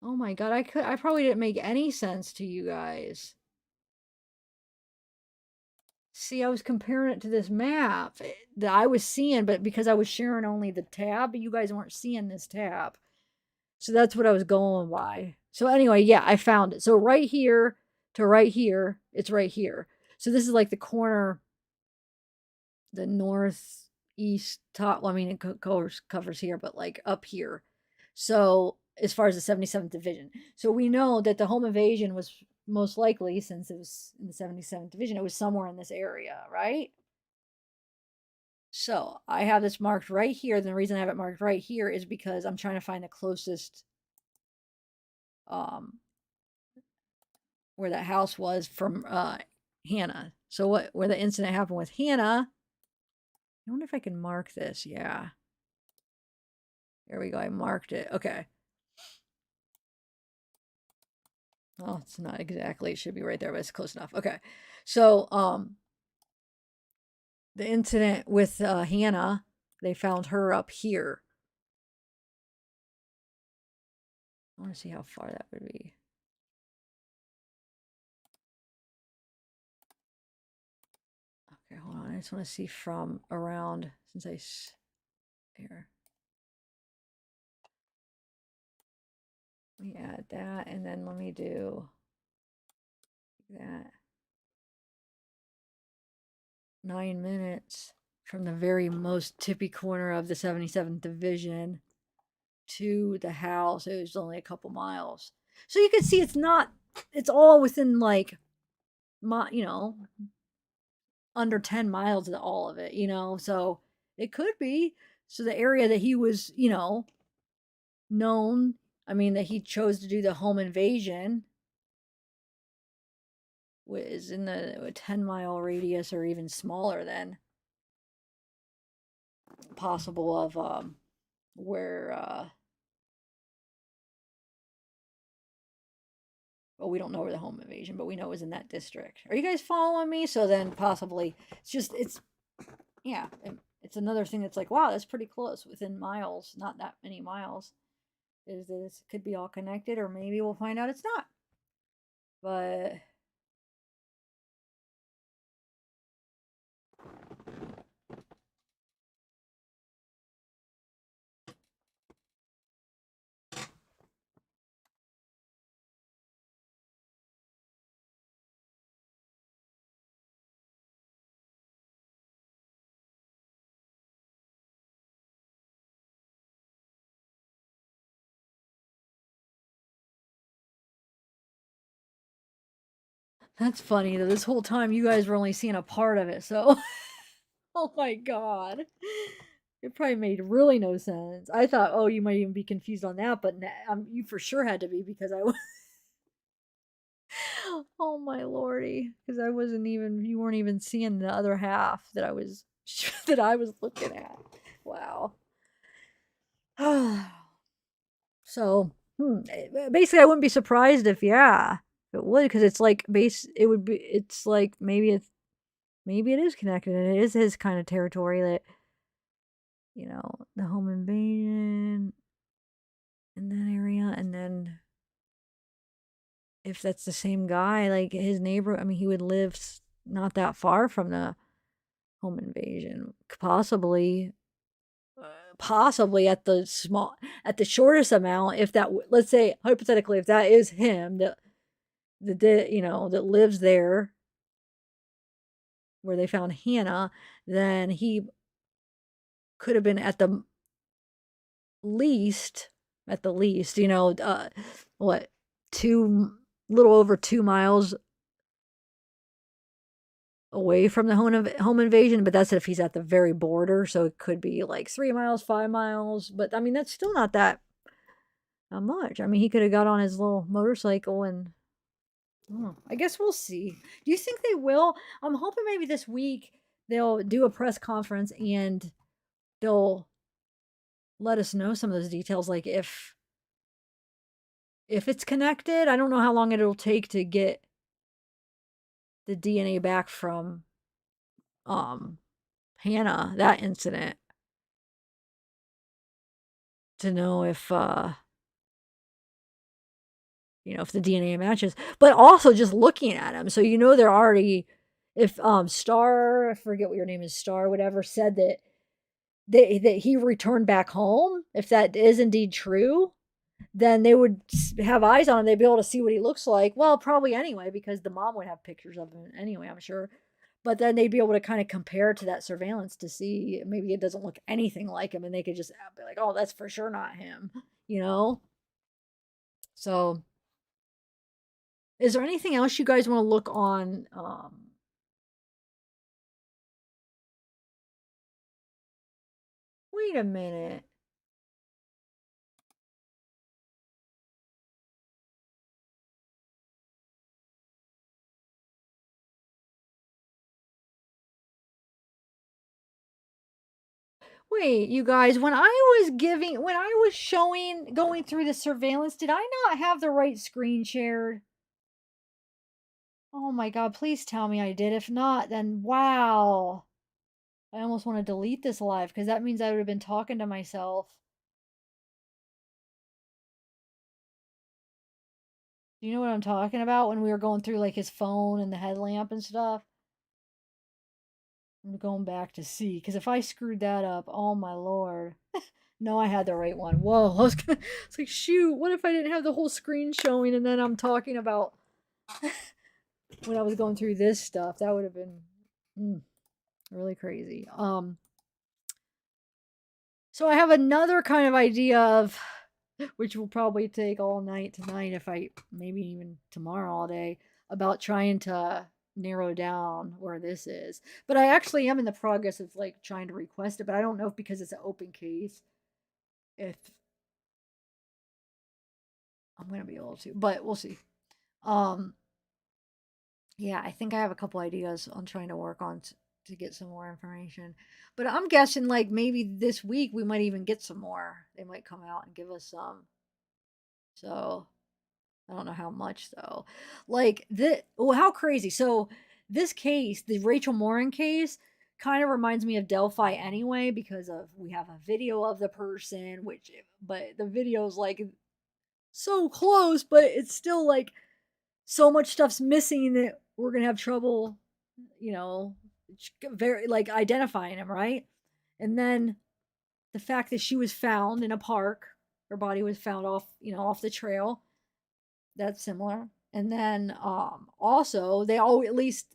Oh my god, I probably didn't make any sense to you guys. See, I was comparing it to this map that I was seeing, but because I was sharing only the tab, you guys weren't seeing this tab. So that's what I was going by. So anyway, yeah, I found it. So right here to right here, it's right here. So this is like the corner, the northeast top. Well, I mean, it covers here, but like up here. So as far as the 77th division. So we know that the home invasion was most likely, since it was in the 77th division, it was somewhere in this area, right? So I have this marked right here. The reason I have it marked right here is because I'm trying to find the closest where that house was from Hannah. So where the incident happened with Hannah. I wonder if I can mark this. Yeah. There we go. I marked it. Okay. Oh, it's not exactly. It should be right there, but it's close enough. Okay. So the incident with Hannah, they found her up here. I want to see how far that would be. Okay, hold on. I just want to see from around, since I here. Let me add that, and then let me do that. 9 minutes from the very most tippy corner of the 77th division to the house. It was only a couple miles. So you can see it's all within like, under 10 miles of all of it, so it could be. So the area that he was, known, that he chose to do the home invasion was in the 10-mile radius or even smaller than possible of where well, we don't know where the home invasion, but we know it was in that district. Are you guys following me? So then possibly it's another thing that's like, wow, that's pretty close, within miles, not that many miles. Is this could be all connected, or maybe we'll find out it's not. But that's funny though. This whole time you guys were only seeing a part of it, so oh my god. It probably made really no sense. I thought, oh, you might even be confused on that, but you for sure had to be, because I was. Oh my lordy, because you weren't even seeing the other half that I was that I was looking at. Wow. So basically, I wouldn't be surprised if it would, because it's like it's like maybe it is connected, and it is his kind of territory that, the home invasion. in that area. And then if that's the same guy, like his neighbor, I mean, he would live not that far from the home invasion, possibly. Possibly at the shortest amount, if that, let's say hypothetically, if that is him, that lives there where they found Hannah, then he could have been least, at the least, what, little over 2 miles away from the home invasion, but that's if he's at the very border, so it could be like 3 miles, 5 miles, but I mean, that's still not much. I mean, he could have got on his little motorcycle and I guess we'll see. Do you think they will? I'm hoping maybe this week they'll do a press conference and they'll let us know some of those details, like if it's connected. I don't know how long it'll take to get the DNA back from Hannah, that incident, to know if the DNA matches, but also just looking at him. So they're already, if Star, I forget what your name is, Star, whatever, said that he returned back home, if that is indeed true, then they would have eyes on him. They'd be able to see what he looks like. Well, probably anyway, because the mom would have pictures of him anyway, I'm sure. But then they'd be able to kind of compare to that surveillance to see maybe it doesn't look anything like him, and they could just be like, oh, that's for sure not him, So, is there anything else you guys want to look on? Wait a minute. Wait, you guys, when I was going through the surveillance, did I not have the right screen shared? Oh my God, please tell me I did. If not, then wow. I almost want to delete this live because that means I would have been talking to myself. Do you know what I'm talking about when we were going through like his phone and the headlamp and stuff? I'm going back to see because if I screwed that up, oh my Lord. No, I had the right one. Whoa, it's like, shoot, what if I didn't have the whole screen showing and then I'm talking about when I was going through this stuff? That would have been really crazy. So I have another kind of idea of, which will probably take all night tonight, if I, maybe even tomorrow all day, about trying to narrow down where this is. But I actually am in the progress of like trying to request it, but I don't know if because it's an open case, if I'm gonna be able to, but we'll see. Yeah, I think I have a couple ideas on trying to work on to get some more information. But I'm guessing like maybe this week we might even get some more. They might come out and give us some. So I don't know how much though. Like how crazy. So this case, the Rachel Morin case, kind of reminds me of Delphi anyway, because we have a video of the person, but the video's like so close, but it's still like so much stuff's missing that we're gonna have trouble, very like identifying him, right? And then the fact that she was found in a park, her body was found off the trail. That's similar. And then also they all, at least,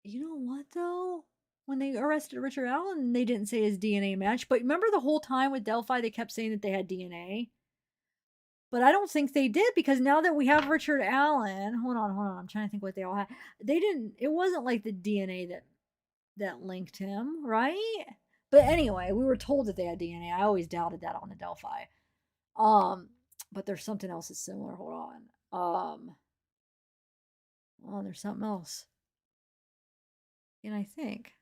you know what though? When they arrested Richard Allen, they didn't say his DNA match. But remember the whole time with Delphi, they kept saying that they had DNA. But I don't think they did, because now that we have Richard Allen, hold on, I'm trying to think what they all had. They didn't. It wasn't like the DNA that linked him, right? But anyway, we were told that they had DNA. I always doubted that on the Delphi. But there's something else that's similar. Hold on. Oh, there's something else. And I think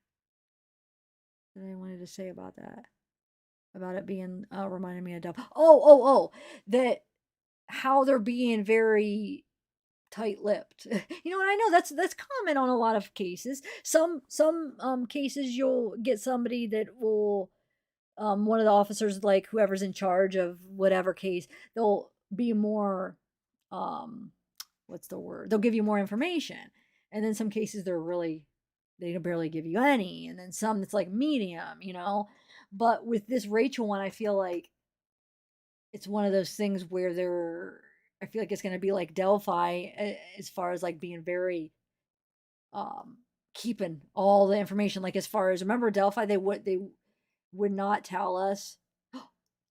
that I wanted to say about that. About it being reminding me of Delphi. Oh, that how they're being very tight-lipped. You know, and I know that's common on a lot of cases. Some cases you'll get somebody that will one of the officers, like whoever's in charge of whatever case, they'll be more, um, what's the word? They'll give you more information. And then some cases they barely give you any. And then some that's like medium, you know? But with this Rachel one, I feel like it's one of those things where I feel like it's going to be like Delphi as far as like being very, um, keeping all the information. Like as far as, remember Delphi, they would not tell us.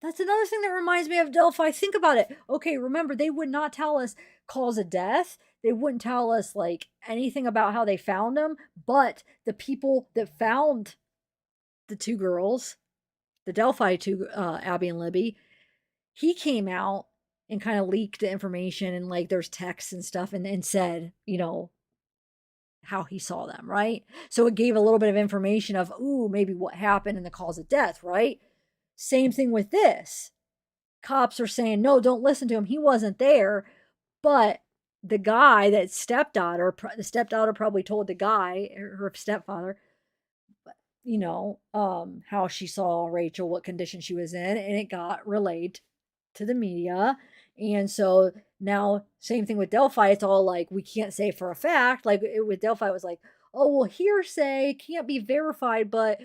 That's another thing that reminds me of Delphi. Think about it. Okay, remember, they would not tell us cause of death. They wouldn't tell us like anything about how they found them. But the people that found the two girls, the Delphi two, Abby and Libby, he came out and kind of leaked the information, and like there's texts and stuff, and said, how he saw them, right? So it gave a little bit of information of, ooh, maybe what happened and the cause of death, right? Same thing with this. Cops are saying, no, don't listen to him. He wasn't there. But the guy, the stepdaughter probably told the guy, her stepfather, how she saw Rachel, what condition she was in, and it got relayed to the media. And so now, same thing with Delphi. It's all like, we can't say for a fact. Like with Delphi, it was like, oh, well, hearsay can't be verified, but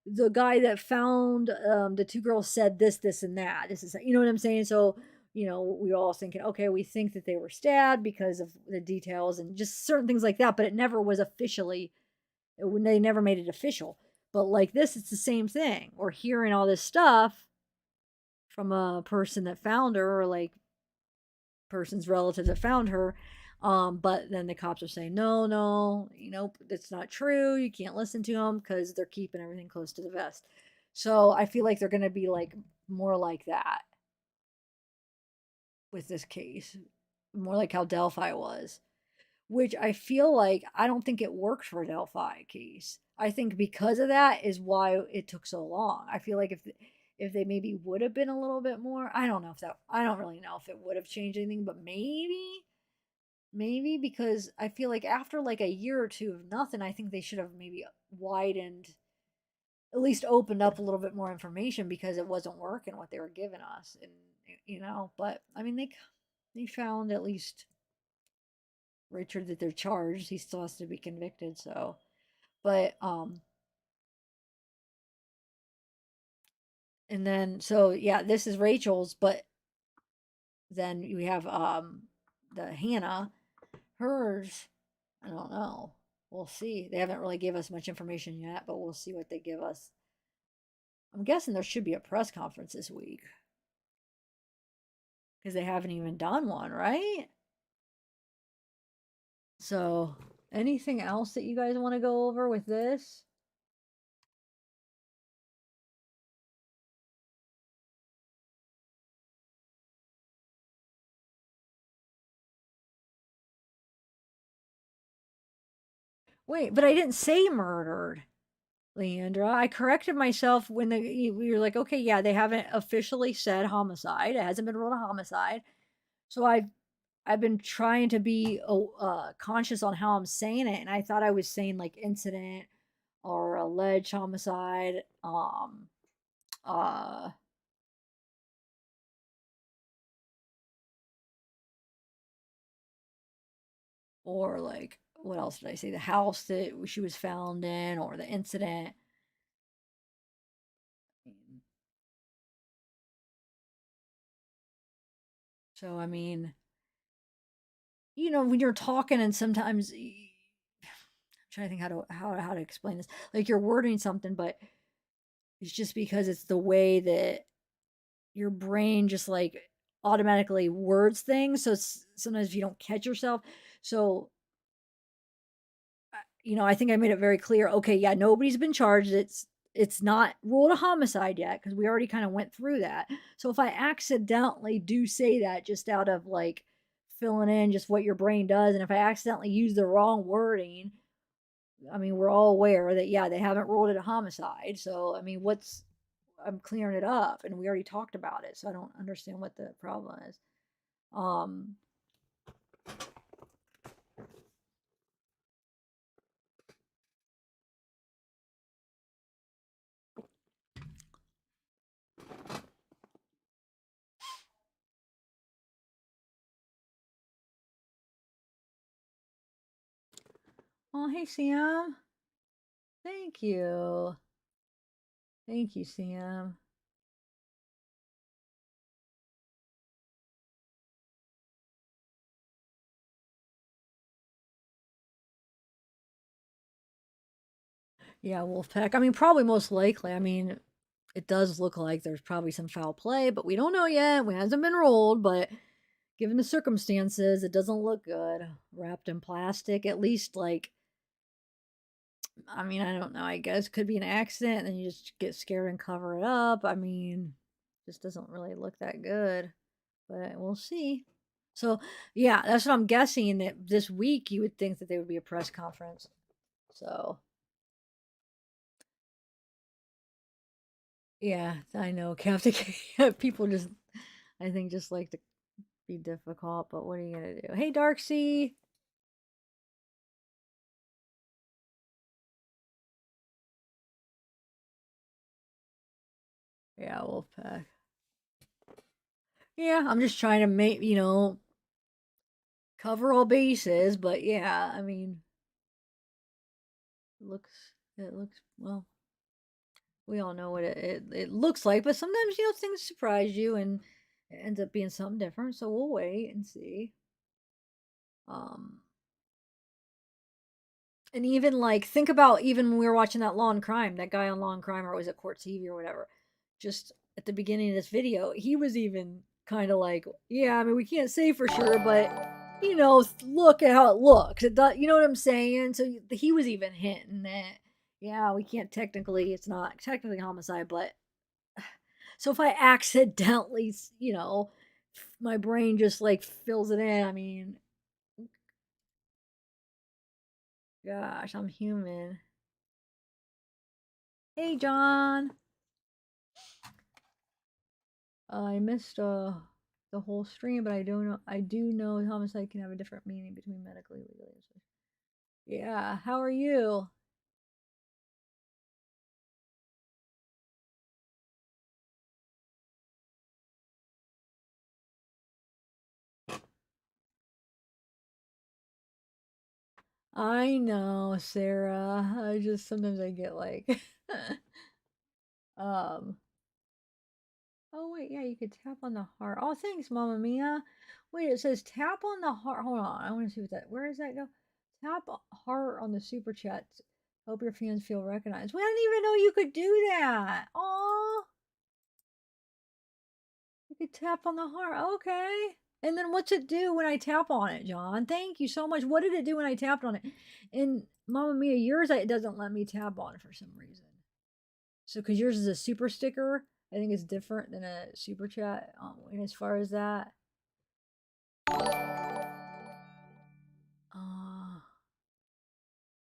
the guy that found the two girls said this, this, and that. This is, you know what I'm saying? So, we were all thinking, okay, we think that they were stabbed because of the details and just certain things like that, but it never was officially, they never made it official. But like this, it's the same thing. We're hearing all this stuff from a person that found her, or like person's relative that found her. But then the cops are saying, no, no, that's not true. You can't listen to them because they're keeping everything close to the vest. So I feel like they're going to be like more like that with this case, more like how Delphi was, which I feel like I don't think it worked for Delphi case. I think because of that is why it took so long. I feel like if they maybe would have been a little bit more, I don't really know if it would have changed anything, but maybe because I feel like after like a year or two of nothing, I think they should have maybe widened, at least opened up a little bit more information, because it wasn't working what they were giving us. And but I mean, they found at least Richard, that they're charged. He still has to be convicted. So, but and then so yeah, this is Rachel's, but then we have the Hannah, hers. I don't know. We'll see. They haven't really give us much information yet, but we'll see what they give us. I'm guessing there should be a press conference this week because they haven't even done one, right? So, anything else that you guys want to go over with this? Wait, but I didn't say murdered, Leandra. I corrected myself when we were like, okay, yeah, they haven't officially said homicide. It hasn't been ruled a homicide. So I've been trying to be conscious on how I'm saying it, and I thought I was saying like incident or alleged homicide. Uh, or like, what else did I say? The house that she was found in, or the incident. So I mean, when you're talking, and sometimes I'm trying to think how to explain this. Like you're wording something, but it's just because it's the way that your brain just like automatically words things. So sometimes if you don't catch yourself. So I think I made it very clear. Okay, yeah, nobody's been charged. It's not ruled a homicide yet, because we already kind of went through that. So if I accidentally do say that, just out of like filling in just what your brain does, and if I accidentally use the wrong wording, I mean, we're all aware that, yeah, they haven't ruled it a homicide. So I mean, I'm clearing it up, and we already talked about it. So I don't understand what the problem is. Um, Oh, hey, Sam. Thank you. Thank you, Sam. Yeah, Wolfpack. I mean, probably most likely. I mean, it does look like there's probably some foul play, but we don't know yet. It hasn't been rolled, but given the circumstances, it doesn't look good. Wrapped in plastic, at least like, I mean, I don't know. I guess could be an accident and then you just get scared and cover it up. I mean, just doesn't really look that good, but we'll see. So, yeah, that's what I'm guessing that this week you would think that there would be a press conference. So, yeah, I know. Captain people just, I think, just like to be difficult, but what are you gonna do? Hey, Darksea. Yeah, Wolfpack. Yeah, I'm just trying to make, cover all bases, but yeah, I mean, it looks well, we all know what it looks like, but sometimes, things surprise you and it ends up being something different, so we'll wait and see. Um, and even like think about even when we were watching that Law and Crime, that guy on Law and Crime, or was it Court TV or whatever, just at the beginning of this video, he was even kind of like, yeah, I mean, we can't say for sure, but look at how it looks. It does, you know what I'm saying? So he was even hinting that, yeah, we can't technically, it's not technically homicide, but so if I accidentally, my brain just like fills it in. I mean, gosh, I'm human. Hey, John. I missed the whole stream, but I do know homicide can have a different meaning between medically, legally, and social. Yeah, how are you? I know, Sarah. I just sometimes I get like um oh wait, yeah, you could tap on the heart. Oh, thanks, Mama Mia. Wait, it says tap on the heart. Hold on, I want to see what that. Where does that go? Tap heart on the super chat. Hope your fans feel recognized. We didn't even know you could do that. Oh, you could tap on the heart. Okay. And then what's it do when I tap on it, John? Thank you so much. What did it do when I tapped on it? And Mama Mia, yours it doesn't let me tap on it for some reason. So, because yours is a super sticker, I think it's different than a super chat. And as far as that, uh,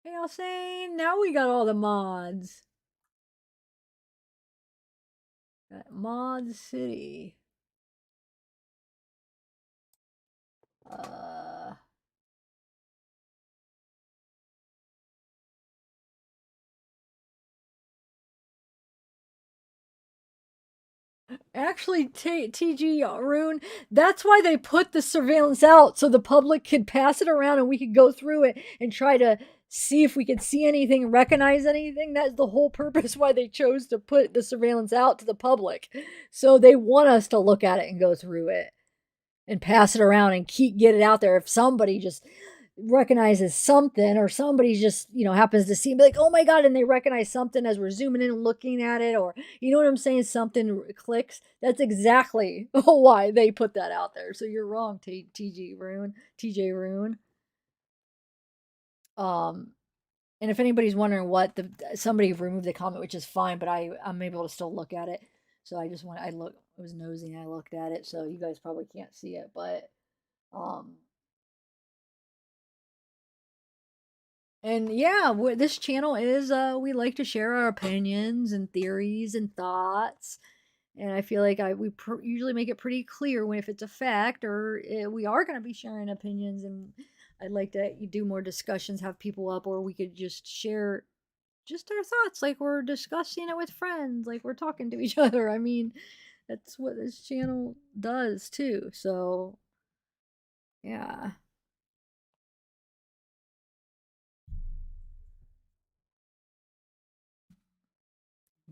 hey, Alsane, now we got all the mods. Got Mod City. Uh, Actually, TG Rune, that's why they put the surveillance out so the public could pass it around and we could go through it and try to see if we could see anything, recognize anything. That's the whole purpose why they chose to put the surveillance out to the public. So they want us to look at it and go through it and pass it around and get it out there. If somebody just recognizes something or somebody just happens to see and be like, oh my god, and they recognize something as we're zooming in and looking at it, or you know what I'm saying, something clicks, that's exactly why they put that out there. So you're wrong, TJ Rune. And if anybody's wondering what somebody removed the comment, which is fine, but I'm able to still look at it. So I was nosy and I looked at it, so you guys probably can't see it, but um and yeah, this channel is we like to share our opinions and theories and thoughts, and I feel like we usually make it pretty clear when if it's a fact or we are going to be sharing opinions, and I'd like to do more discussions, have people up, or we could just share just our thoughts like we're discussing it with friends, like we're talking to each other. I mean, that's what this channel does too. So, yeah.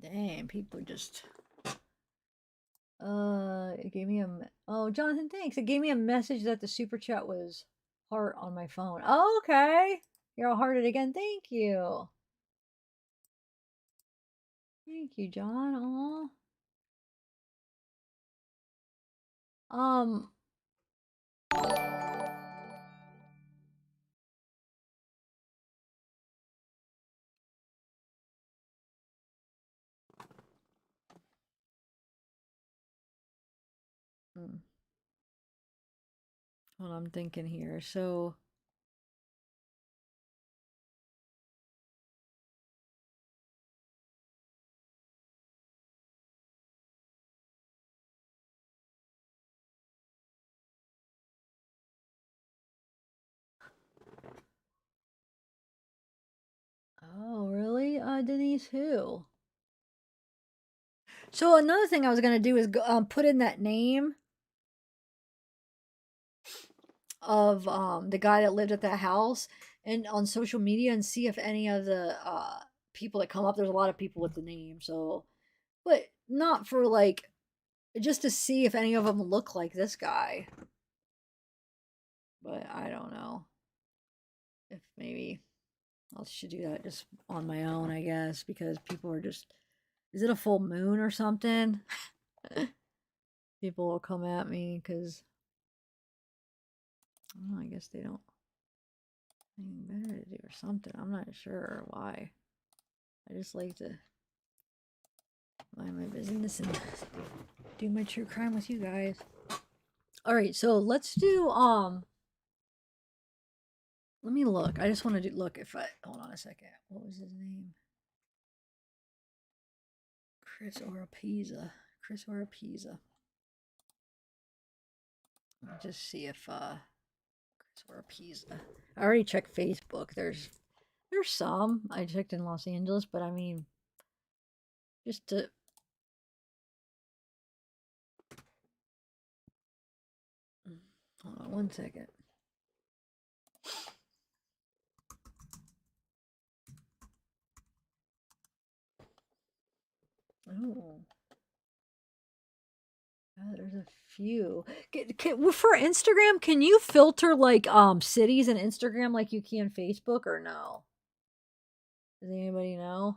Dang, people just. It gave me a. Oh, Jonathan, thanks. It gave me a message that the super chat was heart on my phone. Oh, okay. You're all hearted again. Thank you. Thank you, John. Aw. Um. Well, I'm thinking here. So. Oh, really? Denise, who? So another thing I was gonna do is put in that name of the guy that lived at that house and on social media and see if any of the people that come up. There's a lot of people with the name, so but not for like just to see if any of them look like this guy. But I don't know if maybe I should do that just on my own, I guess, because people are just. Is it a full moon or something? People will come at me because I guess they don't anything better to do or something. I'm not sure why. I just like to mind my business and do my true crime with you guys. All right, so let's do let me look. I just want to look if I hold on a second. What was his name? Chris Oropesa. Chris Oropesa. Just see if Chris Oropesa. I already checked Facebook. There's some. I checked in Los Angeles, but I mean just to hold on one second. Oh. There's a few. For Instagram, can you filter like cities in Instagram like you can Facebook or no? Does anybody know?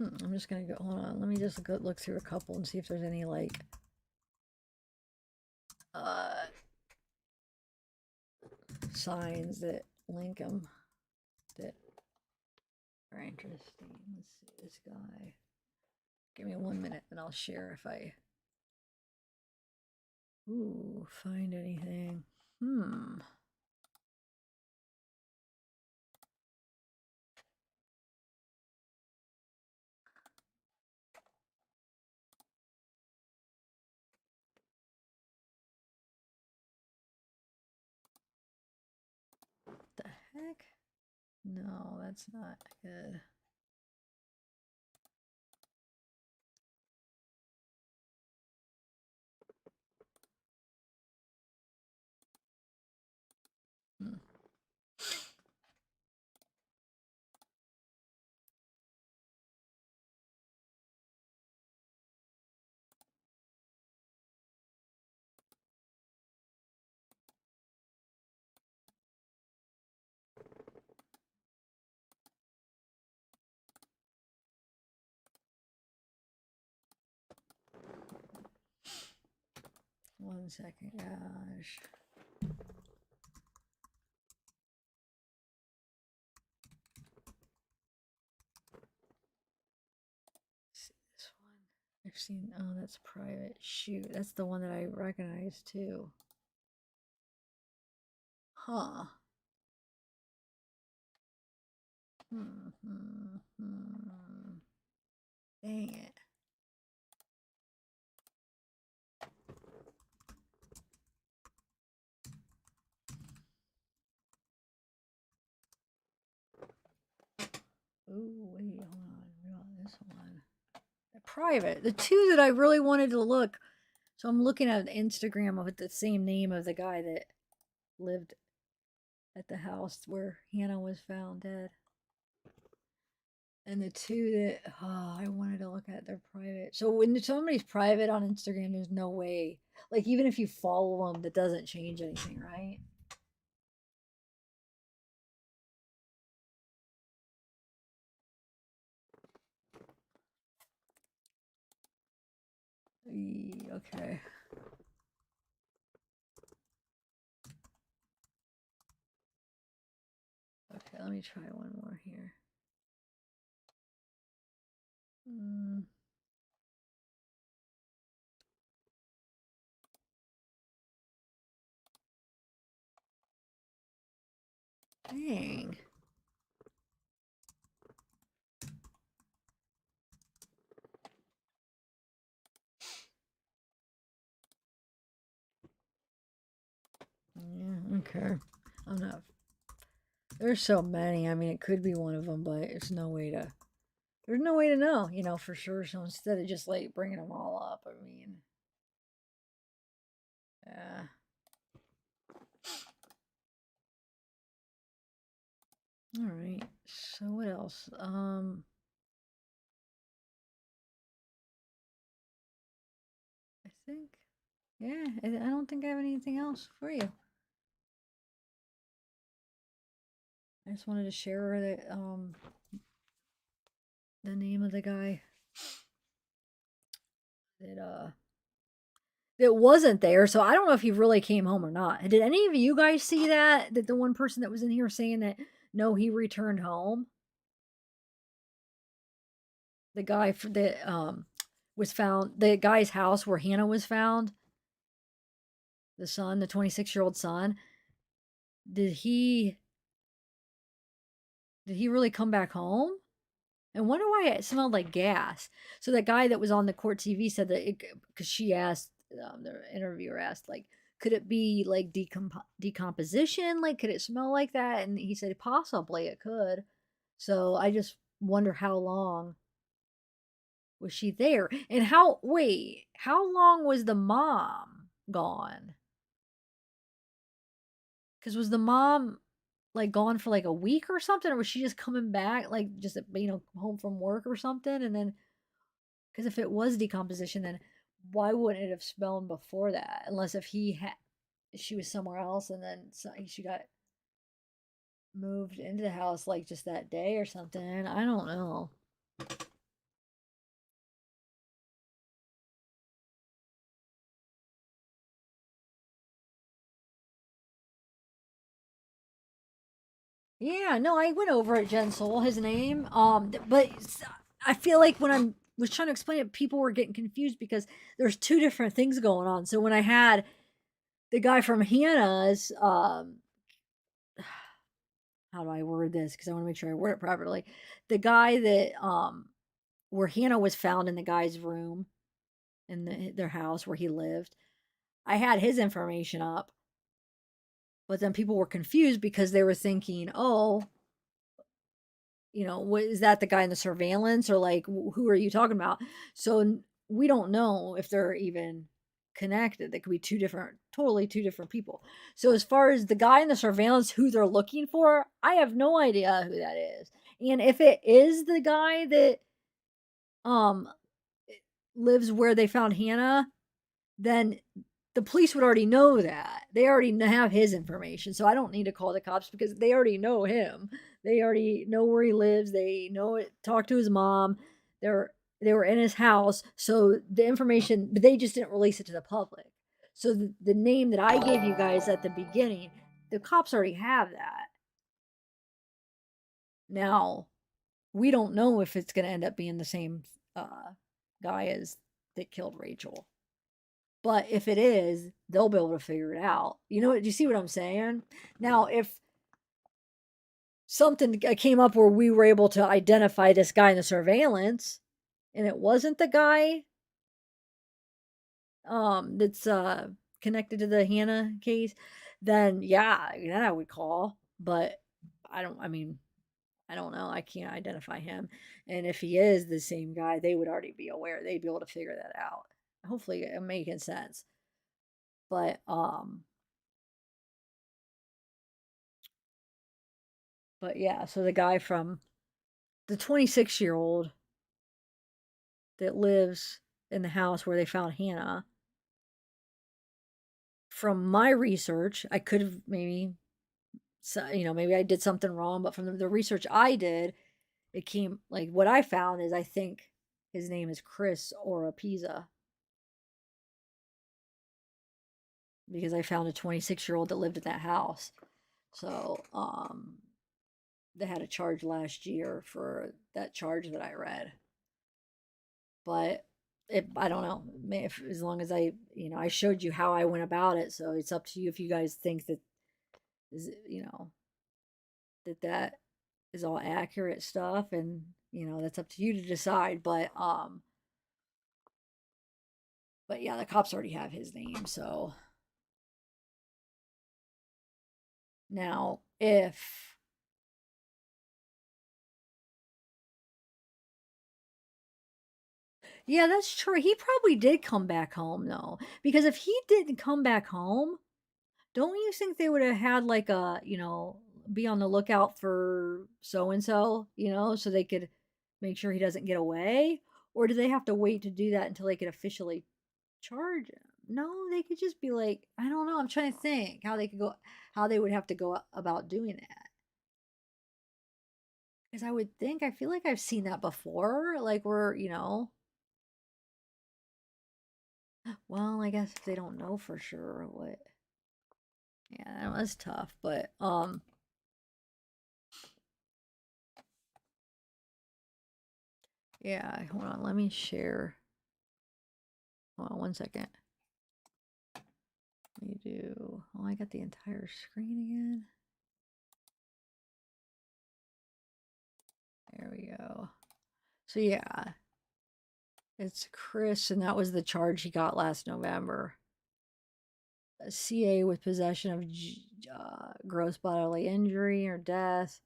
I'm just gonna go. Hold on. Let me just go look through a couple and see if there's any like signs that link them that are interesting. Let's see this guy. Give me 1 minute and I'll share if I find anything. The heck? No, that's not good. One second, gosh. See this one. I've seen, oh, that's private. Shoot, that's the one that I recognize too. Huh. Dang it. Ooh, wait, hold on. this one. Private. The two that I really wanted to look. So I'm looking at Instagram with the same name of the guy that lived at the house where Hannah was found dead. And the two that I wanted to look at, they're private. So when somebody's private on Instagram, there's no way. Like even if you follow them, that doesn't change anything, right? Okay. Okay, let me try one more here. Dang. Yeah, okay. I'm not. There's so many. I mean, it could be one of them, but there's no way to know, for sure. So instead of just like bringing them all up, I mean, yeah. All right. So what else? I think, yeah, I don't think I have anything else for you. I just wanted to share the name of the guy that wasn't there. So I don't know if he really came home or not. Did any of you guys see that? That the one person that was in here saying that no, he returned home. The guy that was found, the guy's house where Hannah was found, the son, the 26-year-old son. Did he really come back home? And wonder why it smelled like gas. So that guy that was on the court TV said that because she asked, the interviewer asked, like, could it be like decomposition? Like, could it smell like that? And he said possibly it could. So I just wonder how long was she there, and how long was the mom gone? Because was the mom like gone for like a week or something, or was she just coming back like just home from work or something? And then because if it was decomposition, then why wouldn't it have smelled before that? Unless if she was somewhere else and then she got moved into the house like just that day or something. I don't know. Yeah, no, I went over it, Jen Soul, his name. But I feel like when I was trying to explain it, people were getting confused because there's two different things going on. So when I had the guy from Hannah's, how do I word this? Because I want to make sure I word it properly. The guy that where Hannah was found in the guy's room in their house where he lived, I had his information up, but then people were confused because they were thinking, oh, what is that, the guy in the surveillance, or like who are you talking about? So we don't know if they're even connected. They could be totally two different people. So as far as the guy in the surveillance, who they're looking for, I have no idea who that is. And if it is the guy that um lives where they found Hannah, then the police would already know that. They already have his information. So I don't need to call the cops because they already know him. They already know where he lives. They know it, talk to his mom. They were in his house. So the information, but they just didn't release it to the public. So the name that I gave you guys at the beginning, the cops already have that. Now, we don't know if it's going to end up being the same guy as that killed Rachel. But if it is, they'll be able to figure it out. Do you see what I'm saying? Now, if something came up where we were able to identify this guy in the surveillance and it wasn't the guy that's connected to the Hannah case, then yeah, I would call. But I I don't know. I can't identify him. And if he is the same guy, they would already be aware. They'd be able to figure that out. Hopefully it making sense. But yeah, so the guy from the 26-year-old that lives in the house where they found Hannah, from my research, I could have maybe, maybe I did something wrong, but from the research I did, it came like what I found is I think his name is Chris Oropesa because I found a 26-year-old that lived in that house. So, they had a charge last year for that charge that I read. But I don't know, if, as long as I showed you how I went about it. So it's up to you if you guys think that is, that is all accurate stuff, and that's up to you to decide. But yeah, the cops already have his name. So now if yeah, that's true. He probably did come back home though, because if he didn't come back home, don't you think they would have had like be on the lookout for so and so, so they could make sure he doesn't get away? Or do they have to wait to do that until they could officially charge him? No, they could just be like, I don't know. I'm trying to think how they would have to go about doing that. Because I feel like I've seen that before. Like, well, I guess if they don't know for sure what. Yeah, that's tough. But, yeah, hold on. Let me share. Hold on one second. Let me do. Oh, I got the entire screen again. There we go. So, yeah, it's Chris, and that was the charge he got last November. A CA with possession of gross bodily injury or death,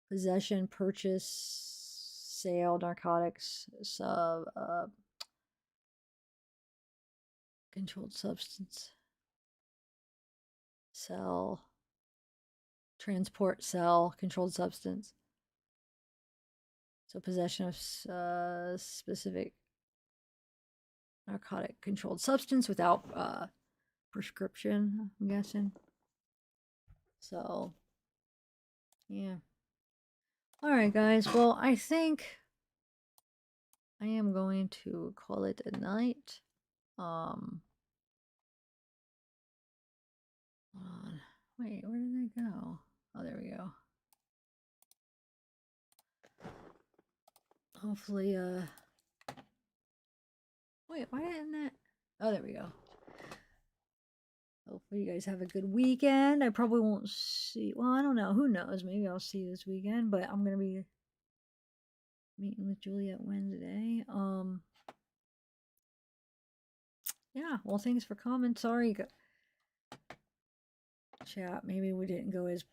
possession, purchase, sale, narcotics, controlled substance, sell, transport, sell, controlled substance. So possession of specific narcotic controlled substance without prescription, I'm guessing. So, yeah. All right, guys. Well, I think I am going to call it a night. Hold on. Wait, where did I go? Oh, there we go. Hopefully, wait, why didn't that? Oh, there we go. Hopefully, you guys have a good weekend. I probably won't see. Well, I don't know. Who knows? Maybe I'll see you this weekend. But I'm gonna be meeting with Juliet Wednesday. Yeah. Well, thanks for coming. Sorry, chat. Maybe we didn't go as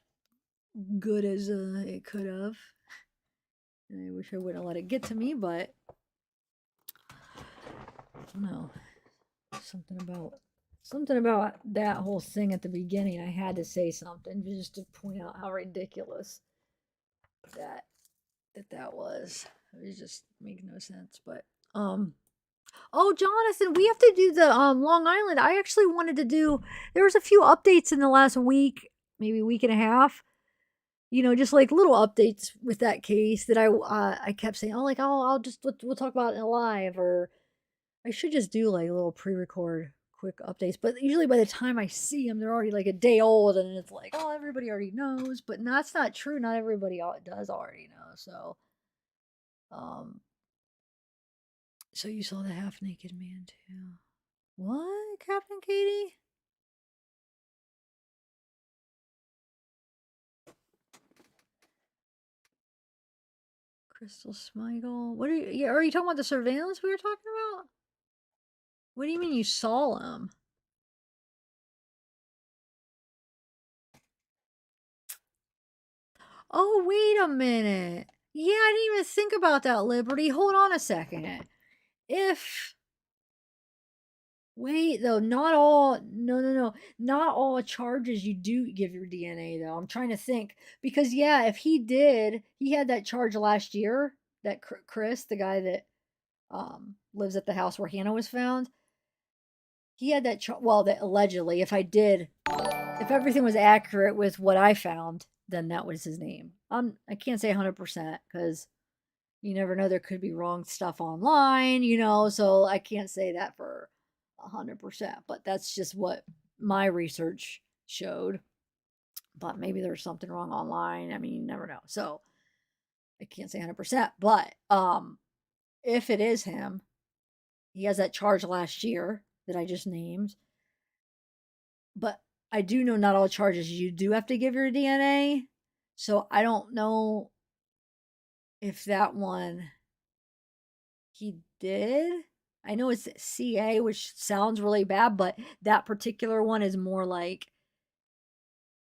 good as it could have. I wish I wouldn't have let it get to me, but I don't know. Something about that whole thing at the beginning. I had to say something just to point out how ridiculous that was. It was just make no sense. But oh, Jonathan, we have to do the Long Island. I actually wanted to do. There was a few updates in the last week, maybe week and a half. Just like little updates with that case that I kept saying, oh, like, oh, we'll talk about it live, or I should just do like a little pre-record quick updates. But usually by the time I see them, they're already like a day old, and it's like, oh, everybody already knows. But that's not true. Not everybody does already know. So you saw the half-naked man too. What, Captain Katie? Crystal Smigel. What are you? Yeah, are you talking about the surveillance we were talking about? What do you mean you saw him? Oh, wait a minute. Yeah, I didn't even think about that, Liberty. Hold on a second. If wait, though, not all no. Not all charges you do give your DNA though. I'm trying to think because yeah, if he did, he had that charge last year, that Chris, the guy that lives at the house where Hannah was found. He had that well, that allegedly, if everything was accurate with what I found, then that was his name. I can't say 100% cuz you never know, there could be wrong stuff online, so I can't say that for 100%, but that's just what my research showed. But maybe there's something wrong online. I mean, you never know. So I can't say 100%, but if it is him, he has that charge last year that I just named. But I do know not all charges you do have to give your DNA. So I don't know if that one he did. I know it's CA, which sounds really bad, but that particular one is more like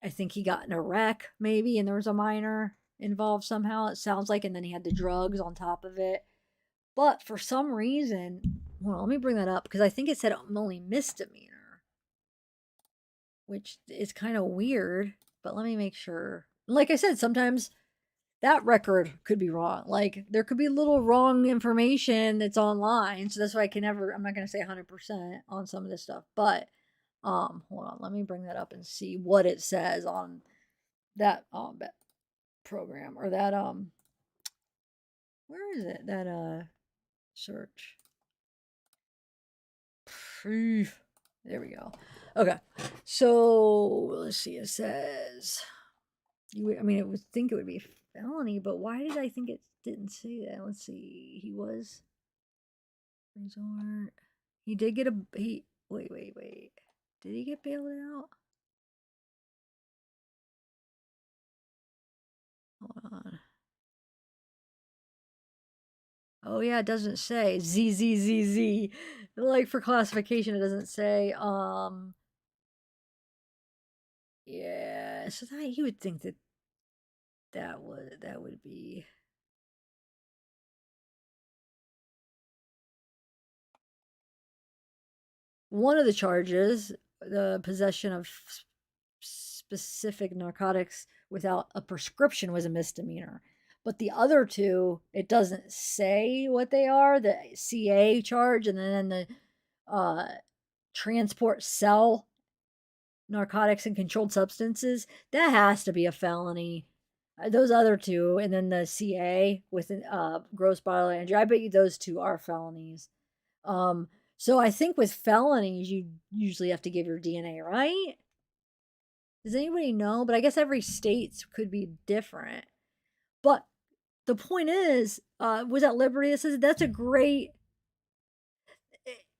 I think he got in a wreck, maybe, and there was a minor involved somehow, it sounds like, and then he had the drugs on top of it. But for some reason, well, let me bring that up because I think it said only misdemeanor, which is kind of weird, but let me make sure. Like I said, sometimes that record could be wrong. Like there could be little wrong information that's online. So that's why I'm not going to say 100% on some of this stuff, but hold on, let me bring that up and see what it says on that program or that where is it? That search. There we go. Okay. So, let's see. It says I mean, it would think it would be felony, but why did I think it didn't say that? Let's see. He was resort. He did get wait. Did he get bailed out? Hold on. Oh yeah, it doesn't say ZZZZ. Like for classification, it doesn't say. Yeah. So that you would think that that would be one of the charges, the possession of specific narcotics without a prescription was a misdemeanor. But the other two, it doesn't say what they are. The CA charge and then the transport, sell narcotics and controlled substances, that has to be a felony. Those other two, and then the CA with gross bodily injury, I bet you those two are felonies. So I think with felonies, you usually have to give your DNA, right? Does anybody know? But I guess every state could be different. But the point is, was that Liberty that says that's a great.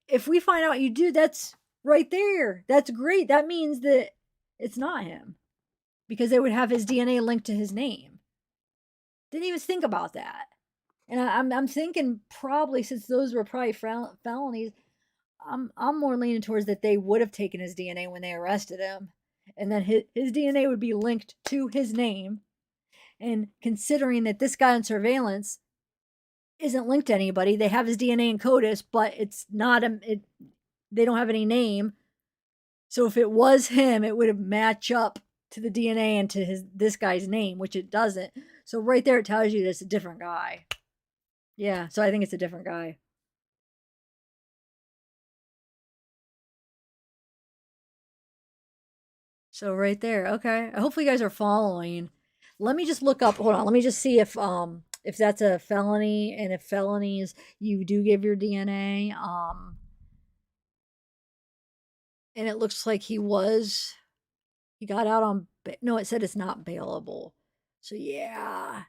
If we find out you do, that's right there. That's great. That means that it's not him because they would have his DNA linked to his name. Didn't even think about that. And I'm thinking probably since those were probably felonies, I'm more leaning towards that they would have taken his DNA when they arrested him, and then his DNA would be linked to his name. And considering that this guy on surveillance isn't linked to anybody, they have his DNA in CODIS, but it's not they don't have any name. So if it was him, it would have match up to the DNA and to this guy's name, which it doesn't. So right there, it tells you that it's a different guy. Yeah, so I think it's a different guy. So right there, okay. Hopefully you guys are following. Let me just look up. Hold on. Let me just see if that's a felony, and if felonies you do give your DNA. And it looks like he got out on. No, it said it's not bailable. So yeah,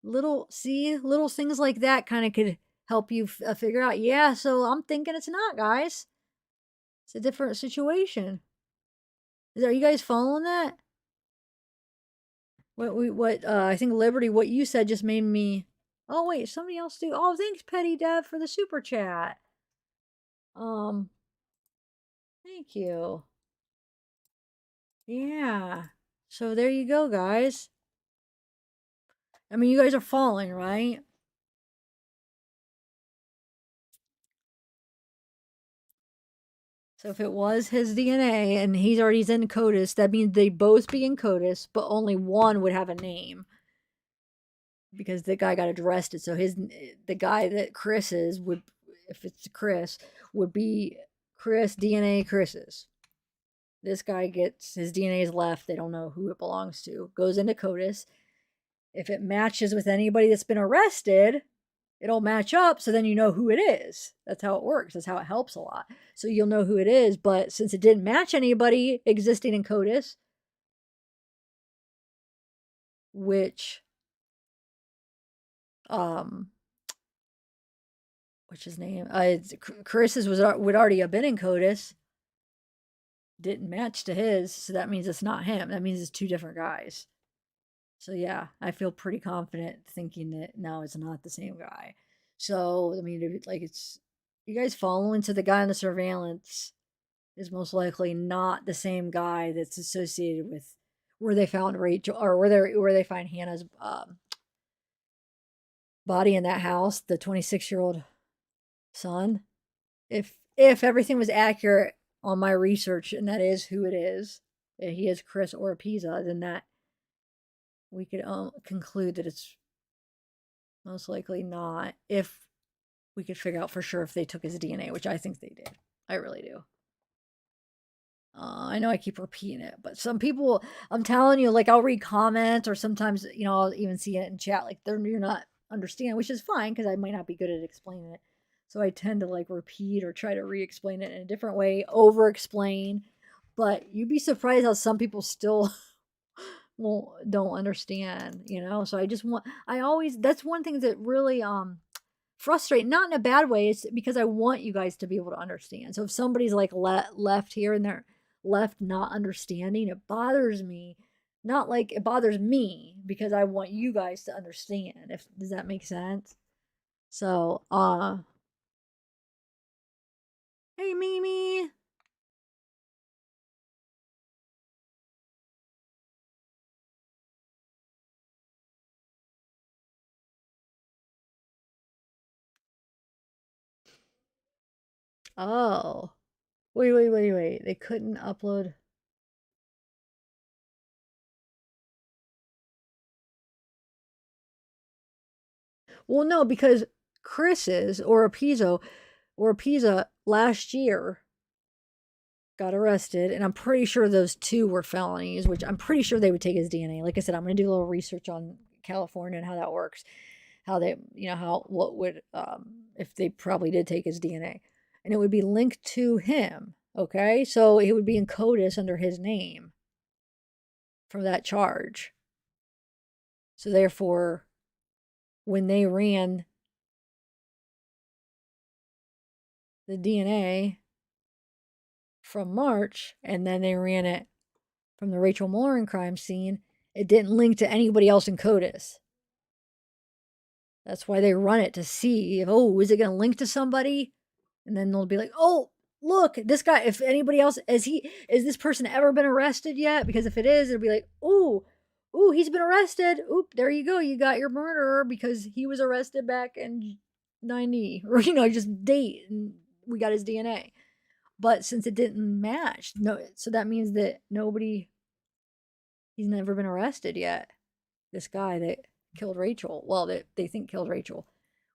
little things like that kind of could help you figure out. Yeah, so I'm thinking it's not, guys. It's a different situation. Are you guys following that? What I think Liberty, what you said just made me. Oh wait, somebody else do. Oh, thanks, Petty Dev, for the super chat. Um, thank you. Yeah. So there you go, guys. I mean, you guys are following, right? So if it was his DNA and he's in CODIS, that means they both be in CODIS, but only one would have a name because the guy got arrested. So the guy that Chris is would, if it's Chris, would be Chris DNA Chris's. This guy gets his DNA is left. They don't know who it belongs to. Goes into CODIS. If it matches with anybody that's been arrested, it'll match up. So then you know who it is. That's how it works. That's how it helps a lot. So you'll know who it is. But since it didn't match anybody existing in CODIS, which what's his name? Chris's would already have been in CODIS. Didn't match to his, so that means it's not him. That means it's two different guys. So yeah, I feel pretty confident thinking that no, it's not the same guy. So I mean, like it's you guys following to the guy on the surveillance is most likely not the same guy that's associated with where they found Rachel or where they find Hannah's body in that house, the 26-year-old son. If everything was accurate on my research and that is who it is, and he is Chris Oropeza, then that we could conclude that it's most likely not, if we could figure out for sure if they took his DNA, which I think they did. I really do. I know I keep repeating it, but some people, I'm telling you, like I'll read comments or sometimes, I'll even see it in chat, like you're not understanding, which is fine because I might not be good at explaining it. So I tend to like repeat or try to re-explain it in a different way, over-explain. But you'd be surprised how some people still don't understand, So that's one thing that really frustrate, not in a bad way, it's because I want you guys to be able to understand. So if somebody's like left here and they're left not understanding, it bothers me. Not like it bothers me because I want you guys to understand. If does that make sense? So hey Mimi. Oh. Wait. They couldn't upload. Well, no, because Chris's or Pisa last year got arrested, and I'm pretty sure those two were felonies, which I'm pretty sure they would take his DNA. Like I said, I'm going to do a little research on California and how that works, how they, what would, if they probably did take his DNA, and it would be linked to him. Okay, so it would be in CODIS under his name for that charge. So therefore, when they ran the DNA from March and then they ran it from the Rachel Morin crime scene, it didn't link to anybody else in CODIS. That's why they run it to see if, is it going to link to somebody? And then they'll be like, oh, look, this guy, if anybody else, is this person ever been arrested yet? Because if it is, it'll be like, ooh, he's been arrested. Oop, there you go. You got your murderer because he was arrested back in 90 or, just date and we got his DNA. But since it didn't match, so that means that he's never been arrested yet. This guy that killed Rachel, well, that they think killed Rachel,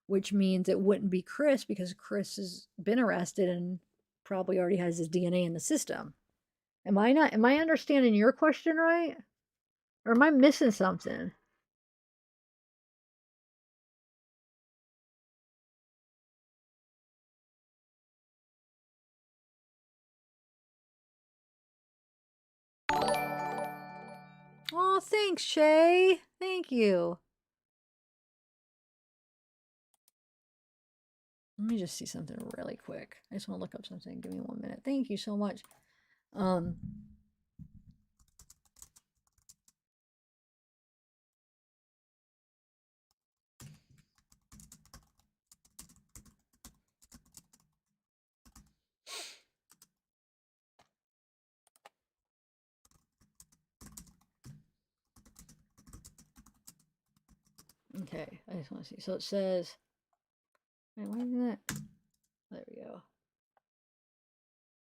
which means it wouldn't be Chris because Chris has been arrested and probably already has his DNA in the system. Am I understanding your question right? Or am I missing something? Oh, thanks, Shay. Thank you. Let me just see something really quick. I just want to look up something. Give me 1 minute. Thank you so much. Okay, I just want to see. So it says, wait, why isn't it? There we go.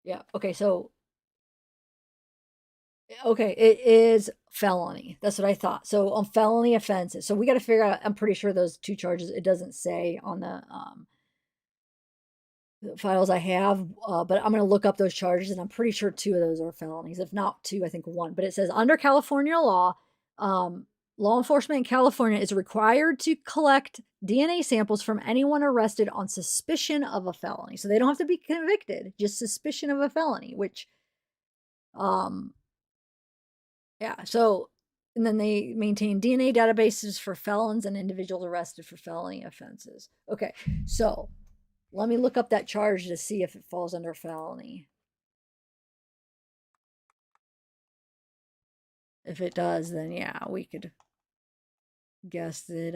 Yeah. Okay. So, okay, it is felony. That's what I thought. So on felony offenses. So we got to figure out. I'm pretty sure those two charges. It doesn't say on the files I have, but I'm going to look up those charges, and I'm pretty sure 2 of those are felonies. If not 2, I think 1. But it says under California law, law enforcement in California is required to collect DNA samples from anyone arrested on suspicion of a felony. So they don't have to be convicted, just suspicion of a felony, which, yeah. So, and then they maintain DNA databases for felons and individuals arrested for felony offenses. Okay, so let me look up that charge to see if it falls under felony. If it does, then yeah, we could guess that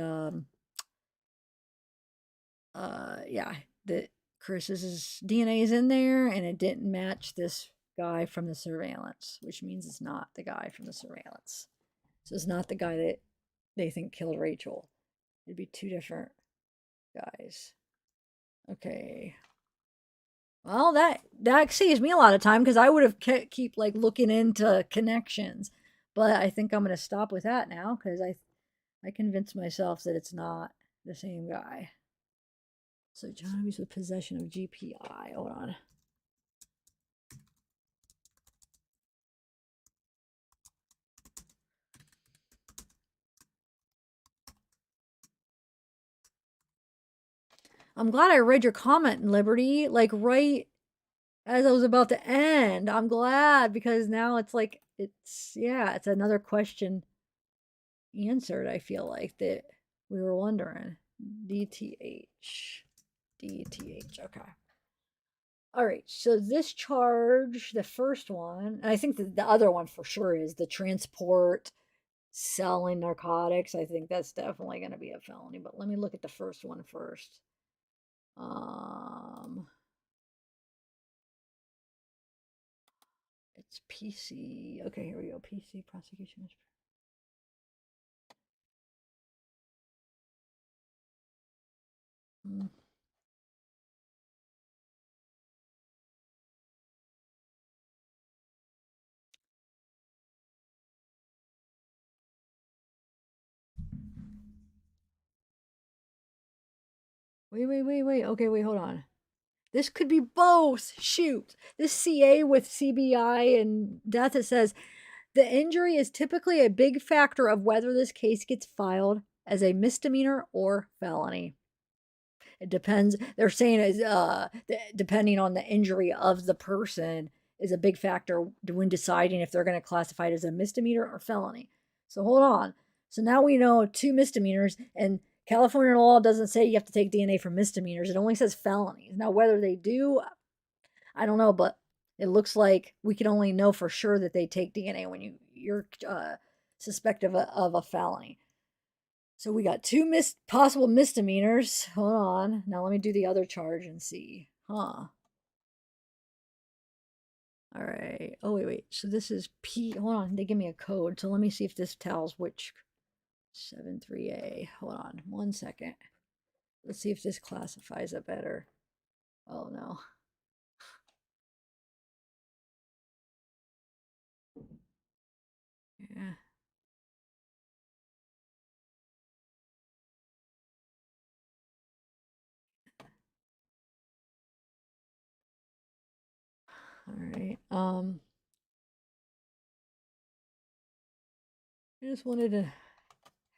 yeah, that Chris's DNA is in there and it didn't match this guy from the surveillance, which means it's not the guy from the surveillance. So it's not the guy that they think killed Rachel. It'd be 2 different guys. Okay. Well, that saves me a lot of time because I would have keep like looking into connections, but I think I'm gonna stop with that now because I convinced myself that it's not the same guy. So John Abuse with possession of GPI. Hold on. I'm glad I read your comment in Liberty, like right as I was about to end. I'm glad because now it's like it's another question answered. I feel like that we were wondering. DTH. Okay. All right. So this charge, the first one, and I think the other one for sure is the transport, selling narcotics. I think that's definitely going to be a felony. But let me look at the first one first. It's PC. Okay, here we go. PC prosecution. Wait. Okay, wait, hold on. This could be both. Shoot. This CA with CBI and death, it says the injury is typically a big factor of whether this case gets filed as a misdemeanor or felony. It depends. They're saying is depending on the injury of the person is a big factor when deciding if they're going to classify it as a misdemeanor or felony. So hold on. So now we know 2 misdemeanors, and California law doesn't say you have to take DNA for misdemeanors. It only says felonies. Now whether they do, I don't know, but it looks like we can only know for sure that they take DNA when you're suspected of a felony. So we got 2 possible misdemeanors. Hold on. Now let me do the other charge and see. Huh. All right. Oh, wait. So this is P. Hold on. They give me a code. So let me see if this tells which 73A. Hold on 1 second. Let's see if this classifies it better. Oh, no. Yeah. All right. I just wanted to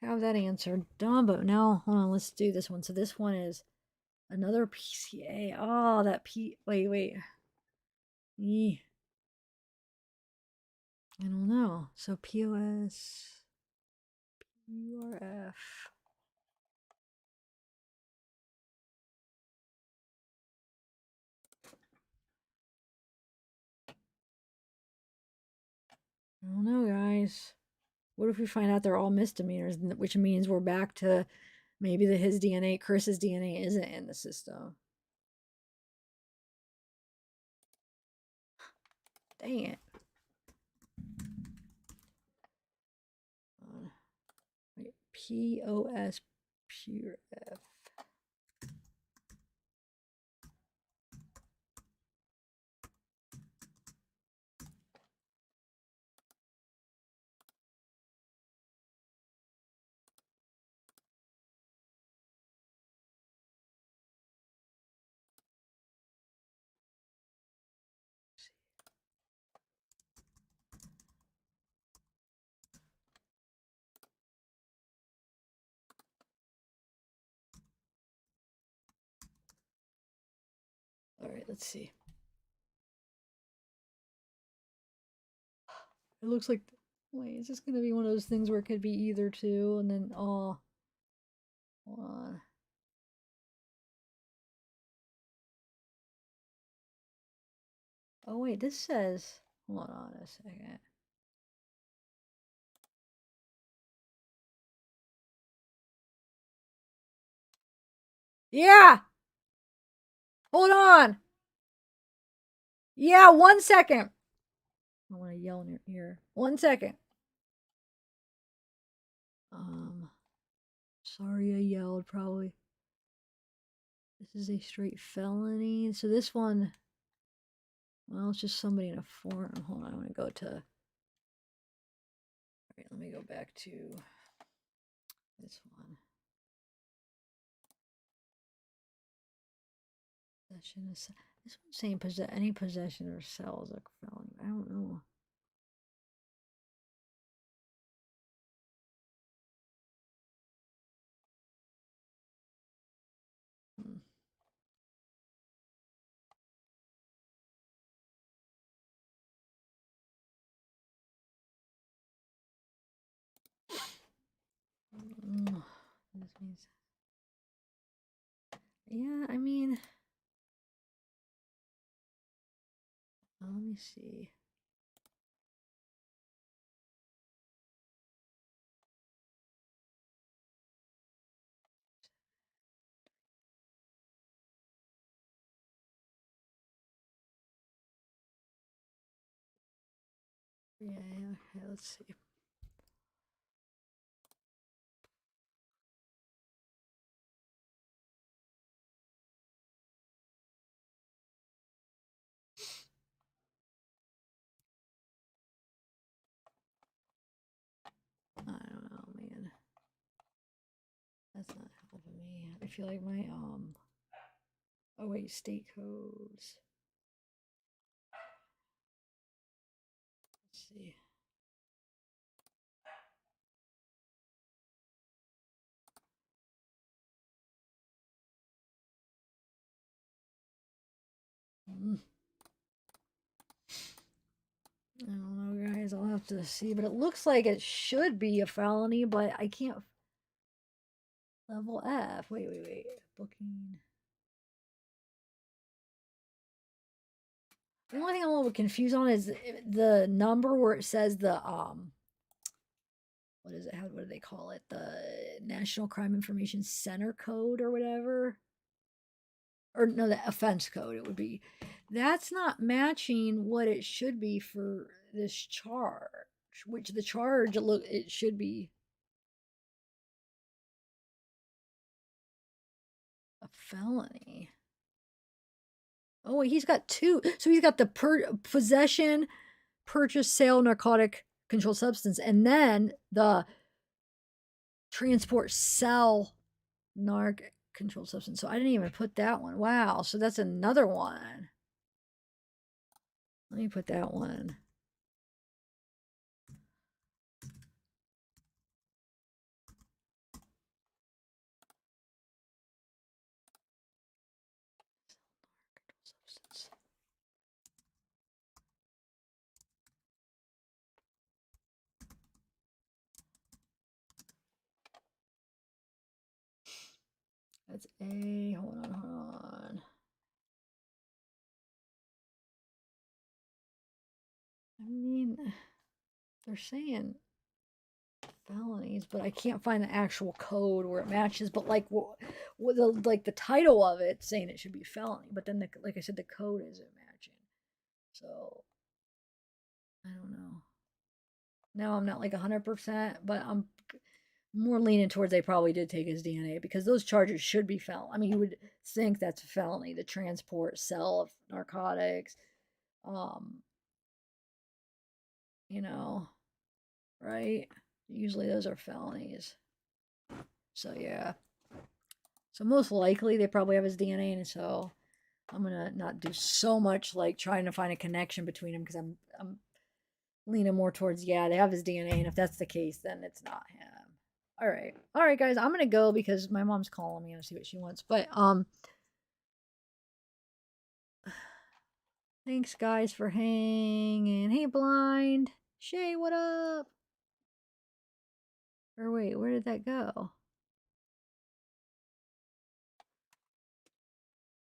have that answered done, but now hold on, let's do this one. So this one is another PCA. Oh, that wait. I don't know. So POS URF. I don't know, guys. What if we find out they're all misdemeanors, which means we're back to maybe his DNA, Chris's DNA isn't in the system. Dang it. Wait, POS pure F. All right, let's see. It looks like, wait, is this going to be one of those things where it could be either two and then, oh, hold on. Oh, wait, this says, hold on a second. Yeah! Hold on! Yeah, 1 second. I want to yell in your ear. 1 second. Sorry I yelled, probably. This is a straight felony. So this one, well, it's just somebody in a forum. Hold on, I want to go to. All right, let me go back to this one. Possession is this one's saying any possession or sale is a felony. I don't know. This means, yeah, I mean, let me see. Yeah, okay, let's see. I don't know, man. That's not helping me. I feel like my oh wait, state codes. Let's see. I don't know, guys. I'll have to see, but it looks like it should be a felony, but I can't. Level F. Wait. Booking. The only thing I'm a little confused on is the number where it says the what is it? What do they call it? The National Crime Information Center code or whatever. Or no, the offense code it would be. That's not matching what it should be for this charge. Which the charge it should be a felony. Oh, he's got two. So he's got the possession, purchase, sale, narcotic, controlled substance, and then the transport, sell, narc, controlled substance. So I didn't even put that one. Wow. So that's another one. Let me put that one. That's A. Hold on. I mean, they're saying felonies, but I can't find the actual code where it matches. But like, the title of it saying it should be felony, but then like I said, the code isn't matching. So I don't know. Now I'm not like 100%, but more leaning towards they probably did take his DNA because those charges should be felony. I mean, you would think that's a felony, the transport, sell of narcotics, um, you know, right? Usually those are felonies. So yeah. So most likely they probably have his DNA, and so I'm gonna not do so much like trying to find a connection between them because I'm leaning more towards yeah they have his DNA, and if that's the case, then it's not him. All right, guys, I'm gonna go because my mom's calling me and see what she wants. But thanks guys for hanging. Hey, Blind Shay, what up? Or wait, where did that go?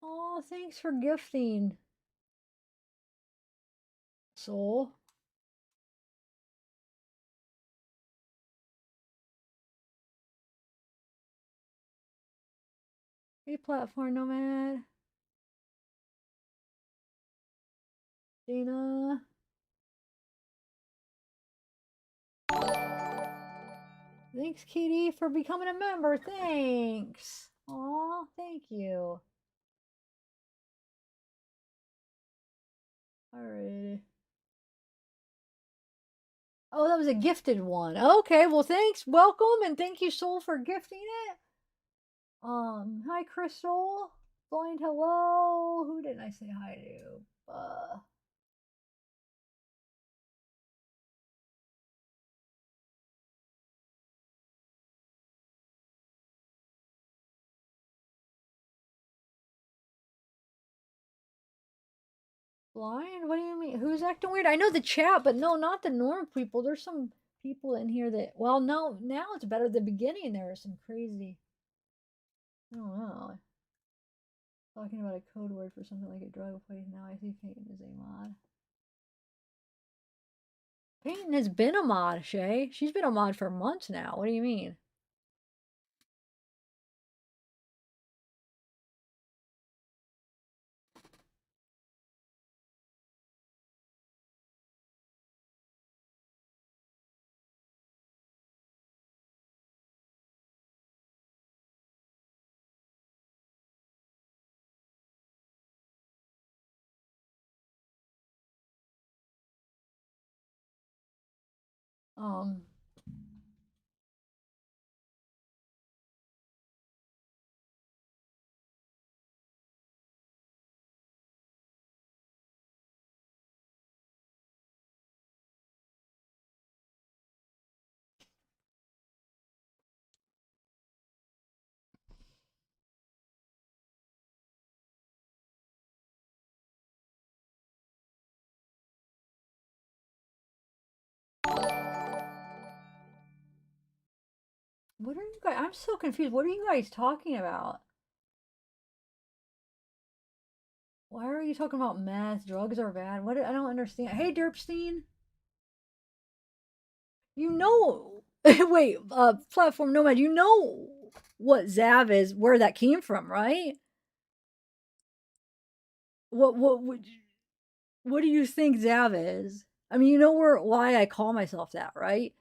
Oh, thanks for gifting, Soul. Hey, Platform Nomad. Dana. Thanks, Katie, for becoming a member. Thanks. Aw, thank you. Alrighty. Oh, that was a gifted one. Okay, well, thanks. Welcome, and thank you, Soul, for gifting it. Hi, Crystal. Blind, hello. Who didn't I say hi to? Blind? What do you mean? Who's acting weird? I know the chat, but no, not the normal people. There's some people in here that, well, no, now it's better. At the beginning, there was some crazy, I don't know. Talking about a code word for something like a drug place. Now I see Peyton is a mod. Peyton has been a mod, Shay. She's been a mod for months now. What do you mean? Um, what are you guys? I'm so confused. What are you guys talking about? Why are you talking about meth? Drugs are bad. What? I don't understand. Hey, Derpstein. You know, wait, Platform Nomad. You know what Zav is? Where that came from, right? What do you think Zav is? I mean, you know why I call myself that, right?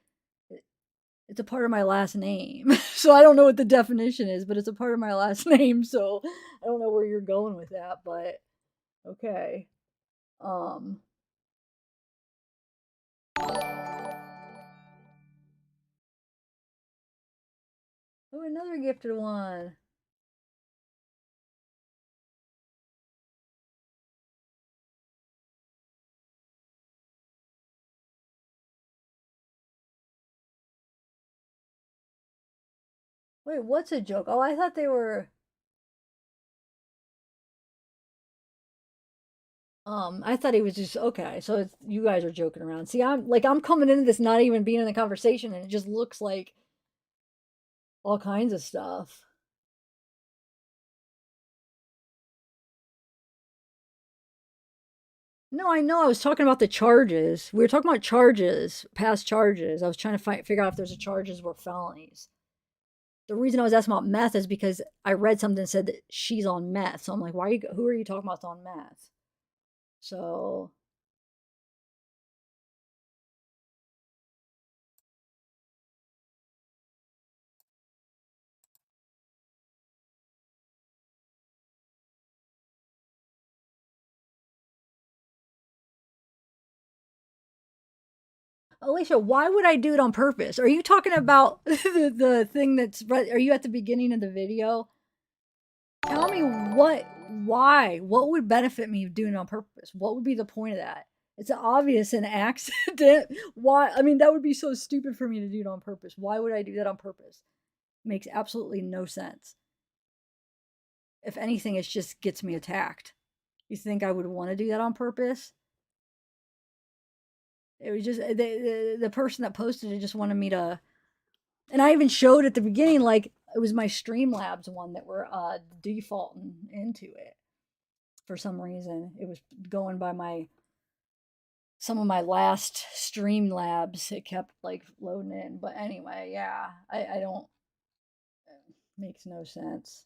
It's a part of my last name. So I don't know what the definition is, but it's a part of my last name. So I don't know where you're going with that, but okay. Um Oh, another gifted one. Wait, what's a joke? Oh, I thought they were I thought he was just okay. So it's, you guys are joking around. See, I'm coming into this not even being in the conversation, and it just looks like all kinds of stuff. No, I know. I was talking about the charges. We were talking about charges, past charges. I was trying to figure out if there's a charges were felonies. The reason I was asking about meth is because I read something that said that she's on meth. So I'm like, who are you talking about on meth? So Alicia, why would I do it on purpose? Are you talking about the thing that's right? Are you at the beginning of the video? Tell me why? What would benefit me doing it on purpose? What would be the point of that? It's obvious an accident. Why? I mean, that would be so stupid for me to do it on purpose. Why would I do that on purpose? Makes absolutely no sense. If anything, it just gets me attacked. You think I would want to do that on purpose? It was just the person that posted it just wanted me to, and I even showed at the beginning, like it was my Streamlabs one that were defaulting into it for some reason. It was going by some of my last Streamlabs. It kept like loading in, but anyway, yeah, I don't. It makes no sense.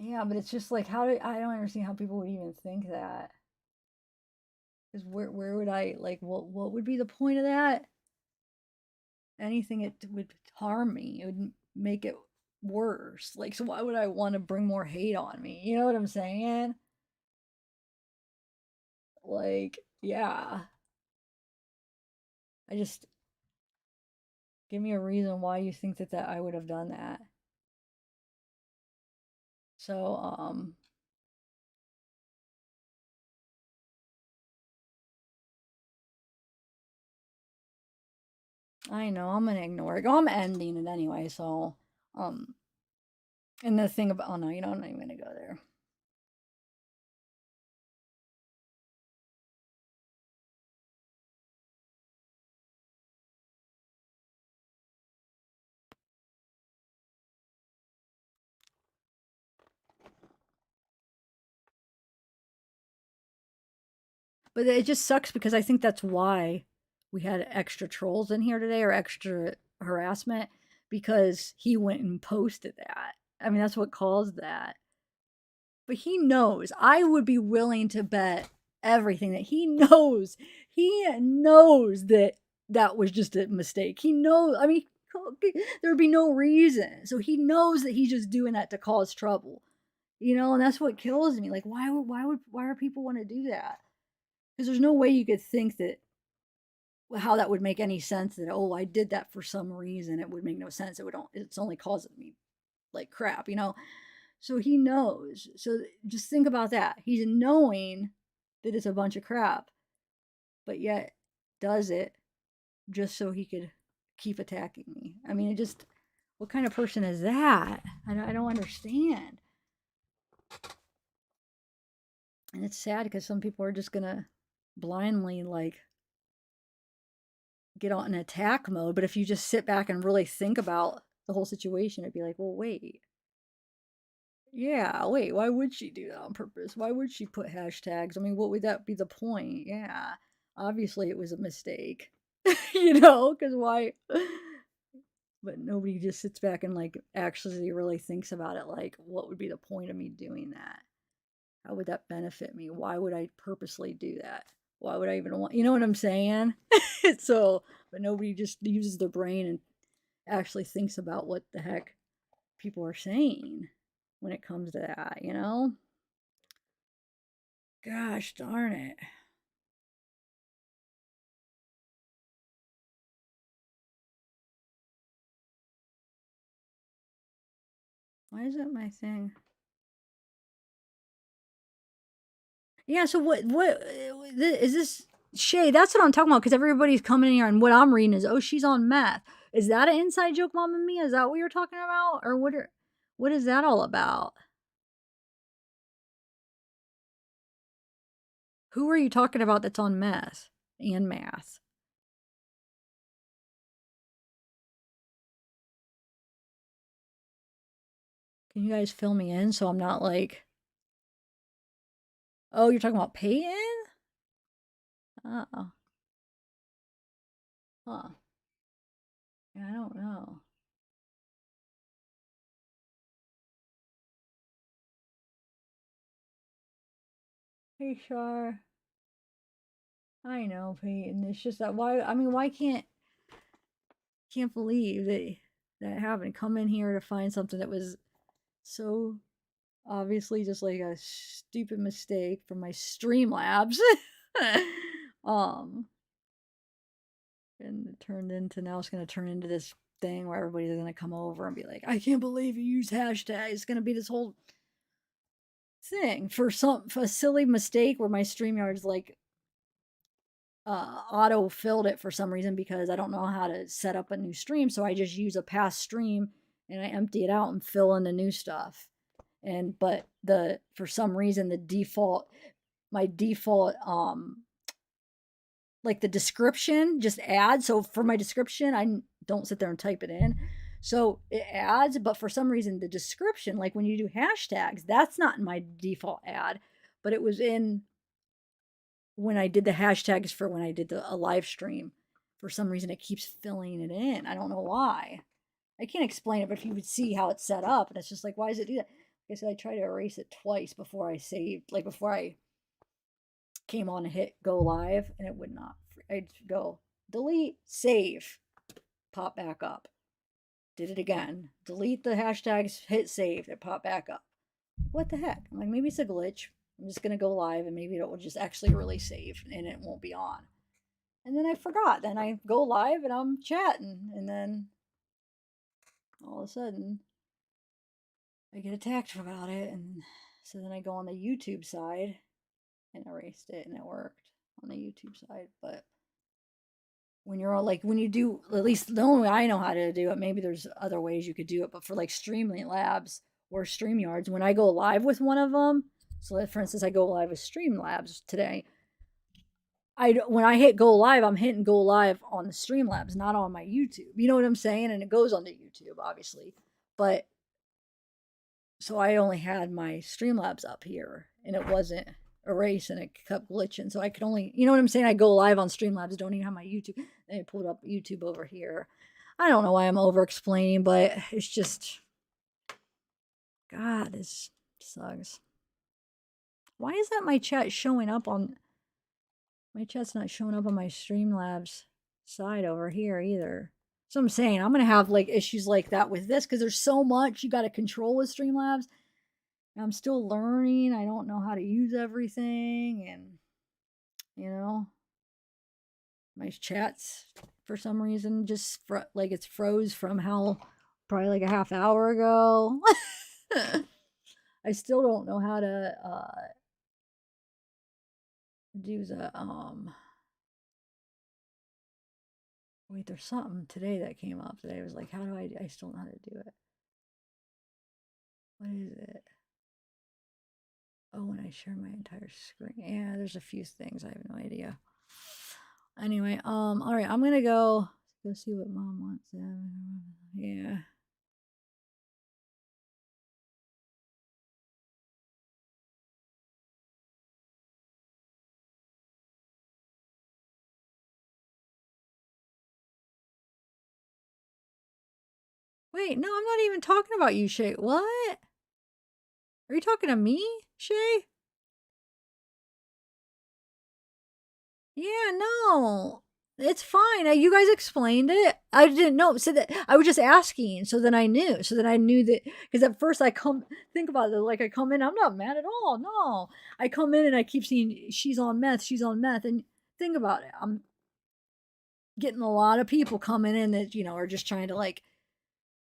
Yeah, but it's just like I don't understand how people would even think that. Because where would I like what would be the point of that? Anything it would harm me. It would make it worse. Like, so why would I want to bring more hate on me? You know what I'm saying? Like, yeah. I just give me a reason why you think that I would have done that. So, I know I'm gonna ignore it. Oh, I'm ending it anyway, so and the thing about, oh no, I'm not even gonna go there. But it just sucks because I think that's why we had extra trolls in here today, or extra harassment, because he went and posted that. I mean, that's what caused that. But he knows. I would be willing to bet everything that he knows. He knows that that was just a mistake. He knows. I mean, there would be no reason. So he knows that he's just doing that to cause trouble. And that's what kills me. Like, why are people want to do that? Because there's no way you could think that how that would make any sense, that, oh, I did that for some reason. It would make no sense. It's only causing me like crap, So he knows. So just think about that. He's knowing that it's a bunch of crap, but yet does it just so he could keep attacking me. I mean, what kind of person is that? I don't understand. And it's sad because some people are just gonna blindly like get on an attack mode. But if you just sit back and really think about the whole situation, it'd be like, well, wait. Yeah, wait, why would she do that on purpose? Why would she put hashtags? I mean, what would that be the point? Yeah, obviously it was a mistake, because why? But nobody just sits back and like actually really thinks about it. Like, what would be the point of me doing that? How would that benefit me? Why would I purposely do that? Why would I even want, you know what I'm saying? But nobody just uses their brain and actually thinks about what the heck people are saying when it comes to that, Gosh darn it. Why is that my thing? Yeah, so what is this Shay? That's what I'm talking about, because everybody's coming in here and what I'm reading is, oh, she's on meth. Is that an inside joke, Mama Mia? Is that what you're talking about? Or what is that all about? Who are you talking about that's on meth and math? Can you guys fill me in so I'm not like, oh, you're talking about Peyton? Oh. Huh. Yeah, I don't know. Hey, Shar. I know, Peyton. It's just that why can't believe that happened. Come in here to find something that was so Obviously, just like a stupid mistake from my Streamlabs. um, and it turned into, now it's going to turn into this thing where everybody's going to come over and be like, I can't believe you used hashtags. It's going to be this whole thing for a silly mistake where my StreamYard's like auto filled it for some reason because I don't know how to set up a new stream. So I just use a past stream and I empty it out and fill in the new stuff. And but for some reason my default like the description just adds. So for my description, I don't sit there and type it in. So it adds, but for some reason the description, like when you do hashtags, that's not in my default ad, but it was in when I did the hashtags for when I did a live stream. For some reason it keeps filling it in. I don't know why. I can't explain it, but if you would see how it's set up, and it's just like, why does it do that? Like I said, I tried to erase it twice before I saved, like before I came on and hit go live, and it would not. I'd go delete, save, pop back up. Did it again. Delete the hashtags, hit save, it popped back up. What the heck? I'm like, maybe it's a glitch. I'm just gonna go live and maybe it will just actually really save and it won't be on. And then I forgot. Then I go live and I'm chatting, and then all of a sudden I get attacked about it, and so then I go on the YouTube side and erased it, and it worked on the YouTube side. But when you're all like, when you do, at least the only way I know how to do it, maybe there's other ways you could do it, but for like Streamlabs or StreamYards, when I go live with one of them, so for instance, I go live with Streamlabs today. When I hit go live, I'm hitting go live on the Streamlabs, not on my YouTube. You know what I'm saying? And it goes on the YouTube, obviously. But so I only had my Streamlabs up here, and it wasn't erased, and it kept glitching. So I could only, you know what I'm saying? I go live on Streamlabs, don't even have my YouTube. And I pulled up YouTube over here. I don't know why I'm over explaining, but it's just, God, this sucks. Why is that my chat showing up on, my chat's not showing up on my Streamlabs side over here either. So I'm saying I'm going to have like issues like that with this because there's so much you got to control with Streamlabs. And I'm still learning. I don't know how to use everything. And, you know, my chats for some reason just like it's froze from how probably like a half hour ago. I still don't know how to do the wait, there's something today that came up today. I was like, how do I still don't know how to do it. What is it? Oh, when I share my entire screen. Yeah, there's a few things. I have no idea. Anyway, all right, I'm gonna go see what Mom wants. Yeah. Wait, no, I'm not even talking about you, Shay. What? Are you talking to me, Shay? Yeah, no. It's fine. You guys explained it. I didn't know. So that I was just asking. So then I knew. So then I knew that because at first I think about it, like I come in, I'm not mad at all. No. I come in and I keep seeing she's on meth, and think about it. I'm getting a lot of people coming in that, you know, are just trying to like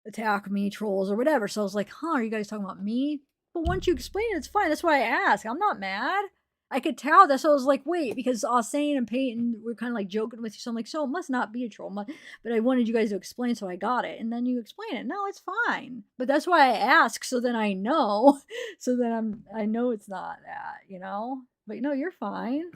attack me, trolls or whatever. So I was like, huh, are you guys talking about me? But once you explain it, it's fine. That's why I ask. I'm not mad. I could tell that. So I was like, wait, because Ausane and Peyton were kind of like joking with you. So I'm like, so it must not be a troll. But I wanted you guys to explain, so I got it. And then you explain it. No, it's fine. But that's why I ask, so then I know. So then I know it's not that, you know? But no, you're fine.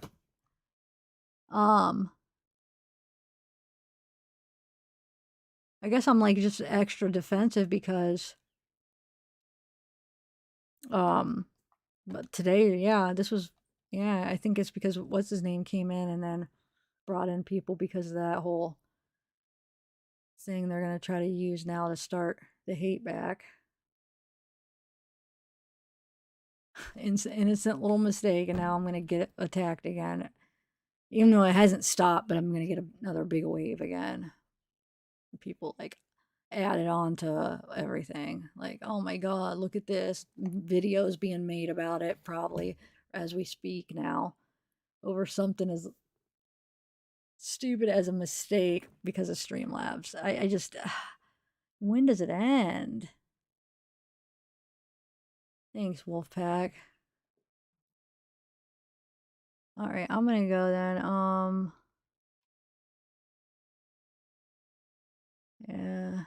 I guess I'm like just extra defensive because but today, yeah, this was, yeah, I think it's because what's his name came in and then brought in people because of that whole thing they're going to try to use now to start the hate back. Innocent little mistake, and now I'm going to get attacked again. Even though it hasn't stopped, but I'm going to get another big wave again. People like, added on to everything. Like, oh my God, look at this. Videos being made about it probably as we speak now over something as stupid as a mistake because of Streamlabs. I just, when does it end? Thanks, Wolfpack. All right, I'm gonna go then. Yeah.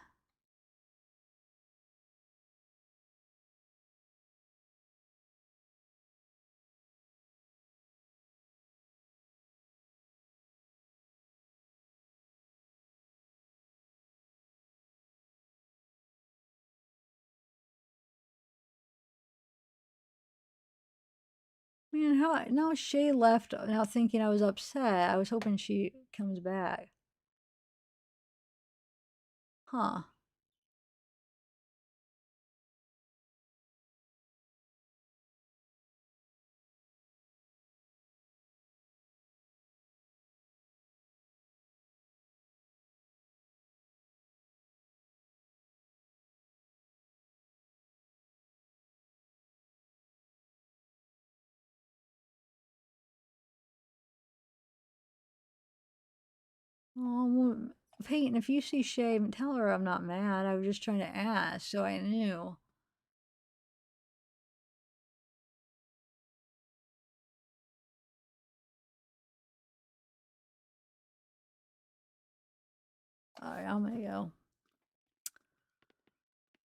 Man, how now Shay left now thinking I was upset. I was hoping she comes back. Huh. Oh, Peyton, if you see Shay, tell her I'm not mad. I was just trying to ask, so I knew. Alright, I'm gonna go.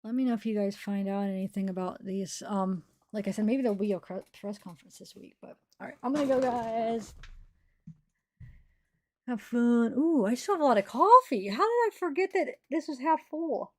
Let me know if you guys find out anything about these. Like I said, maybe there'll be a press conference this week, but alright, I'm gonna go, guys. Have fun. Ooh, I still have a lot of coffee. How did I forget that this was half full?